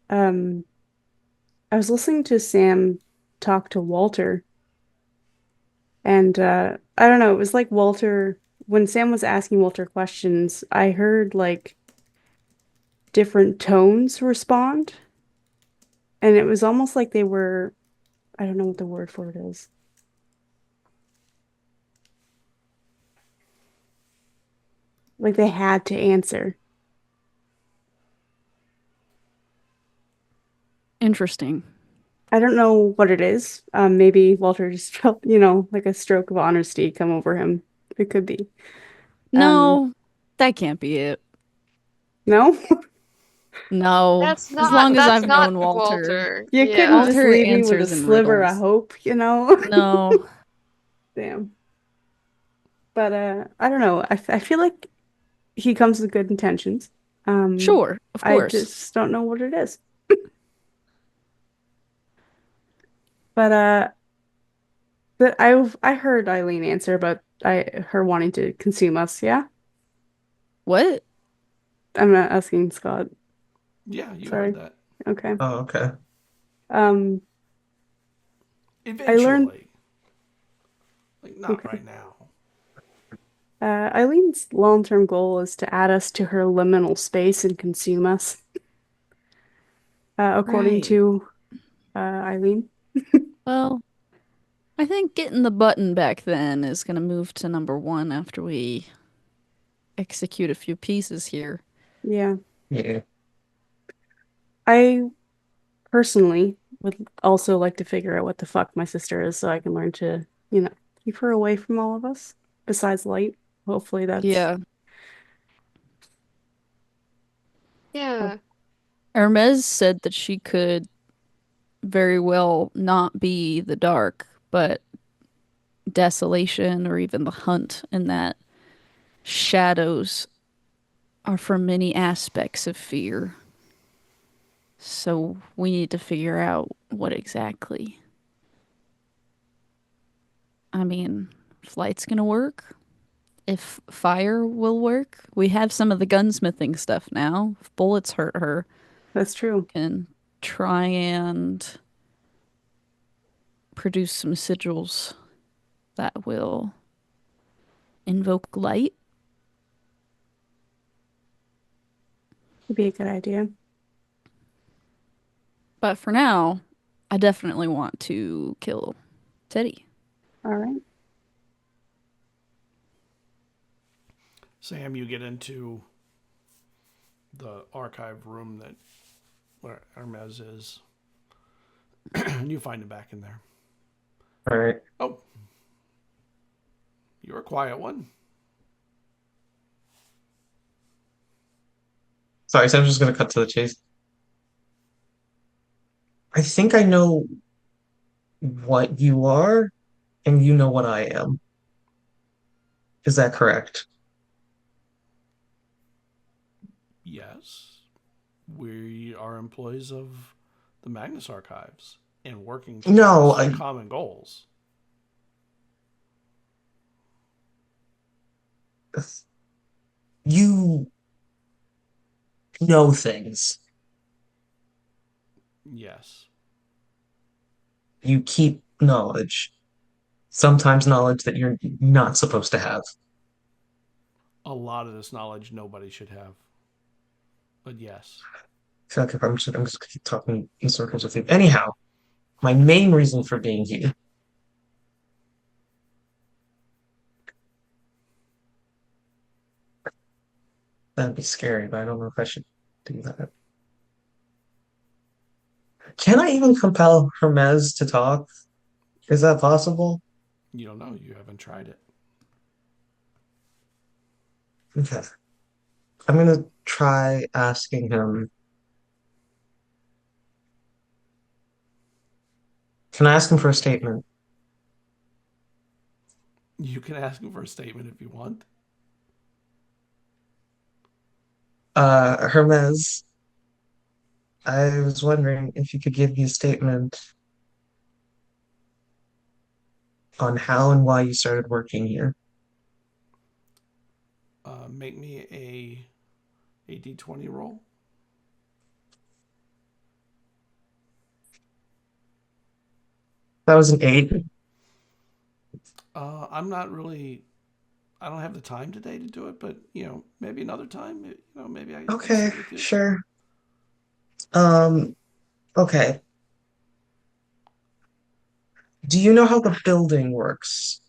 um, I was listening to Sam talk to Walter, and I don't know. It was like Walter when Sam was asking Walter questions. I heard like different tones respond, and it was almost like they were. I don't know what the word for it is. Like they had to answer. Interesting. I don't know what it is. Maybe Walter just felt, like a stroke of honesty come over him. It could be. Um, No, that can't be it. no? No, That's as not long as that's I've not known Walter, Walter. You couldn't Yeah. just Walter leave me with a answers in sliver of riddles. hope, No, Damn. But I don't know. I feel like he comes with good intentions. sure, of I course. just don't know what it is. But I heard Eileen answer about her wanting to consume us, yeah? What? I'm not asking Scott. Yeah, you Sorry. heard that. Okay. Oh, okay. Um, I learned Eventually. Like, not Okay. right now. Eileen's long-term goal is to add us to her liminal space and consume us, according Right. to Eileen. Well, I think getting the button back then is gonna move to number one after we execute a few pieces here. Yeah. Yeah. I personally would also like to figure out what the fuck my sister is so I can learn to, keep her away from all of us, besides light. Hopefully that's Yeah. Yeah. Hermes said that she could very well not be the dark, but desolation or even the hunt, and that shadows are for many aspects of fear. So we need to figure out what exactly. I mean, if light's gonna work, if fire will work. We have some of the gunsmithing stuff now. If bullets hurt her, that's true. can try and produce some sigils that will invoke light. Would be a good idea. But for now, I definitely want to kill Teddy. All right. Sam, you get into the archive room where Hermes is. And you find him back in there. All right. Oh. You're a quiet one. Sorry, so I'm just gonna cut to the chase. I think I know what you are, and you know what I am. Is that correct? Yes. We are employees of the Magnus Archives and working No, towards common goals. You know things. Yes. You keep knowledge. Sometimes knowledge that you're not supposed to have. A lot of this knowledge nobody should have. But yes. I feel like if I'm just gonna keep talking in circles with you. Anyhow, my main reason for being here. That'd be scary, but I don't know if I should do that. Can I even compel Hermes to talk? Is that possible? You don't know. You haven't tried it. Okay. I'm gonna try asking him. Can I ask him for a statement? You can ask him for a statement if you want. Hermes, I was wondering if you could give me a statement on how and why you started working here. Make me a D20 roll. That was an 8. I'm not really. I don't have the time today to do it, but maybe another time. Maybe I can Okay, sit with you. sure. Um, okay. Do you know how the building works?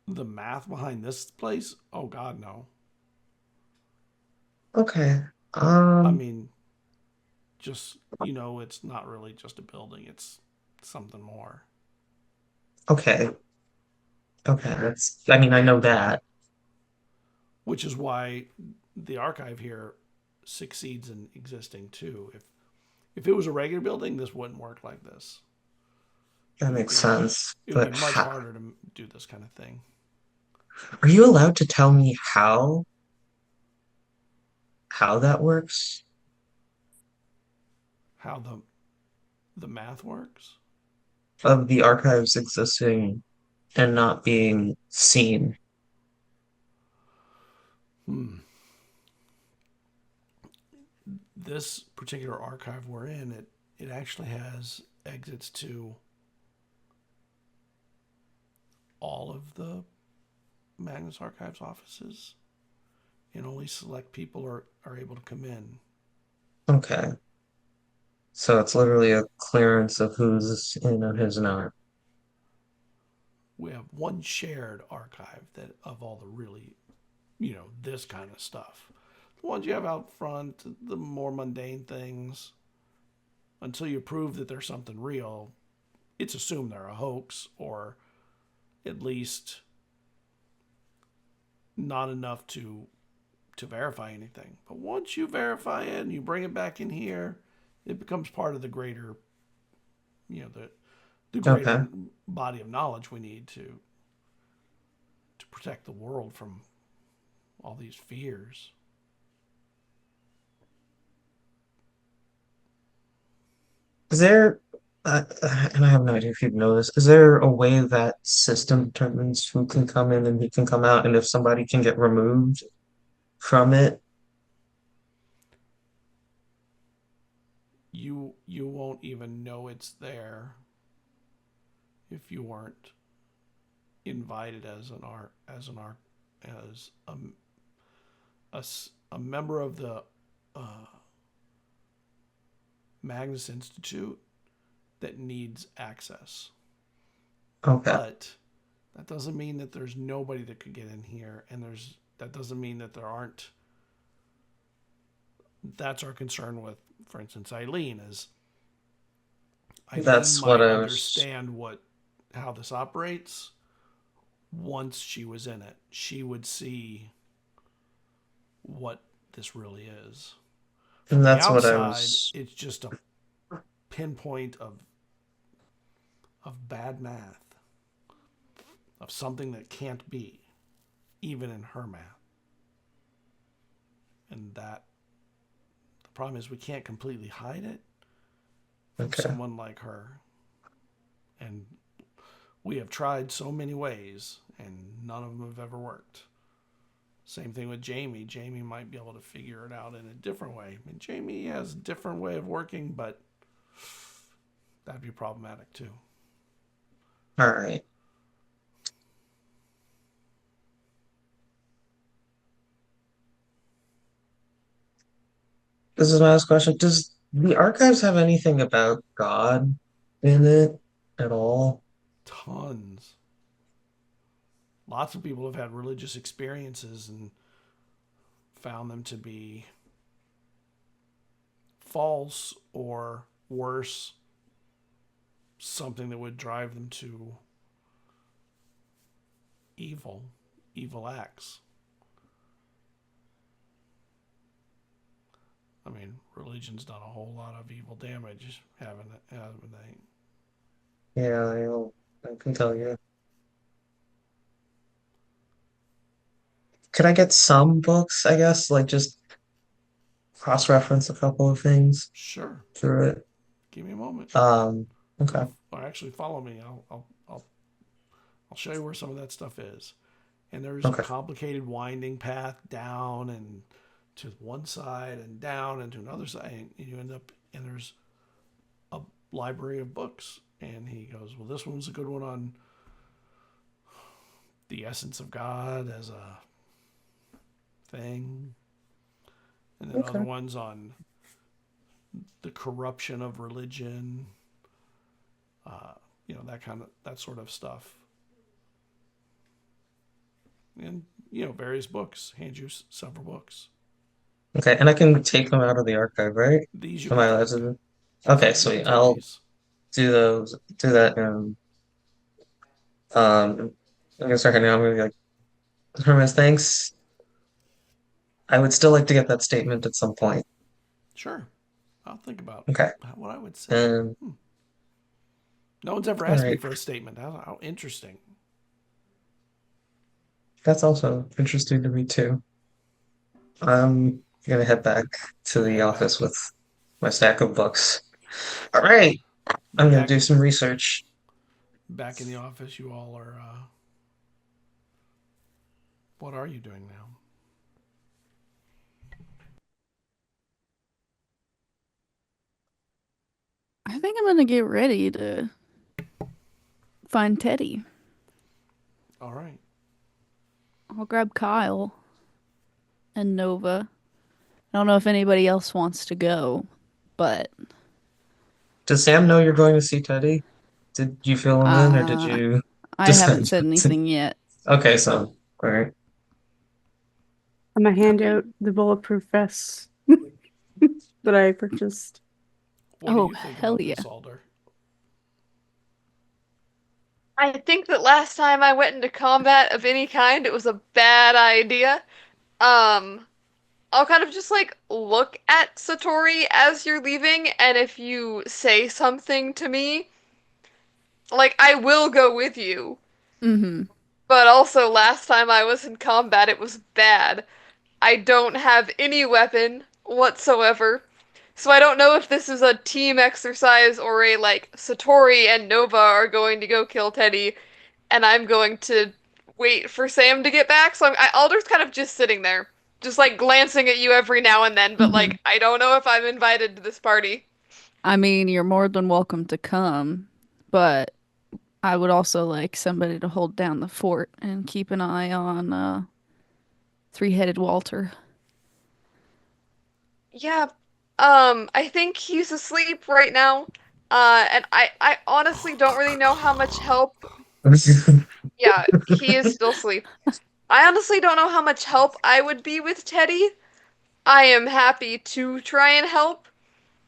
The math behind this place? Oh God, no. Okay. I mean, just it's not really just a building. It's something more. Okay. Okay, I mean, I know that. Which is why the archive here succeeds in existing too. If it was a regular building, this wouldn't work like this. That makes sense. It would But be much harder to do this kind of thing. are you allowed to tell me how that works? How the math works? Of the archives existing and not being seen. This particular archive we're in, it actually has exits to all of the Magnus Archives offices, and only select people are able to come in. Okay. So it's literally a clearance of who's in and who's not. We have one shared archive that of all the really, this kind of stuff. The ones you have out front, the more mundane things, until you prove that there's something real, it's assumed they're a hoax, or at least not enough to verify anything. But once you verify it and you bring it back in here, it becomes part of the greater, the greater Okay. body of knowledge we need to protect the world from all these fears. Is there, and I have no idea if you'd know this, is there a way that system determines who can come in and who can come out, and if somebody can get removed from it? You won't even know it's there if you weren't invited as a member of the Magnus Institute that needs access. Okay. But that doesn't mean that there's nobody that could get in here, and that doesn't mean that there aren't. That's our concern with, for instance, Eileen. Is Eileen That's might what I was. understand how this operates. Once she was in it, she would see what this really is. From And the that's what I outside, was. it's just a pinpoint of bad math, of something that can't be, even in her math. And that the problem is we can't completely hide it from Okay. someone like her. And we have tried so many ways, and none of them have ever worked. Same thing with Jamie. Jamie might be able to figure it out in a different way. I mean, Jamie has a different way of working, but that'd be problematic too. All right. This is my last question. Does the archives have anything about God in it at all? Tons. Lots of people have had religious experiences and found them to be false or worse, something that would drive them to evil acts. I mean, religion's done a whole lot of evil damage, haven't they? Yeah, I can tell you. Could I get some books, I guess? Like just cross-reference a couple of things Sure. through it. Give me a moment. Okay. Or actually, follow me. I'll show you where some of that stuff is. And there's Okay. a complicated winding path down and to one side and down and to another side, and you end up, and there's a library of books. And he goes, well, this one's a good one on the essence of God as a thing, and then Okay. other ones on the corruption of religion, that sort of stuff. And various books. Hand you several books. Okay, and I can take them out of the archive, right? These you Am can I allowed take. to? Okay, You sweet. can take I'll these. do that. I'm gonna start now. I'm gonna be like, Hermes, thanks. I would still like to get that statement at some point. Sure. I'll think about Okay. what I would say. Um, No one's ever all asked me right. for a statement. How interesting. That's also interesting to me too. I'm gonna head back to the office with my stack of books. All right, I'm gonna Back, do some research. back in the office, you all are. What are you doing now? I think I'm gonna get ready to find Teddy. All right. I'll grab Kyle and Nova. I don't know if anybody else wants to go, but Does Sam know you're going to see Teddy? Did you fill him in, or did uh, you I haven't decide said not to? anything yet. Okay, so all right. I'm gonna hand out the bulletproof vests that I purchased. What do Oh, you think hell about yeah. this, Alder? I think that last time I went into combat of any kind, it was a bad idea. I'll kind of just like look at Satori as you're leaving, and if you say something to me, like I will go with you. Mm-hmm. But also last time I was in combat, it was bad. I don't have any weapon whatsoever. So I don't know if this is a team exercise or a like Satori and Nova are going to go kill Teddy and I'm going to wait for Sam to get back. So Alder's kind of just sitting there, just like glancing at you every now and then, but Mm-hmm. like I don't know if I'm invited to this party. I mean, you're more than welcome to come, but I would also like somebody to hold down the fort and keep an eye on Three-Headed Walter. Yeah, I think he's asleep right now. And I honestly don't really know how much help. Yeah, he is still asleep. I honestly don't know how much help I would be with Teddy. I am happy to try and help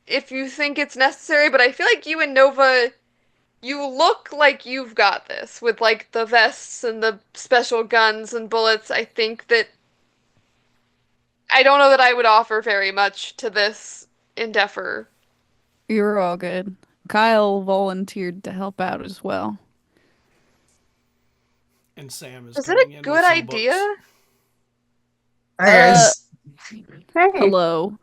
if you think it's necessary, but I feel like you and Nova, you look like you've got this with like the vests and the special guns and bullets. I think that I don't know that I would offer very much to this endeavor. You're all good. Kyle volunteered to help out as well. And Sam is Is it a coming in with good some idea? books. Hi guys. Hey, Hello.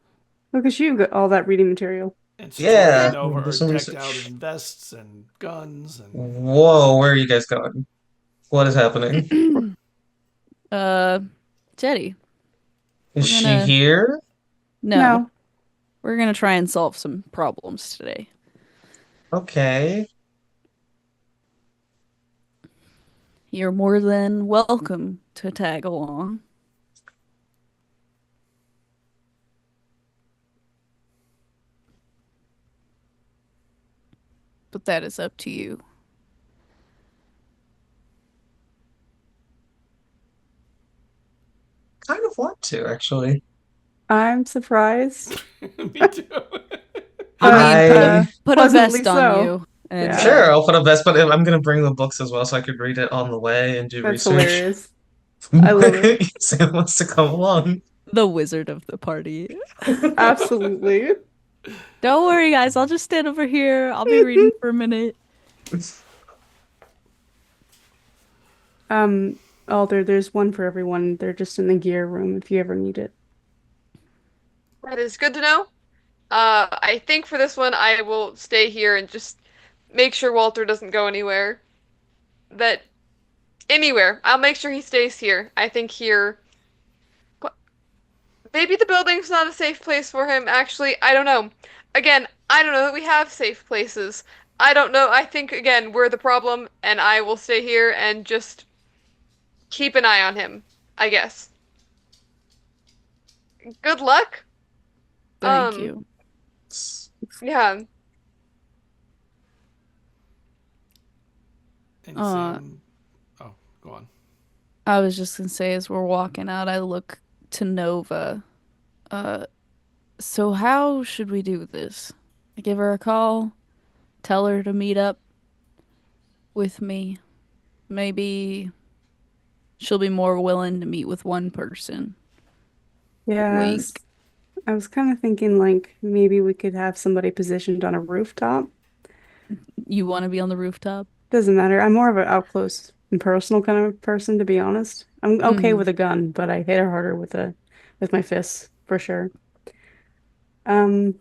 Look at you, got all that reading material. And Satori Yeah, and Nova do are some decked out research. in vests and guns and Whoa, where are you guys going? What is happening? Jetty. Is We're she gonna- here? No, we're gonna try and solve some problems today. Okay. You're more than welcome to tag along. But that is up to you. Kind of want to, actually. I'm surprised. me too. I Put a pleasantly vest on so. you. And, Yeah. Sure, I'll put a vest, but I'm gonna bring the books as well so I could read it on the way and do That's research. hilarious. I love it. Sam wants to come along. the wizard of the party. Absolutely. Don't worry, guys. I'll just stand over here. I'll be reading for a minute. Alder, there's one for everyone. They're just in the gear room if you ever need it. That is good to know. I think for this one, I will stay here and just make sure Walter doesn't go anywhere. Anywhere. I'll make sure he stays here. I think here. Maybe the building's not a safe place for him. Actually, I don't know. Again, I don't know that we have safe places. I don't know. I think, again, we're the problem, and I will stay here and just keep an eye on him, I guess. Good luck. Thank you. Yeah. And Sam. Oh, go on. I was just gonna say, as we're walking out, I look to Nova. So how should we do this? I give her a call, tell her to meet up with me. Maybe she'll be more willing to meet with one person. Yeah, Wink. I was kind of thinking like maybe we could have somebody positioned on a rooftop. You want to be on the rooftop? Doesn't matter. I'm more of an out close and personal kind of person, to be honest. I'm okay with a gun, but I hit her harder with my fists for sure. But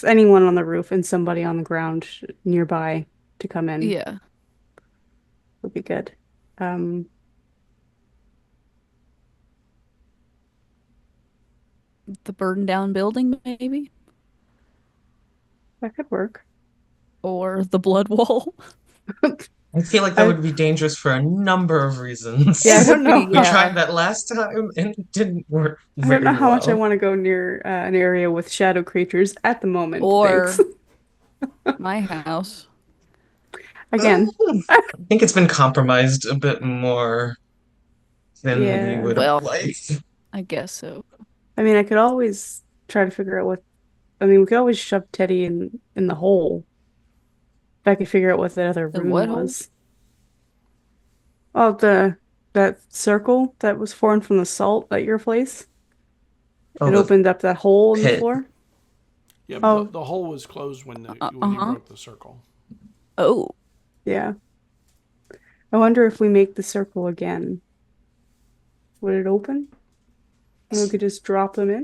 anyone on the roof and somebody on the ground nearby to come in Yeah. would be good. The burned down building, maybe? That could work. Or the blood wall? I feel like that would be dangerous for a number of reasons. Yeah, I don't know. We tried that last time and it didn't work I don't know very how much I well. want to go near an area with shadow creatures at the moment. Or Thanks. my house. Again, I think it's been compromised a bit more than we Yeah. would Well. have liked. I guess so. I mean, I could always try to figure out we could always shove Teddy in the hole. If I could figure out what the other The room what hole? was. Oh, that circle that was formed from the salt at your place. Oh, It the opened up that hole in the pit. floor. Yeah, Oh. the hole was closed when you Uh-huh. broke the circle. Oh. Yeah. I wonder if we make the circle again. Would it open? And we could just drop them in?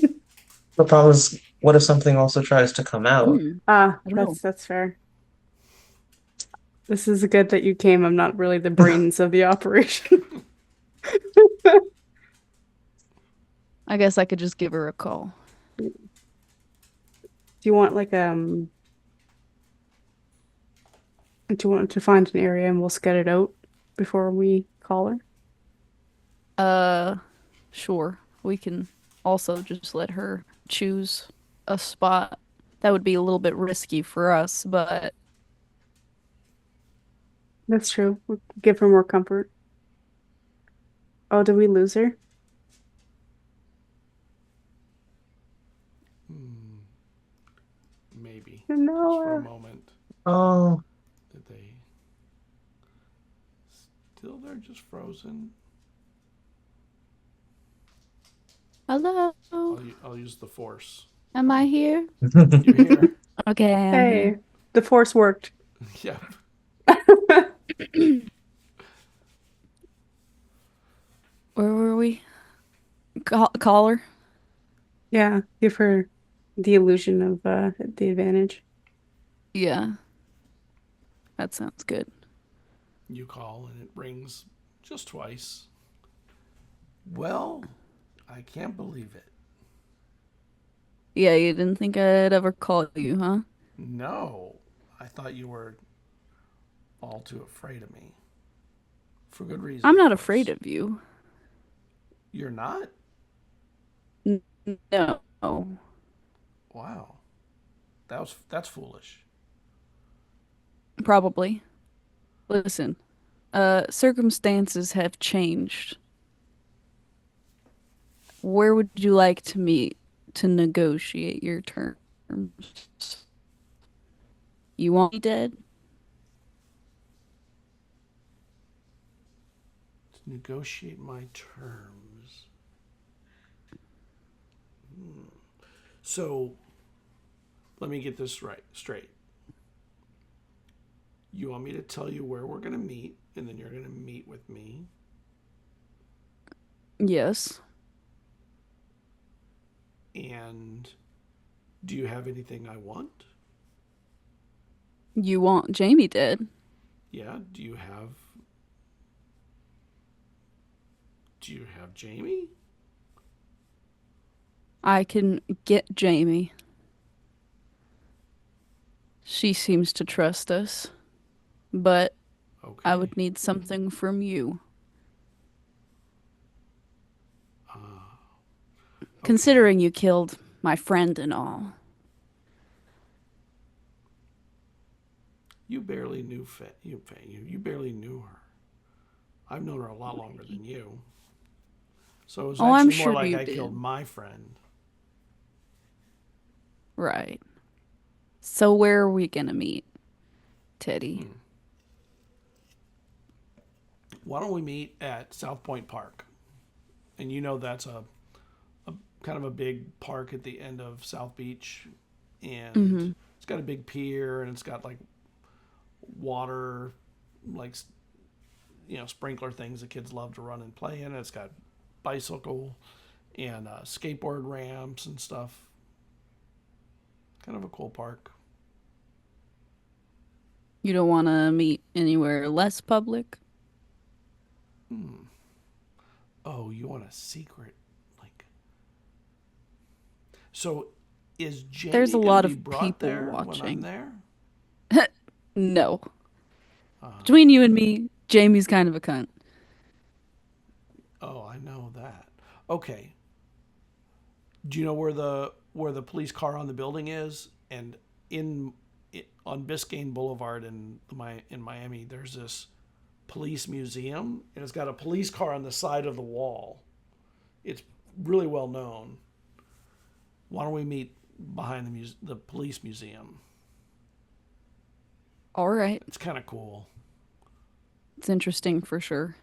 The problem is, what if something also tries to come out? Ah, I don't know. that's fair. This is good that you came. I'm not really the brains of the operation. I guess I could just give her a call. Do you want do you want to find an area and we'll scout it out before we call her? Sure. We can also just let her choose a spot. That would be a little bit risky for us, but That's true. We'll give her more comfort. Oh, did we lose her? Maybe. Just for a No. moment. Oh, Did they still they're just frozen? hello. I'll use the force. Am I here? You're here. Okay, I am Hey, here. the force worked. Yeah. Where were we? Call her. Yeah, give her the illusion of the advantage. Yeah, that sounds good. You call and it rings just twice. Well, I can't believe it. Yeah, you didn't think I'd ever call you, huh? No, I thought you were all too afraid of me. For good reason, I'm of not course. afraid of you. You're not? N- No. Wow. That's foolish. Probably. Listen, circumstances have changed. Where would you like to meet to negotiate your terms? You want me dead? To negotiate my terms. So, let me get this straight. You want me to tell you where we're going to meet, and then you're going to meet with me. Yes. And do you have anything I want? You want Jamie dead? Yeah, do you have Jamie? I can get Jamie. She seems to trust us, but Okay. I would need something from you. Okay. Considering you killed my friend and all. You barely knew you barely knew her. I've known her a lot longer than you. So it was Oh, I'm actually more sure like you I did. killed my friend. Right. So where are we gonna meet, Teddy? Why don't we meet at South Point Park? And you know that's a kind of a big park at the end of South Beach, and it's got a big pier, and it's got like water, like sprinkler things that kids love to run and play in. It's got bicycle and skateboard ramps and stuff. Kind of a cool park. You don't want to meet anywhere less public? Oh, you want a secret? Like, so is There's Jamie a going to lot be of brought people there when I'm watching. there? No. Between you and me, Jamie's kind of a cunt. Oh, I know that. Okay. Do you know where the police car on the building is? And on Biscayne Boulevard in Miami, there's this police museum, and it's got a police car on the side of the wall. It's really well known. Why don't we meet behind the police museum? All right. It's kind of cool. It's interesting for sure.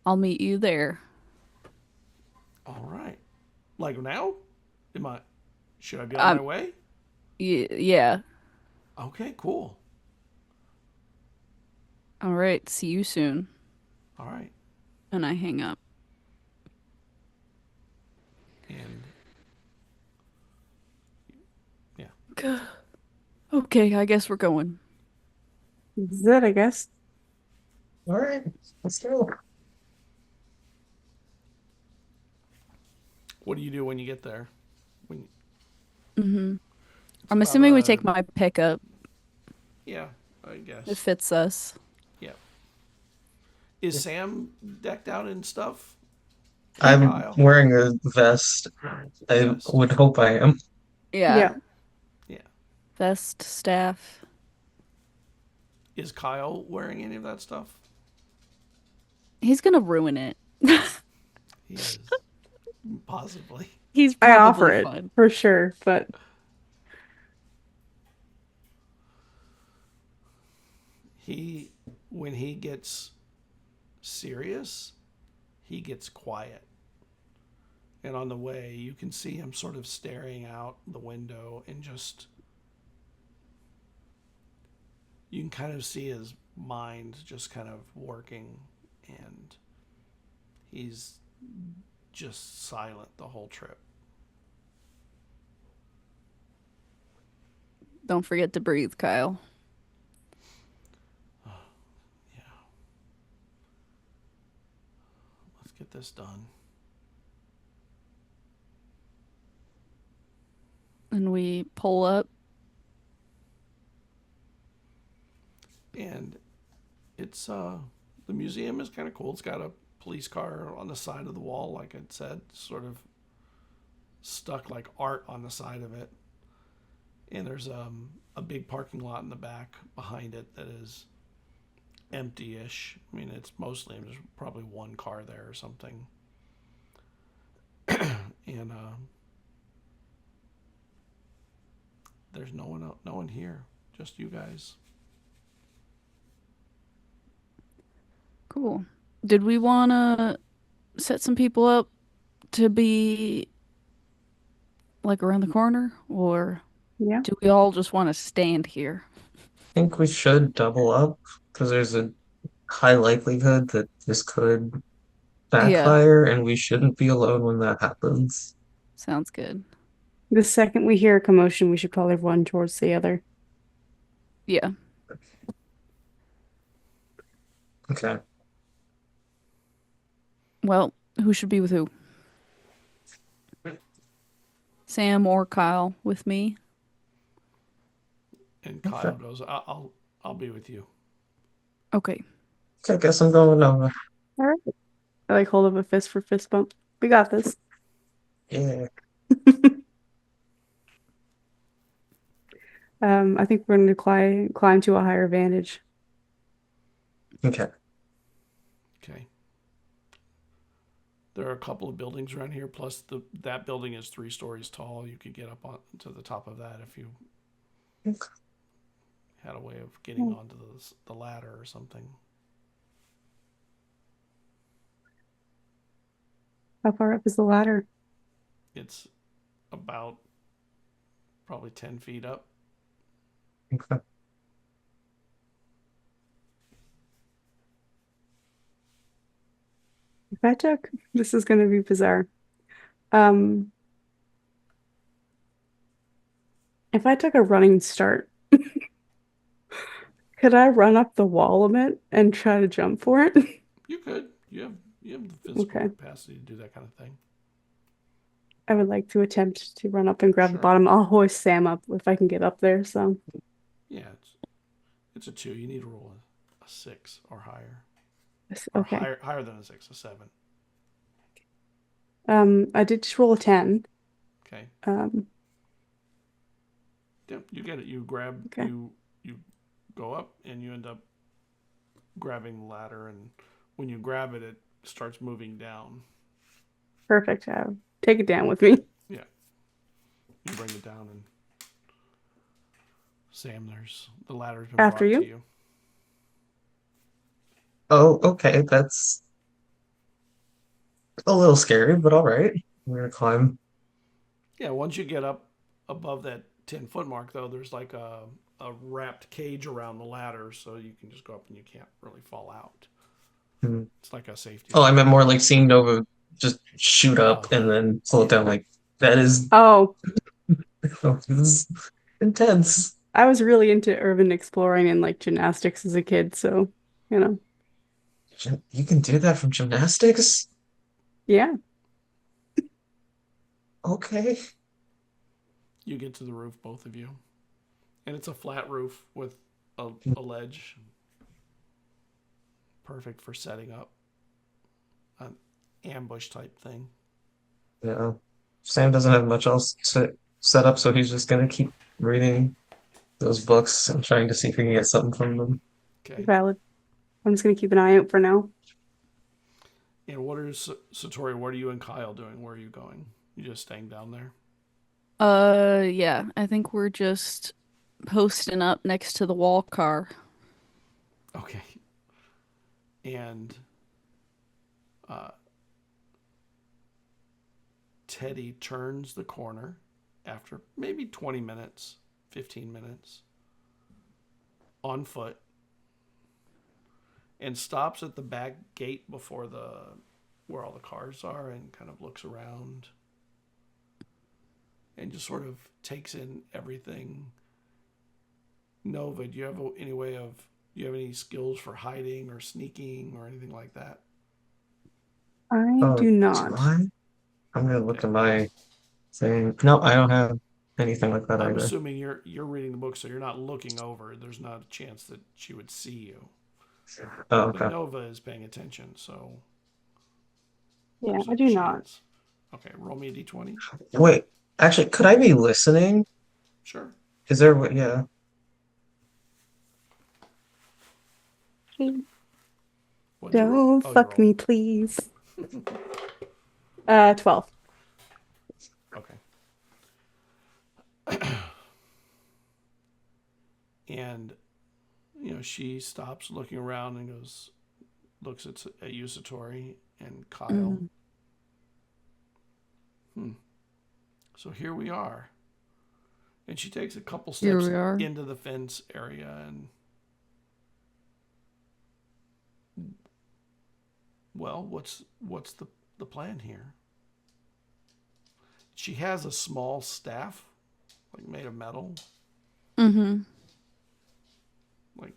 I'll meet you there. All right. Like now? Should I be on my way? Yeah. Okay, cool. All right. See you soon. All right. And I hang up. And yeah. Okay, I guess we're going. This is it, I guess. All right, let's go. What do you do when you get there? When I'm about, assuming we take my pickup. yeah, I guess. It fits us. Yeah. Is Sam decked out in stuff? I'm Kyle? wearing a vest. I Vest. would hope I am. Yeah. Yeah. Vest, staff. Is Kyle wearing any of that stuff? He's gonna ruin it. He is. Possibly. He's I offer probably it fine. for sure, but When he gets serious, he gets quiet. And on the way, you can see him sort of staring out the window and just. You can kind of see his mind just kind of working, and he's just silent the whole trip. Don't forget to breathe, Kyle. Yeah. Let's get this done. And we pull up. And it's the museum is kind of cool. It's got a police car on the side of the wall, like I said, sort of stuck like art on the side of it. And there's a big parking lot in the back behind it that is empty-ish. I mean, it's mostly, there's probably one car there or something. And there's no one here, just you guys. Cool. Did we want to set some people up to be like around the corner, or Yeah. do we all just want to stand here? I think we should double up because there's a high likelihood that this could backfire, and we shouldn't be alone when that happens. Sounds good. The second we hear a commotion, we should probably run towards the other. Yeah. Okay. Well, who should be with who? Sam or Kyle with me? And Kyle goes, I'll be with you. Okay. Okay, I guess I'm going over. All right. I like hold up a fist for fist bump. We got this. Yeah. I think we're going to climb to a higher vantage. Okay. Okay. There are a couple of buildings around here, plus that building is 3 stories tall. You could get up on to the top of that if you Okay. had a way of getting onto the ladder or something. How far up is the ladder? It's about probably 10 feet up. Okay. This is going to be bizarre. If I took a running start, could I run up the wall a bit and try to jump for it? You could. You have the physical Okay. capacity to do that kind of thing. I would like to attempt to run up and grab the Sure. bottom. I'll hoist Sam up if I can get up there. So Yeah, it's a 2. You need to roll a 6 or higher. Or okay. higher than a 6, a 7. I did just roll a 10. Okay. Um, Yep, you get it. You grab Okay. you go up and you end up grabbing the ladder, and when you grab it, it starts moving down. Perfect. Take it down with me. Yeah. You bring it down, and Sam, the ladder's been After brought you? to you. Oh, okay. That's a little scary, but all right. We're gonna climb. Yeah, once you get up above that 10-foot mark, though, there's like a wrapped cage around the ladder, so you can just go up and you can't really fall out. Mhm. It's like a safety. Oh, I meant more like seeing Nova just shoot up Oh. and then slow it down. Like that is Oh, this is intense. I was really into urban exploring and like gymnastics as a kid, so You can do that from gymnastics? yeah. Okay. You get to the roof, both of you, and it's a flat roof with a ledge. Perfect for setting up an ambush type thing. Yeah. Sam doesn't have much else to set up, so he's just gonna keep reading those books and trying to see if he can get something from them. Okay. Valid. I'm just gonna keep an eye out for now. And what are Satori? What are you and Kyle doing? Where are you going? You just staying down there? Yeah, I think we're just posting up next to the wall car. Okay. And Teddy turns the corner after maybe 20 minutes, 15 minutes on foot, and stops at the back gate before the where all the cars are and kind of looks around and just sort of takes in everything. Nova, do you have any skills for hiding or sneaking or anything like that? I Oh, do do not. I? I'm gonna look Okay. at my thing. No, I don't have anything like that I'm either. assuming you're reading the book, so you're not looking over. There's not a chance that she would see you. Oh, But okay. Nova is paying attention, so Yeah, there's I a do not. chance. Okay, roll me a d20. Wait, actually, could I be listening? Sure. Is there, yeah. What'd you roll? Don't Oh, you fuck me, rolled. please. 12. Okay. And she stops looking around and looks at you, Satori, and Kyle. So here we are. And she takes a couple Here steps we are. into the fence area and well, what's the plan here? She has a small staff, like made of metal, Mm-hmm. like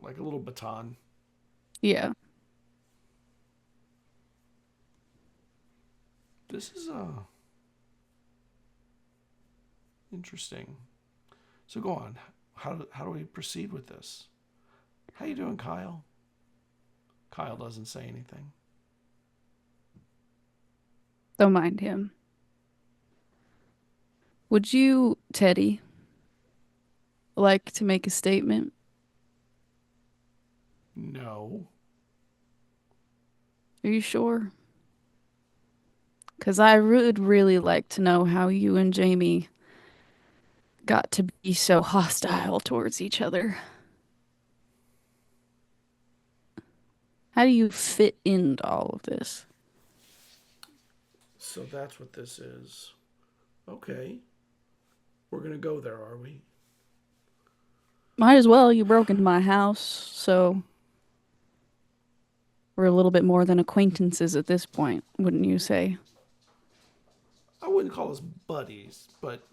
like a little baton. Yeah. This is interesting. So go on. How do we proceed with this? How you doing, Kyle? Kyle doesn't say anything. Don't mind him. Would you, Teddy, like to make a statement? No. Are you sure? Because I would really like to know how you and Jamie got to be so hostile towards each other. How do you fit into all of this? So that's what this is. Okay. We're going to go there, are we? Might as well. You broke into my house, so we're a little bit more than acquaintances at this point, wouldn't you say? I wouldn't call us buddies, but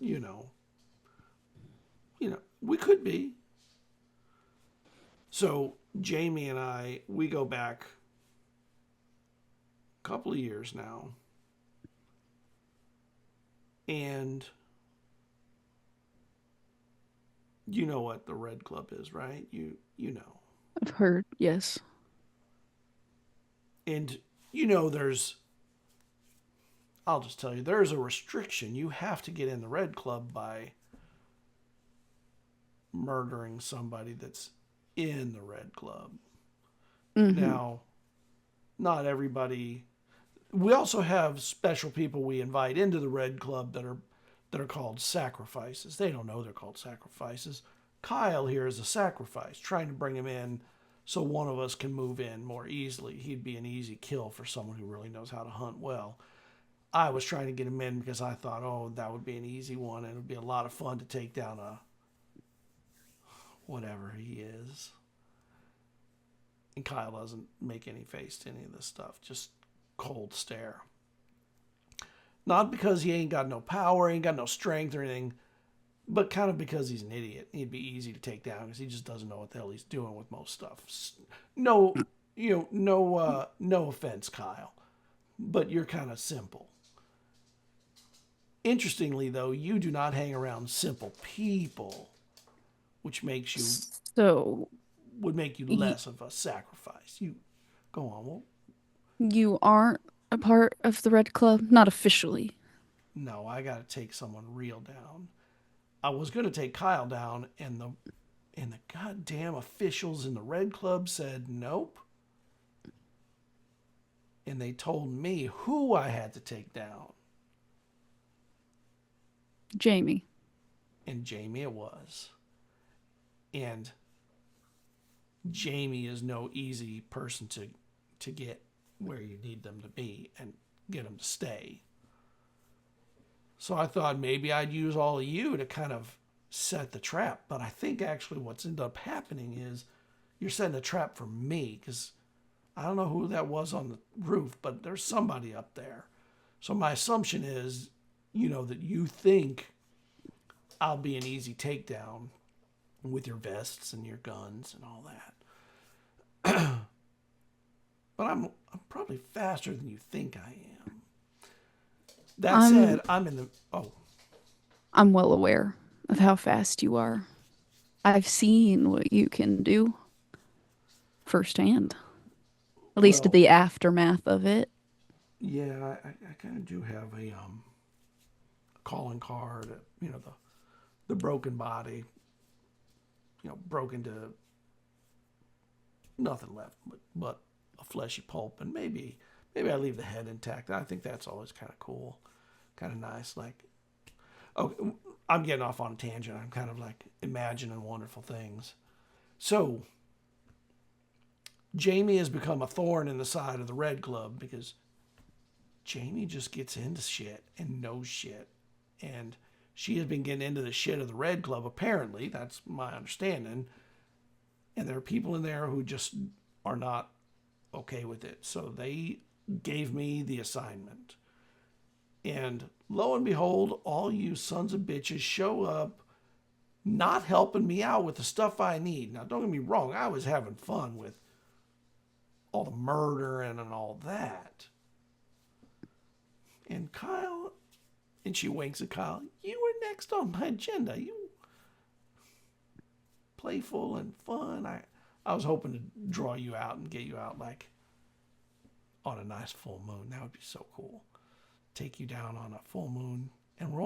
we could be. So Jamie and I, we go back a couple of years now. And you know what the Red Club is, right? You know. I've heard, yes. And I'll just tell you, there's a restriction. You have to get in the Red Club by murdering somebody that's in the Red Club. Mm-hmm. Now, not everybody. We also have special people we invite into the Red Club that are called sacrifices. They don't know they're called sacrifices. Kyle here is a sacrifice, trying to bring him in so one of us can move in more easily. He'd be an easy kill for someone who really knows how to hunt well. I was trying to get him in because I thought, oh, that would be an easy one and it would be a lot of fun to take down a whatever he is. And Kyle doesn't make any face to any of this stuff, just cold stare. Not because he ain't got no power, ain't got no strength or anything, but kind of because he's an idiot. He'd be easy to take down because he just doesn't know what the hell he's doing with most stuff. No, no offense, Kyle, but you're kind of simple. Interestingly, though, you do not hang around simple people, which makes you So, would make you less of a sacrifice. You go on. Well, you aren't a part of the Red Club? Not officially. no, I got to take someone real down. I was going to take Kyle down, and the goddamn officials in the Red Club said nope. And they told me who I had to take down. Jamie. And Jamie it was. And Jamie is no easy person to get where you need them to be and get them to stay. So I thought maybe I'd use all of you to kind of set the trap. But I think actually what's ended up happening is you're setting a trap for me because I don't know who that was on the roof, but there's somebody up there. So my assumption is, that you think I'll be an easy takedown with your vests and your guns and all that. But I'm probably faster than you think I am. That said, I'm in the... Oh. I'm well aware of how fast you are. I've seen what you can do firsthand. At least Well, the aftermath of it. Yeah, I kind of do have a calling card, the broken body, broken to nothing left but a fleshy pulp, and maybe I leave the head intact. I think that's always kind of cool, kind of nice. Like, oh, I'm getting off on a tangent. I'm kind of like imagining wonderful things. So, Jamie has become a thorn in the side of the Red Club because Jamie just gets into shit and knows shit. And she has been getting into the shit of the Red Club, apparently. That's my understanding. And there are people in there who just are not okay with it. So they gave me the assignment. And lo and behold, all you sons of bitches show up not helping me out with the stuff I need. Now, don't get me wrong. I was having fun with all the murdering and all that. And Kyle, and she winks at Kyle, you were next on my agenda. You playful and fun. I was hoping to draw you out and get you out like on a nice full moon. That would be so cool. Take you down on a full moon. And we're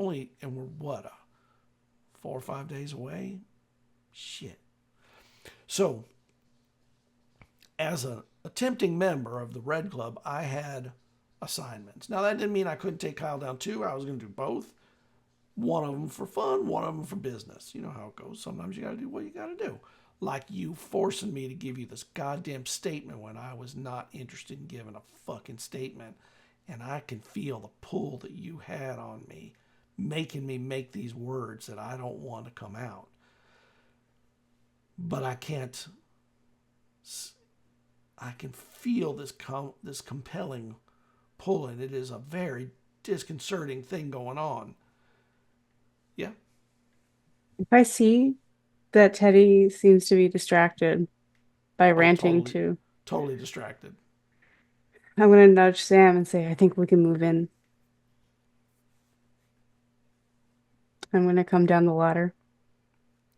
what, 4 or 5 days away? Shit. So, as a attempting member of the Red Club, I had assignments. Now, that didn't mean I couldn't take Kyle down too. I was going to do both. One of them for fun, one of them for business. You know how it goes. Sometimes you got to do what you got to do. Like you forcing me to give you this goddamn statement when I was not interested in giving a fucking statement. And I can feel the pull that you had on me, making me make these words that I don't want to come out. But I can feel this compelling pull, and it is a very disconcerting thing going on. Yeah. If I see that Teddy seems to be distracted by ranting too, Totally distracted. I'm gonna nudge Sam and say, I think we can move in. I'm gonna come down the ladder.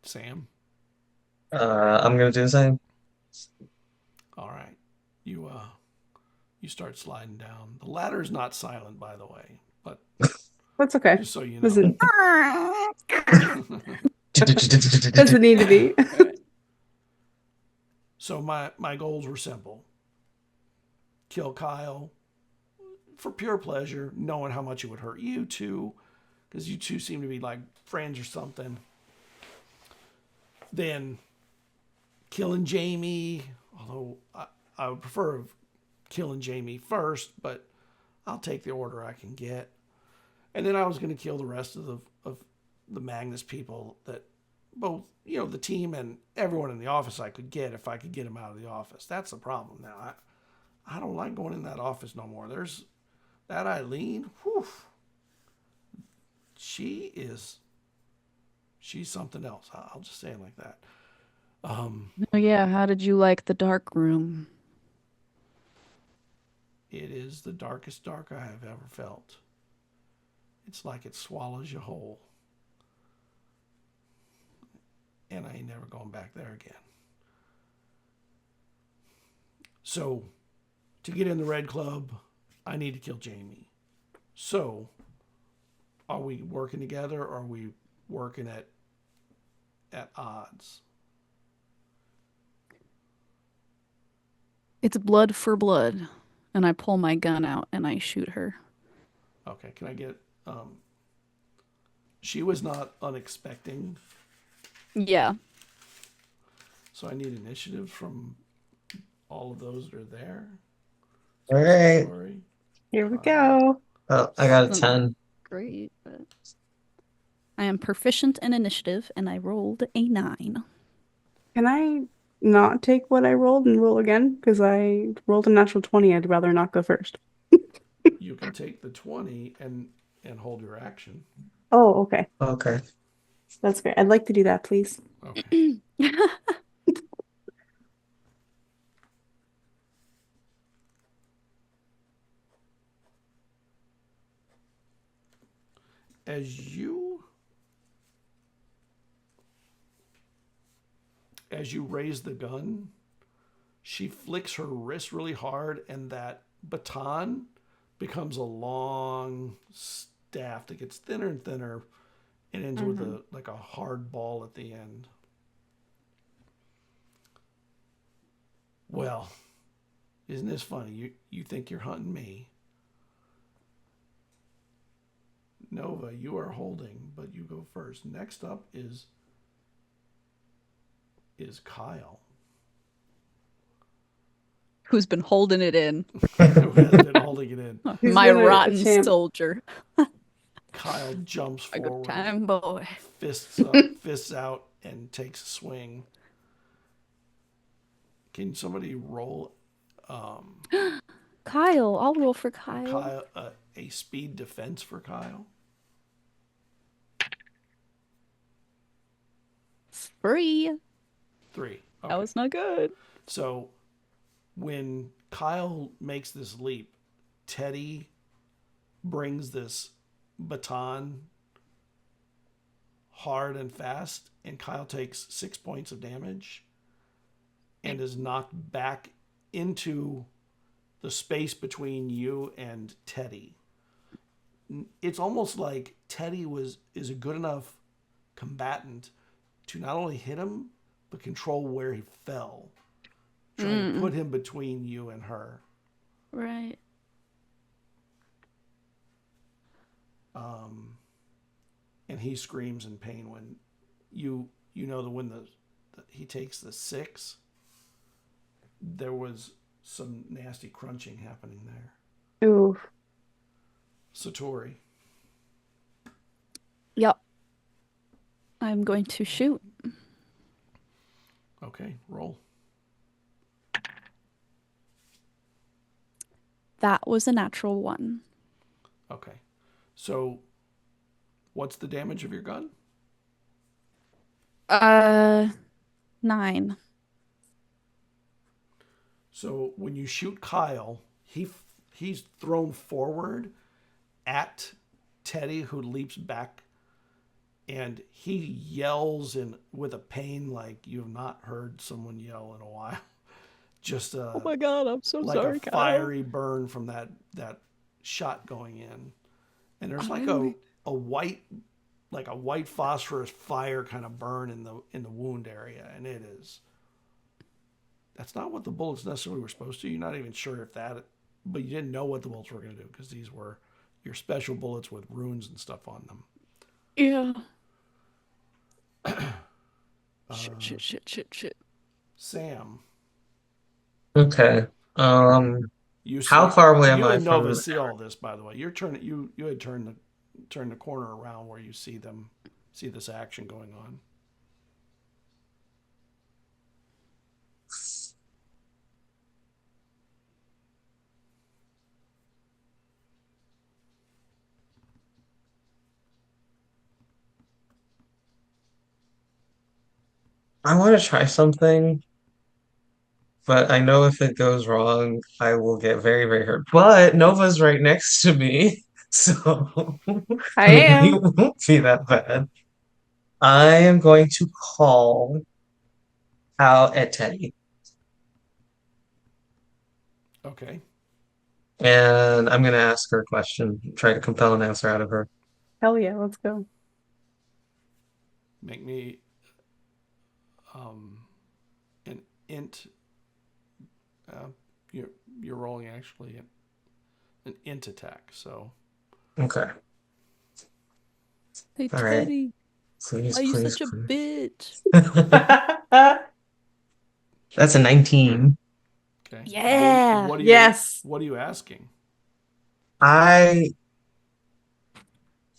Sam. I'm gonna do the same. All right. You start sliding down. The ladder is not silent, by the way, but That's okay. just so you know. Doesn't doesn't need to be. So my goals were simple. Kill Kyle for pure pleasure, knowing how much it would hurt you two, because you two seem to be like friends or something. Then killing Jamie, although I would prefer killing Jamie first, but I'll take the order I can get. And then I was going to kill the rest of the Magnus people, that both, the team and everyone in the office I could get, if I could get them out of the office. That's the problem now. I don't like going in that office no more. There's that Eileen, whew, she's something else. I'll just say it like that. Oh yeah, how did you like the dark room? It is the darkest dark I have ever felt. It's like it swallows you whole. And I ain't never going back there again. So, to get in the Red Club, I need to kill Jamie. So, are we working together, or are we working at odds? It's blood for blood. And I pull my gun out and I shoot her. Okay, can I get... she was not unexpecting. Yeah. So I need initiative from all of those that are there. All right. Sorry. Here we go. Oh, I got a 10. Great, but I am proficient in initiative and I rolled a 9. Can I not take what I rolled and roll again? Because I rolled a natural 20. I'd rather not go first. You can take the 20 and hold your action. Oh, okay. Okay. That's great. I'd like to do that, please. Okay. As you raise the gun, she flicks her wrist really hard, and that baton becomes a long staff that gets thinner and thinner and ends with a hard ball at the end. Well, isn't this funny? You think you're hunting me. Nova, you are holding, but you go first. Next up is Kyle. Who's been holding it in? Who has been holding it in. He's My been a rotten champ. soldier. Kyle jumps A good forward, time, boy. fists up, fists out, and takes a swing. Can somebody roll Kyle, I'll roll for Kyle. a speed defense for Kyle? 3. 3. Okay. That was not good. So when Kyle makes this leap, Teddy brings this baton hard and fast, and Kyle takes 6 points of damage and is knocked back into the space between you and Teddy. It's almost like Teddy is a good enough combatant to not only hit him, but control where he fell. Trying to put him between you and her. Right. And he screams in pain when when he takes the 6, there was some nasty crunching happening there. Ooh. Satori. Yep. I'm going to shoot. Okay, roll. That was a natural 1. Okay. So what's the damage of your gun? 9. So when you shoot Kyle, he's thrown forward at Teddy, who leaps back, and he yells with a pain like you have not heard someone yell in a while. Just Oh my god, I'm so like sorry, a Kyle. fiery burn from that shot going in, and there's like a white phosphorus fire kind of burn in the wound area, and that's not what the bullets necessarily were supposed to. You're not even sure if that, but you didn't know what the bullets were going to do because these were your special bullets with runes and stuff on them. Yeah. Shit. Sam. Okay. You How see, far away am you I and Nova from? see all this, by the way. You're turning. You had turned the corner around where you see this action going on. I want to try something, but I know if it goes wrong, I will get very, very hurt. But Nova's right next to me, so I maybe am. it won't be that bad. I am going to call out at Teddy, Okay. and I'm going to ask her a question, try to compel an answer out of her. Hell yeah, let's go. Make me an int. You're rolling actually an int attack. So Okay. Hey, All right. Teddy. Please, Why are you please, such a please. bitch? That's a 19. okay. Yeah. What are Yes. What are you asking? I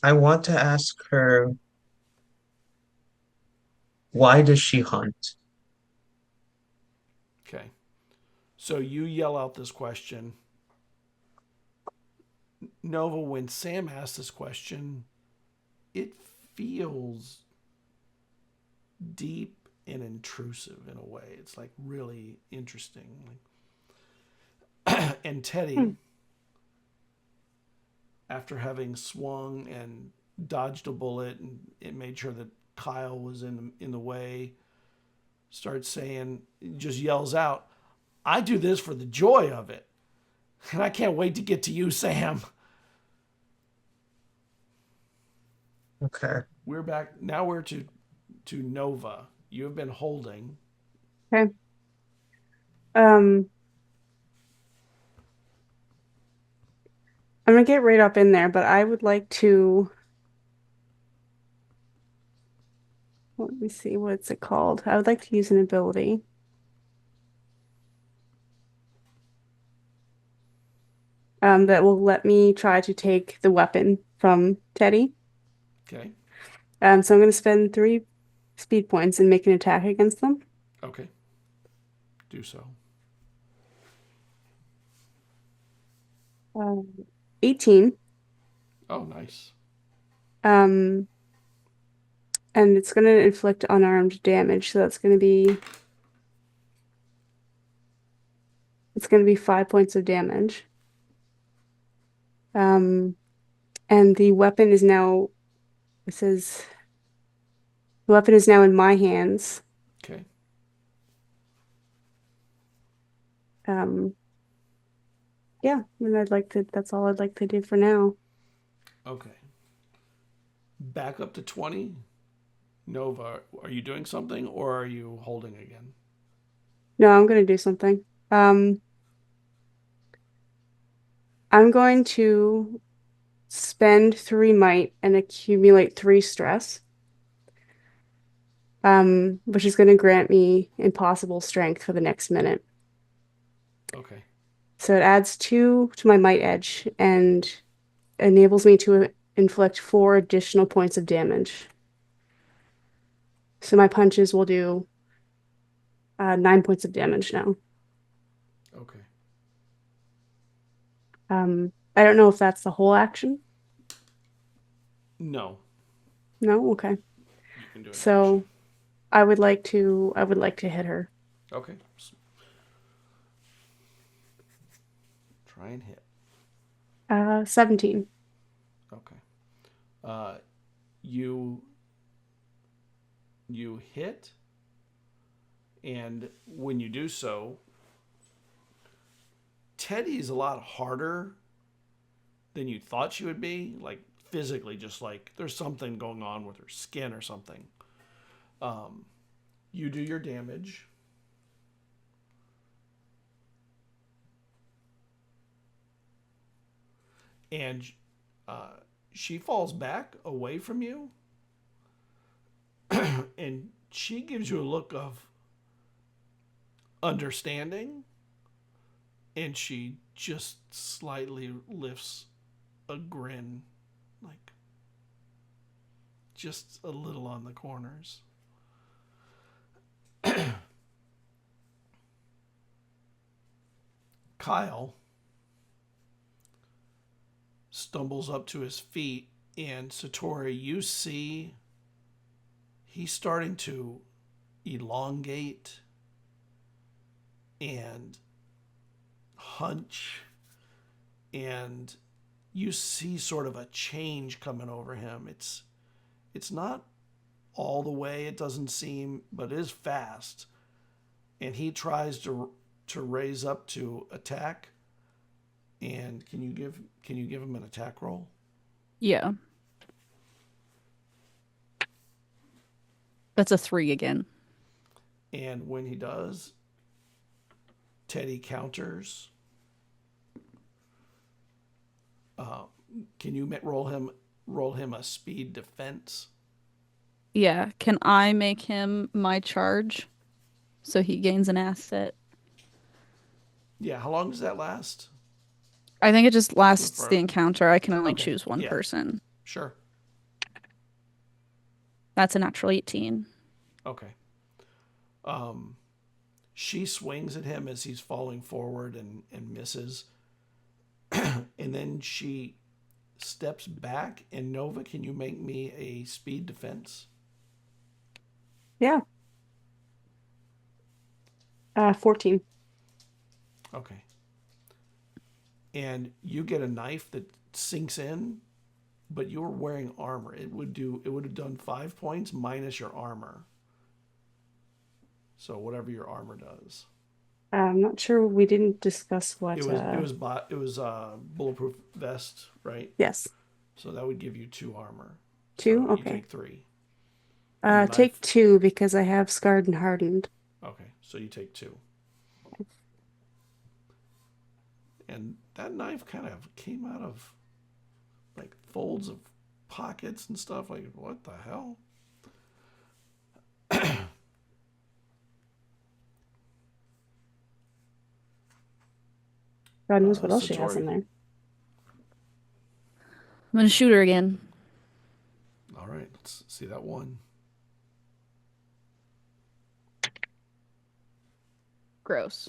want to ask her, why does she hunt? So you yell out this question. Nova, when Sam asked this question, it feels deep and intrusive in a way. It's like really interesting. And Teddy, after having swung and dodged a bullet and it made sure that Kyle was in the way, starts saying, just yells out, "I do this for the joy of it. And I can't wait to get to you, Sam." Okay. We're back. Now we're to Nova. You have been holding. Okay. I'm gonna get right up in there, but I would like to. Let me see, what's it called? I would like to use an ability. That will let me try to take the weapon from Teddy. Okay. So I'm going to spend 3 speed points and make an attack against them. Okay. Do so. 18. Oh, nice. And it's going to inflict unarmed damage, so that's going to be 5 points of damage. And the weapon is now, it says, the weapon is now in my hands. Okay. Yeah, and that's all I'd like to do for now. Okay. Back up to 20. Nova, are you doing something or are you holding again? No, I'm going to do something. I'm going to spend 3 might and accumulate 3 stress, which is going to grant me impossible strength for the next minute. Okay. So it adds 2 to my might edge and enables me to inflict 4 additional points of damage. So my punches will do 9 points of damage now. Okay. I don't know if that's the whole action. No. No? Okay. You can do it. So I would like to hit her. Okay. Try and hit. 17. Okay. You hit, and when you do so, Teddy is a lot harder than you thought she would be. Like physically, just like there's something going on with her skin or something. You do your damage. And she falls back away from you. And she gives you a look of understanding. And she just slightly lifts a grin, like just a little on the corners. Kyle stumbles up to his feet, and Satori, you see he's starting to elongate and hunch, and you see sort of a change coming over him. It's not all the way, it doesn't seem, but it is fast. And he tries to raise up to attack. And can you give him an attack roll? Yeah. That's a 3 again. And when he does, Teddy counters. Can you roll him a speed defense? Yeah. Can I make him my charge so he gains an asset? Yeah. How long does that last? I think it just lasts the encounter. I can only Okay, choose one yeah. person. Sure. That's a natural 18. Okay. She swings at him as he's falling forward and misses. And then she steps back. And Nova, can you make me a speed defense? Yeah. 14. Okay. And you get a knife that sinks in, but you're wearing armor. It would have done 5 points minus your armor. So whatever your armor does. I'm not sure. We didn't discuss what. It was bulletproof vest, right? Yes. So that would give you 2 armor. 2? So Okay. You take 3. And the Take knife- 2 because I have scarred and hardened. Okay, so you take 2. And that knife kind of came out of like folds of pockets and stuff. Like, what the hell? God knows what else she has in Satori. there. I'm gonna shoot her again. All right, let's see that one. Gross.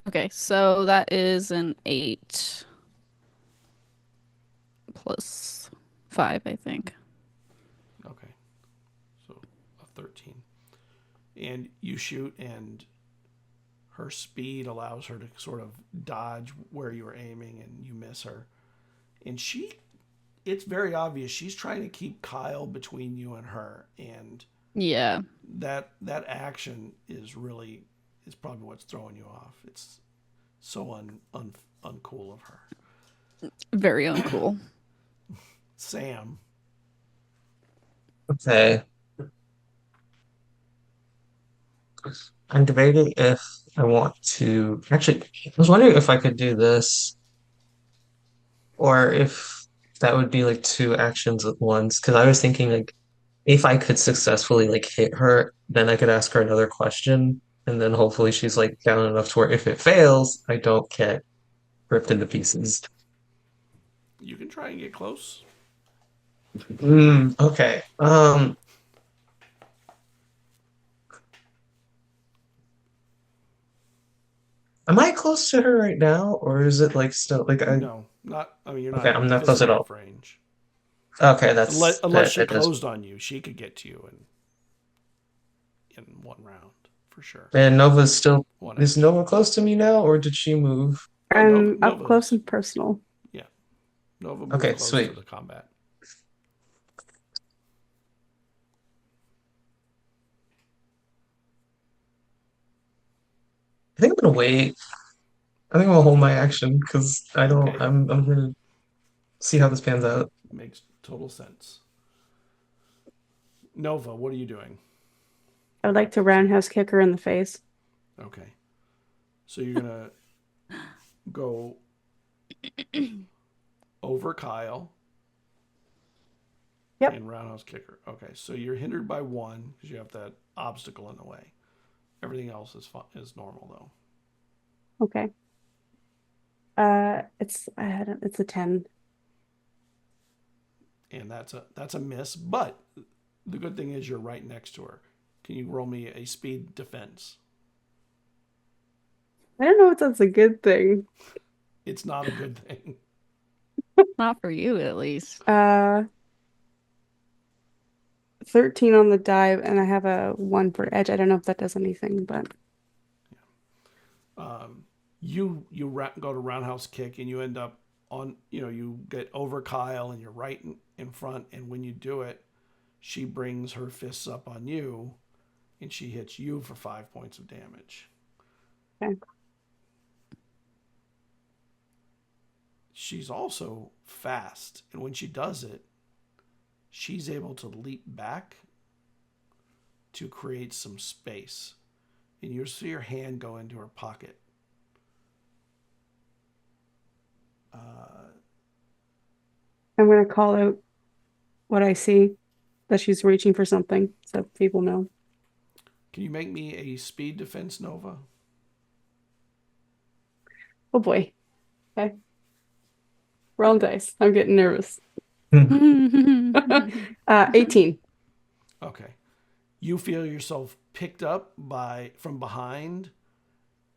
Okay, so that is an 8 plus 5, I think. Okay, so a 13. And you shoot, and her speed allows her to sort of dodge where you were aiming, and you miss her. And it's very obvious she's trying to keep Kyle between you and her, and Yeah. that action is probably what's throwing you off. It's so uncool of her. Very uncool. Sam. Okay. I'm debating if I want to. Actually, I was wondering if I could do this, or if that would be like 2 actions at once. Because I was thinking like if I could successfully like hit her, then I could ask her another question, and then hopefully she's like down enough to where if it fails, I don't get ripped into pieces. You can try and get close. Okay. Am I close to her right now, or is it like still like I? No, not. I mean, you're Okay, not. I'm not close at all. Range. Okay, that's Unless she that is. closed on you, she could get to you in one round for sure. And Nova's still. One Is action. Nova close to me now, or did she move? I'm up Nova's- close and personal. Yeah, Nova moved Okay, close sweet. to the combat. I think I'm gonna wait. I think I'm gonna hold my action because I don't. Okay. I'm gonna see how this pans out. Makes total sense. Nova, what are you doing? I would like to roundhouse kick her in the face. Okay, so you're gonna go over Kyle. Yep. And roundhouse kicker. Okay, so you're hindered by 1 because you have that obstacle in the way. Everything else is normal though. Okay. It's a 10. And that's a miss, but the good thing is you're right next to her. Can you roll me a speed defense? I don't know if that's a good thing. It's not a good thing. Not for you, at least. 13 on the die, and I have a 1 for edge. I don't know if that does anything, but You go to roundhouse kick and you end up on, you get over Kyle and you're right in front. And when you do it, she brings her fists up on you and she hits you for 5 points of damage. Okay. She's also fast. And when she does it, she's able to leap back to create some space. And you'll see her hand go into her pocket. I'm going to call out what I see, that she's reaching for something, so people know. Can you make me a speed defense, Nova? Oh boy. Okay. Roll dice. I'm getting nervous. 18. Okay. You feel yourself picked up from behind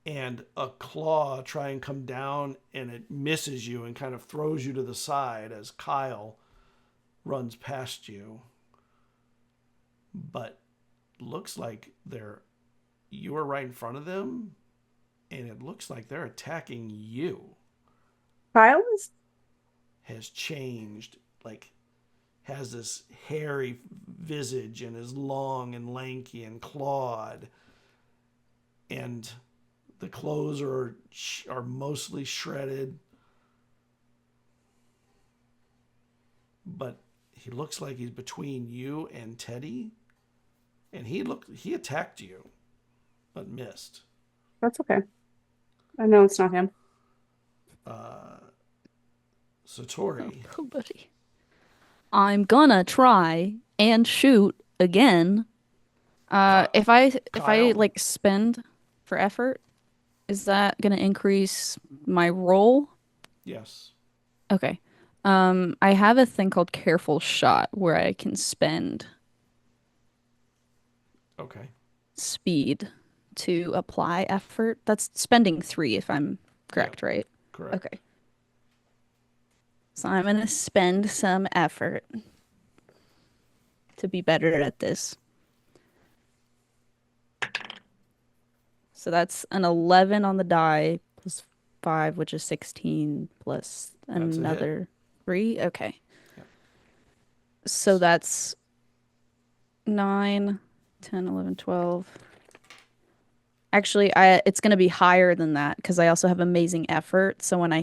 and a claw try and come down, and it misses you and kind of throws you to the side as Kyle runs past you. But looks like you are right in front of them, and it looks like they're attacking you. Kyle is? Has changed, like has this hairy visage and is long and lanky and clawed, and the clothes are mostly shredded, but he looks like he's between you and Teddy, and he attacked you but missed. That's okay. I know it's not him. Satori. Oh, buddy. I'm gonna try and shoot again. If I Kyle? like spend for effort, is that gonna increase my roll? Yes. Okay. I have a thing called Careful Shot where I can spend Okay. speed to apply effort. That's spending 3 if I'm correct, right? Correct. Okay. So I'm gonna spend some effort to be better at this. So that's an 11 on the die plus 5, which is 16 plus That's a hit. another 3. Okay. Yep. So that's 9, 10, 11, 12. Actually, it's going to be higher than that because I also have amazing effort. So when I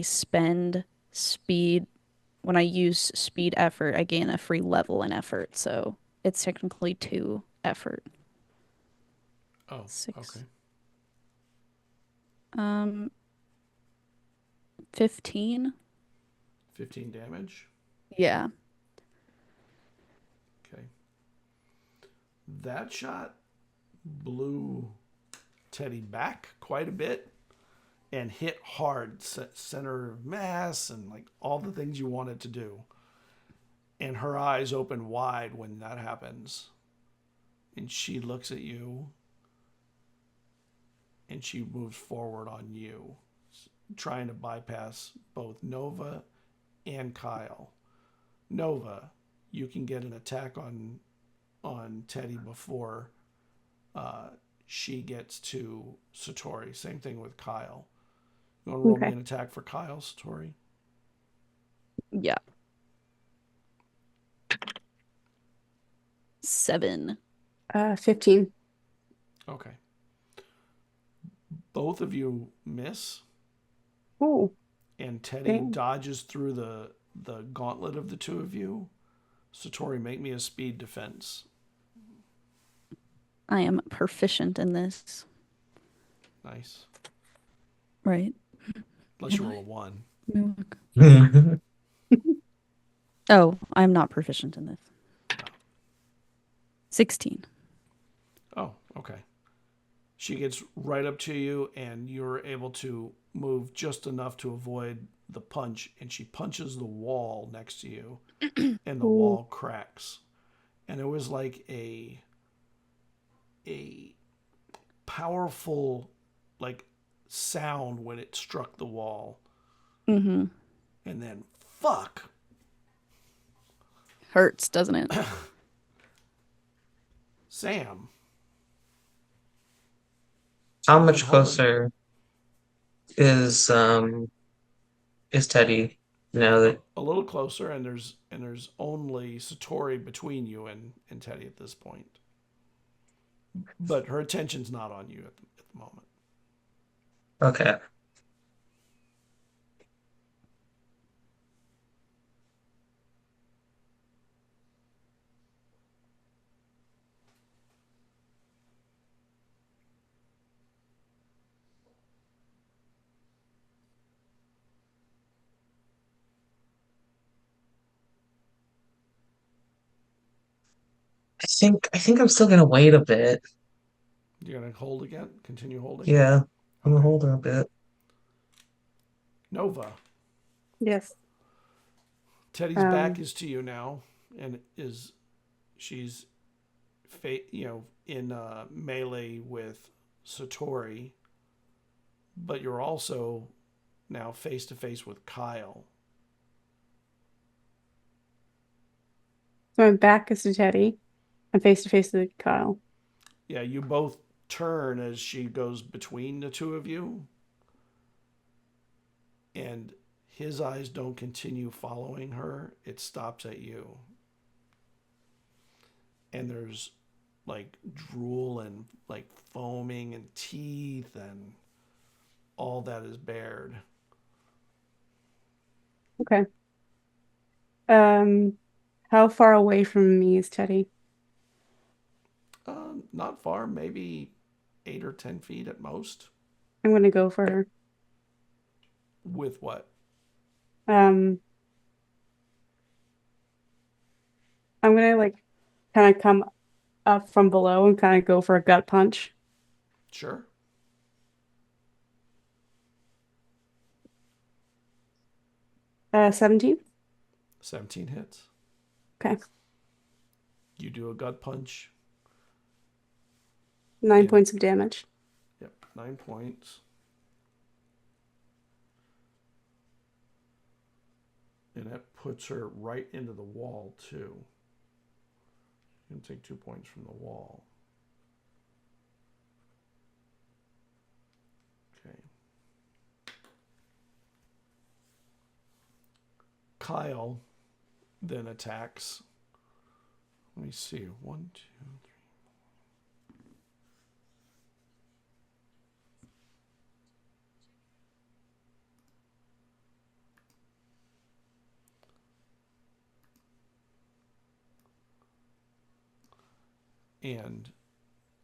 use speed effort, I gain a free level in effort. So it's technically 2 effort. Oh, 6. okay. 15. 15 damage. Yeah. Okay. That shot blew Teddy back quite a bit and hit hard, center of mass, and like all the things you wanted to do. And her eyes open wide when that happens. And she looks at you. And she moves forward on you, trying to bypass both Nova and Kyle. Nova, you can get an attack on Teddy before she gets to Satori. Same thing with Kyle. You want to roll me Okay. an attack for Kyle, Satori? Yeah. 7. 15. Okay. Both of you miss, Oh, and Teddy damn. dodges through the gauntlet of the two of you. Satori, make me a speed defense. I am proficient in this. Nice. Right. Unless you roll a 1. Oh, I'm not proficient in this. 16. Oh, okay. She gets right up to you, and you're able to move just enough to avoid the punch, and she punches the wall next to you, and the wall cracks. And it was like a powerful like sound when it struck the wall. Mm-hmm. And then fuck. Hurts, doesn't it? Sam. How much closer is Teddy now that A little closer, and there's only Satori between you and Teddy at this point. But her attention's not on you at the moment. okay. I think I'm still gonna wait a bit. You're gonna hold again? Continue holding? Yeah, I'm gonna Okay. hold her a bit. Nova. Yes. Teddy's back is to you now, and she's in melee with Satori, but you're also now face to face with Kyle. So my back is to Teddy. I'm face to face with Kyle. Yeah, you both turn as she goes between the two of you, and his eyes don't continue following her. It stops at you. And there's like drool and like foaming and teeth and all that is bared. Okay. How far away from me is Teddy? Not far, maybe 8 or 10 feet at most. I'm gonna go for her. With what? I'm gonna like kind of come up from below and kind of go for a gut punch. Sure. 17. 17 hits. Okay. You do a gut punch. 9 Yeah. points of damage. Yep, 9 points. And that puts her right into the wall, too. You can take 2 points from the wall. Okay. Kyle then attacks. Let me see. 1, 2, 3. And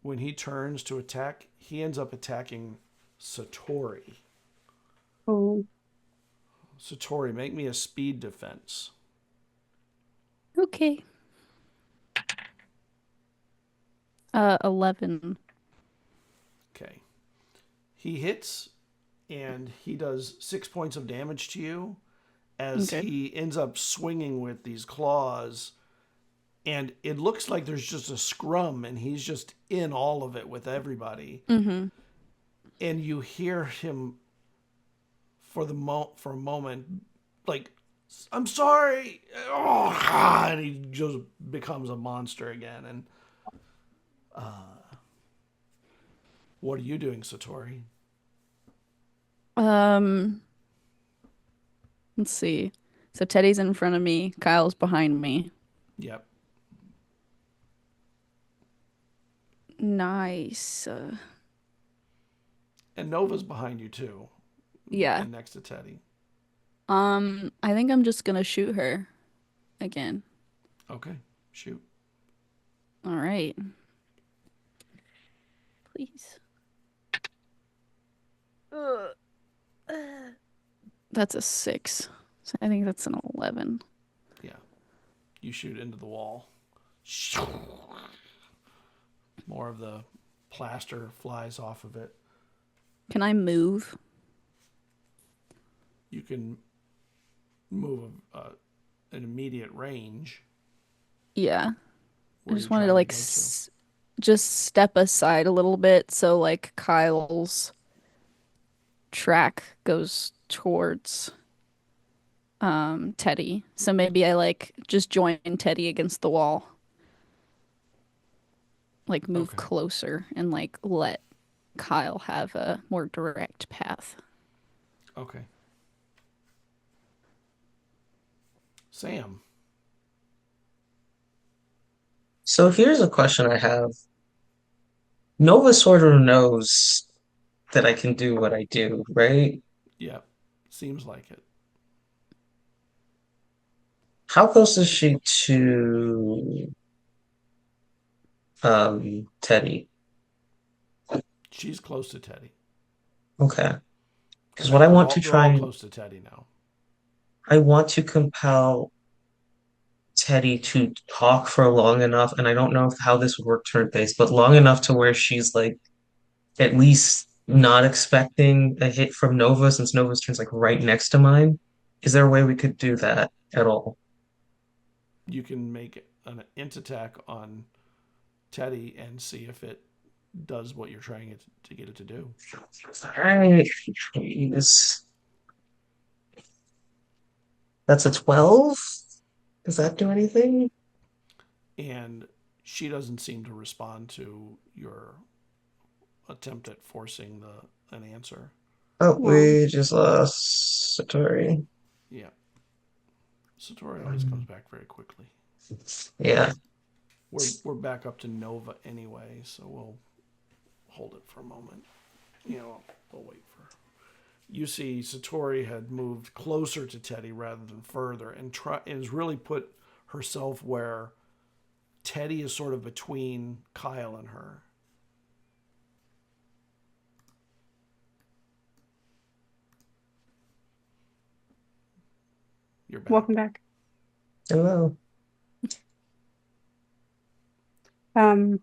when he turns to attack, he ends up attacking Satori. Oh, Satori, make me a speed defense. Okay. 11. Okay. He hits and he does 6 points of damage to you as Okay. he ends up swinging with these claws. And it looks like there's just a scrum and he's just in all of it with everybody. Mm-hmm. And you hear him for a moment, like, I'm sorry. Oh, and he just becomes a monster again. And what are you doing, Satori? Let's see. So Teddy's in front of me, Kyle's behind me. Yep. Nice. And Nova's behind you too. Yeah. And next to Teddy. I think I'm just gonna shoot her again. Okay. Shoot. All right. Please. That's a 6. So I think that's an 11. Yeah. You shoot into the wall. More of the plaster flies off of it. Can I move? You can move an immediate range. Yeah. I Where just you're wanted to trying like go to. just step aside a little bit so like Kyle's track goes towards Teddy. So maybe I like just join Teddy against the wall. Like move Okay. closer and like let Kyle have a more direct path. Okay. Sam. So here's a question I have. Nova sort of knows that I can do what I do, right? Yep. Seems like it. How close is she to Teddy? She's close to Teddy. Okay. Because In what fact, I want to they're all try, close to Teddy now. I want to compel Teddy to talk for long enough, and I don't know how this would work turn-based, but long enough to where she's like at least not expecting a hit from Nova since Nova's turn's like right next to mine. Is there a way we could do that at all? You can make an int attack on Teddy and see if it does what you're trying to get it to do. All right. That's a 12. Does that do anything? And she doesn't seem to respond to your attempt at forcing an answer. Oh, Wow. we just lost Satori. Yeah. Satori always comes back very quickly. Yeah. We're back up to Nova anyway, so we'll hold it for a moment. We'll wait for. You see, Satori had moved closer to Teddy rather than further, and has really put herself where Teddy is sort of between Kyle and her. You're back. Welcome back. Hello. I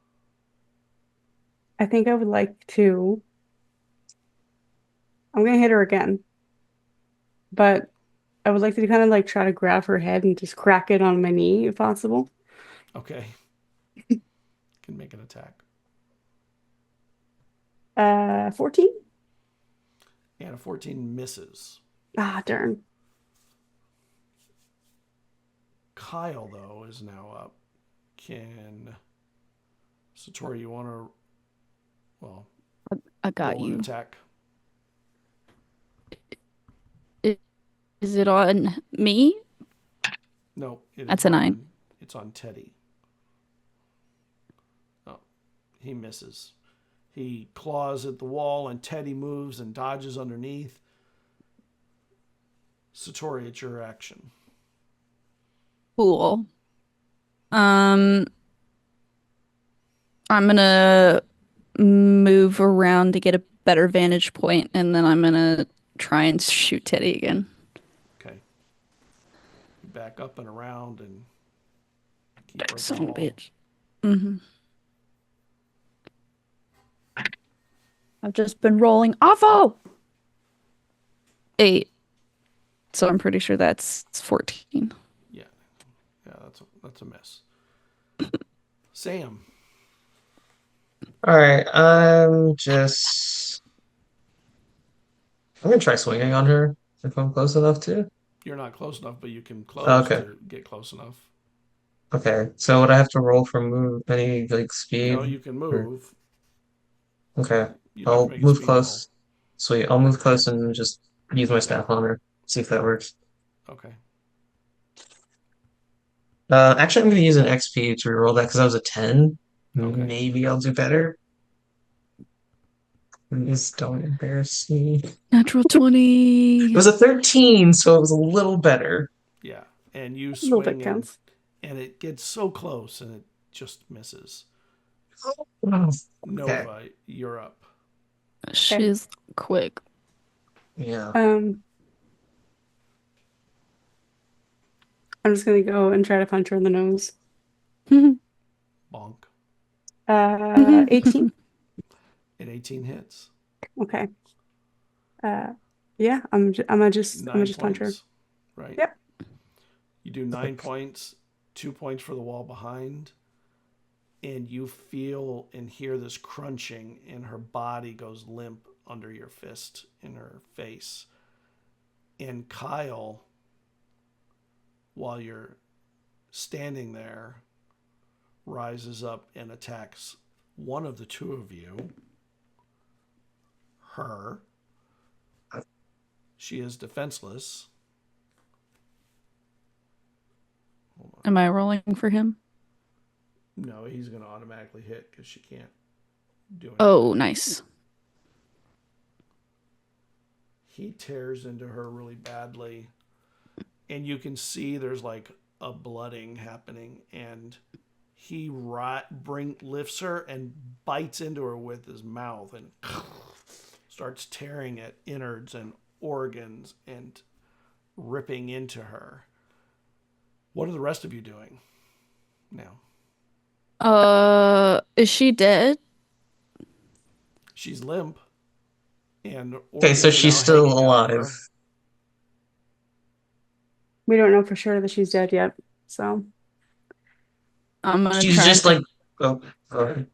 think I would like to. I'm gonna hit her again, but I would like to kind of like try to grab her head and just crack it on my knee if possible. Okay. Can make an attack. 14? And a 14 misses. Ah, darn. Kyle, though, is now up. Can Satori, you want to, well, I got roll an you. attack? Is it on me? No, That's a 9. It's on Teddy. Oh, he misses. He claws at the wall, and Teddy moves and dodges underneath. Satori, it's your action. Cool. I'm gonna move around to get a better vantage point, and then I'm gonna try and shoot Teddy again. Okay. You back up and around and keep her at the Son of a wall. bitch. Mm-hmm. I've just been rolling awful. 8. So I'm pretty sure that's 14. Yeah, that's a miss. Sam. All right. I'm gonna try swinging on her if I'm close enough to. You're not close enough, but you can close Okay. to get close enough. Okay. So would I have to roll for move any like speed? No, you can move. Okay. You'd have I'll to make a move speed close. Sweet. I'll move close and just use my staff on her. See if that works. roll. Okay. Actually, I'm gonna use an XP to reroll that because that was a 10. Okay. Maybe I'll do better. Please don't embarrass me. Natural 20. It was a 13, so it was a little better. Yeah, and you A little bit swing counts. and it gets so close and it just misses. Oh, Nova, you're up. She's quick. yeah. I'm just gonna go and try to punch her in the nose. Bonk. 18. And 18 hits. Okay. Yeah, I'm gonna just 9 punch her. points. Right? Yep. You do 9 points, 2 points for the wall behind, and you feel and hear this crunching, and her body goes limp under your fist in her face. And Kyle, while you're standing there, rises up and attacks one of the two of you. Her. She is defenseless. Hold on. Am I rolling for him? No, he's going to automatically hit because she can't do anything. Oh, nice. He tears into her really badly, and you can see there's like a blooding happening, and he lifts her and bites into her with his mouth and starts tearing at innards and organs and ripping into her. What are the rest of you doing now? Is she dead? She's limp. And Okay, so organs are she's now still hanging out of her. alive. We don't know for sure that she's dead yet, so I'm gonna She's try just and like, oh, go ahead.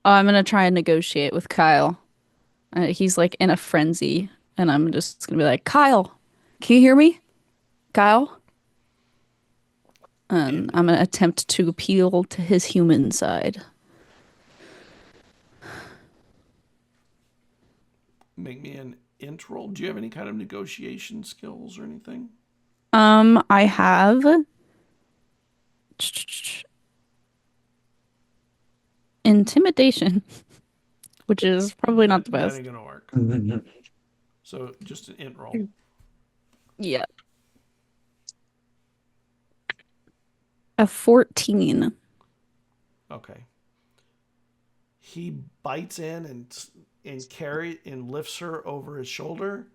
Oh, I'm gonna try and negotiate with Kyle. He's like in a frenzy, and I'm just gonna be like, Kyle, can you hear me? Kyle? And I'm gonna attempt to appeal to his human side. Make me an int roll. Do you have any kind of negotiation skills or anything? I have intimidation, which is probably not the That best. ain't gonna work. Mhm. So just an int roll. Yeah. A 14. Okay. He bites in and lifts her over his shoulder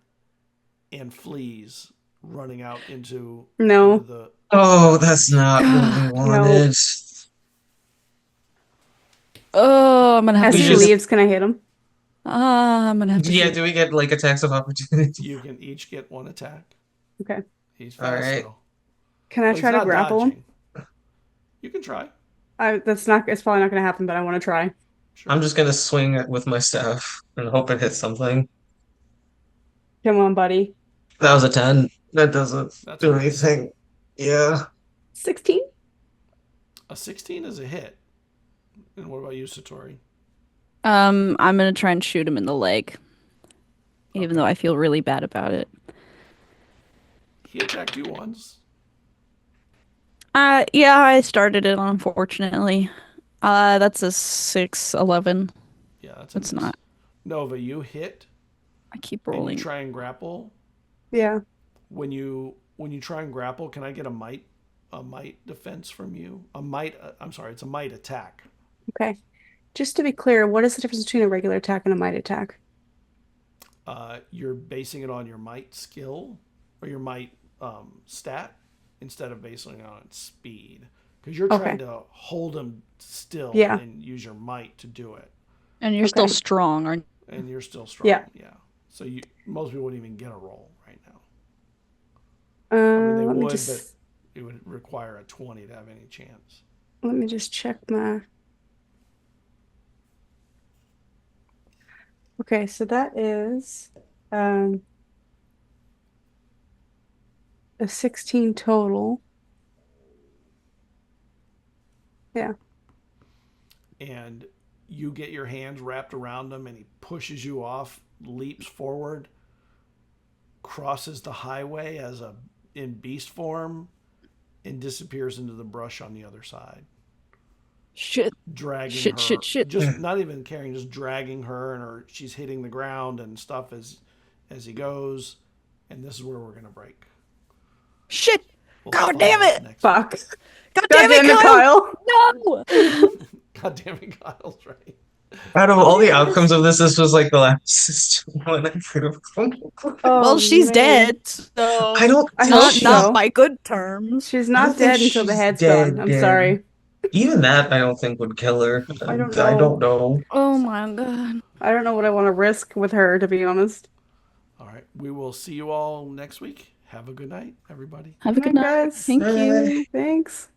and flees, running out into No. the. Oh, that's not what we wanted. Oh, I'm gonna have As to he just- leaves, can I hit him? I'm gonna have to Yeah, shoot. do we get like attacks of opportunity? You can each get one attack. Okay. He's All fast right. though. Can I But he's try to not grapple him? dodging. You can try. It's probably not gonna happen, but I want to try. Sure. I'm just gonna swing it with my staff and hope it hits something. Come on, buddy. That was a 10. That doesn't That's do a hit. anything. Yeah. 16? A 16 is a hit. And what about you, Satori? I'm gonna try and shoot him in the leg, even Okay. though I feel really bad about it. He attacked you once. Yeah, I started it, unfortunately. That's a 6-11. Yeah, that's a It's miss. not. Nova, you hit I keep and you rolling. try and grapple. Yeah. When you try and grapple, can I get a might defense from you? I'm sorry, it's a might attack. Okay. Just to be clear, what is the difference between a regular attack and a might attack? You're basing it on your might skill or your might stat instead of basing it on its speed. Because you're trying to hold him still Yeah. and use your might to do it. And you're still Okay. strong, aren't you? And you're still strong. Yeah. So most people wouldn't even get a roll right now. I mean, they Let me would, just but it would require a 20 to have any chance. let me just check my. Okay, so that is a 16 total. Yeah. And you get your hands wrapped around him and he pushes you off, leaps forward, crosses the highway in beast form, and disappears into the brush on the other side. Shit. Dragging her. Shit. Just not even carrying, just dragging her, and she's hitting the ground and stuff as he goes. And this is where we're gonna break. Shit! We'll God follow damn up it! next Fuck. week. God God damn it, Kyle! No! God damn it, Kyle's right. Out of all the outcomes of this was like the last one I could have come up with. Oh, Well, she's man. dead, so I don't I think hope she- so. not by good terms. She's I not don't think dead until the she's head's dead, gone. I'm dead. sorry. Even that I don't think would kill her. I don't I know. don't know. Oh my god. I don't know what I want to risk with her, to be honest. All right. We will see you all next week. Have a good night, everybody. Have a good night. guys. Thank Bye. Eh. you. Thanks.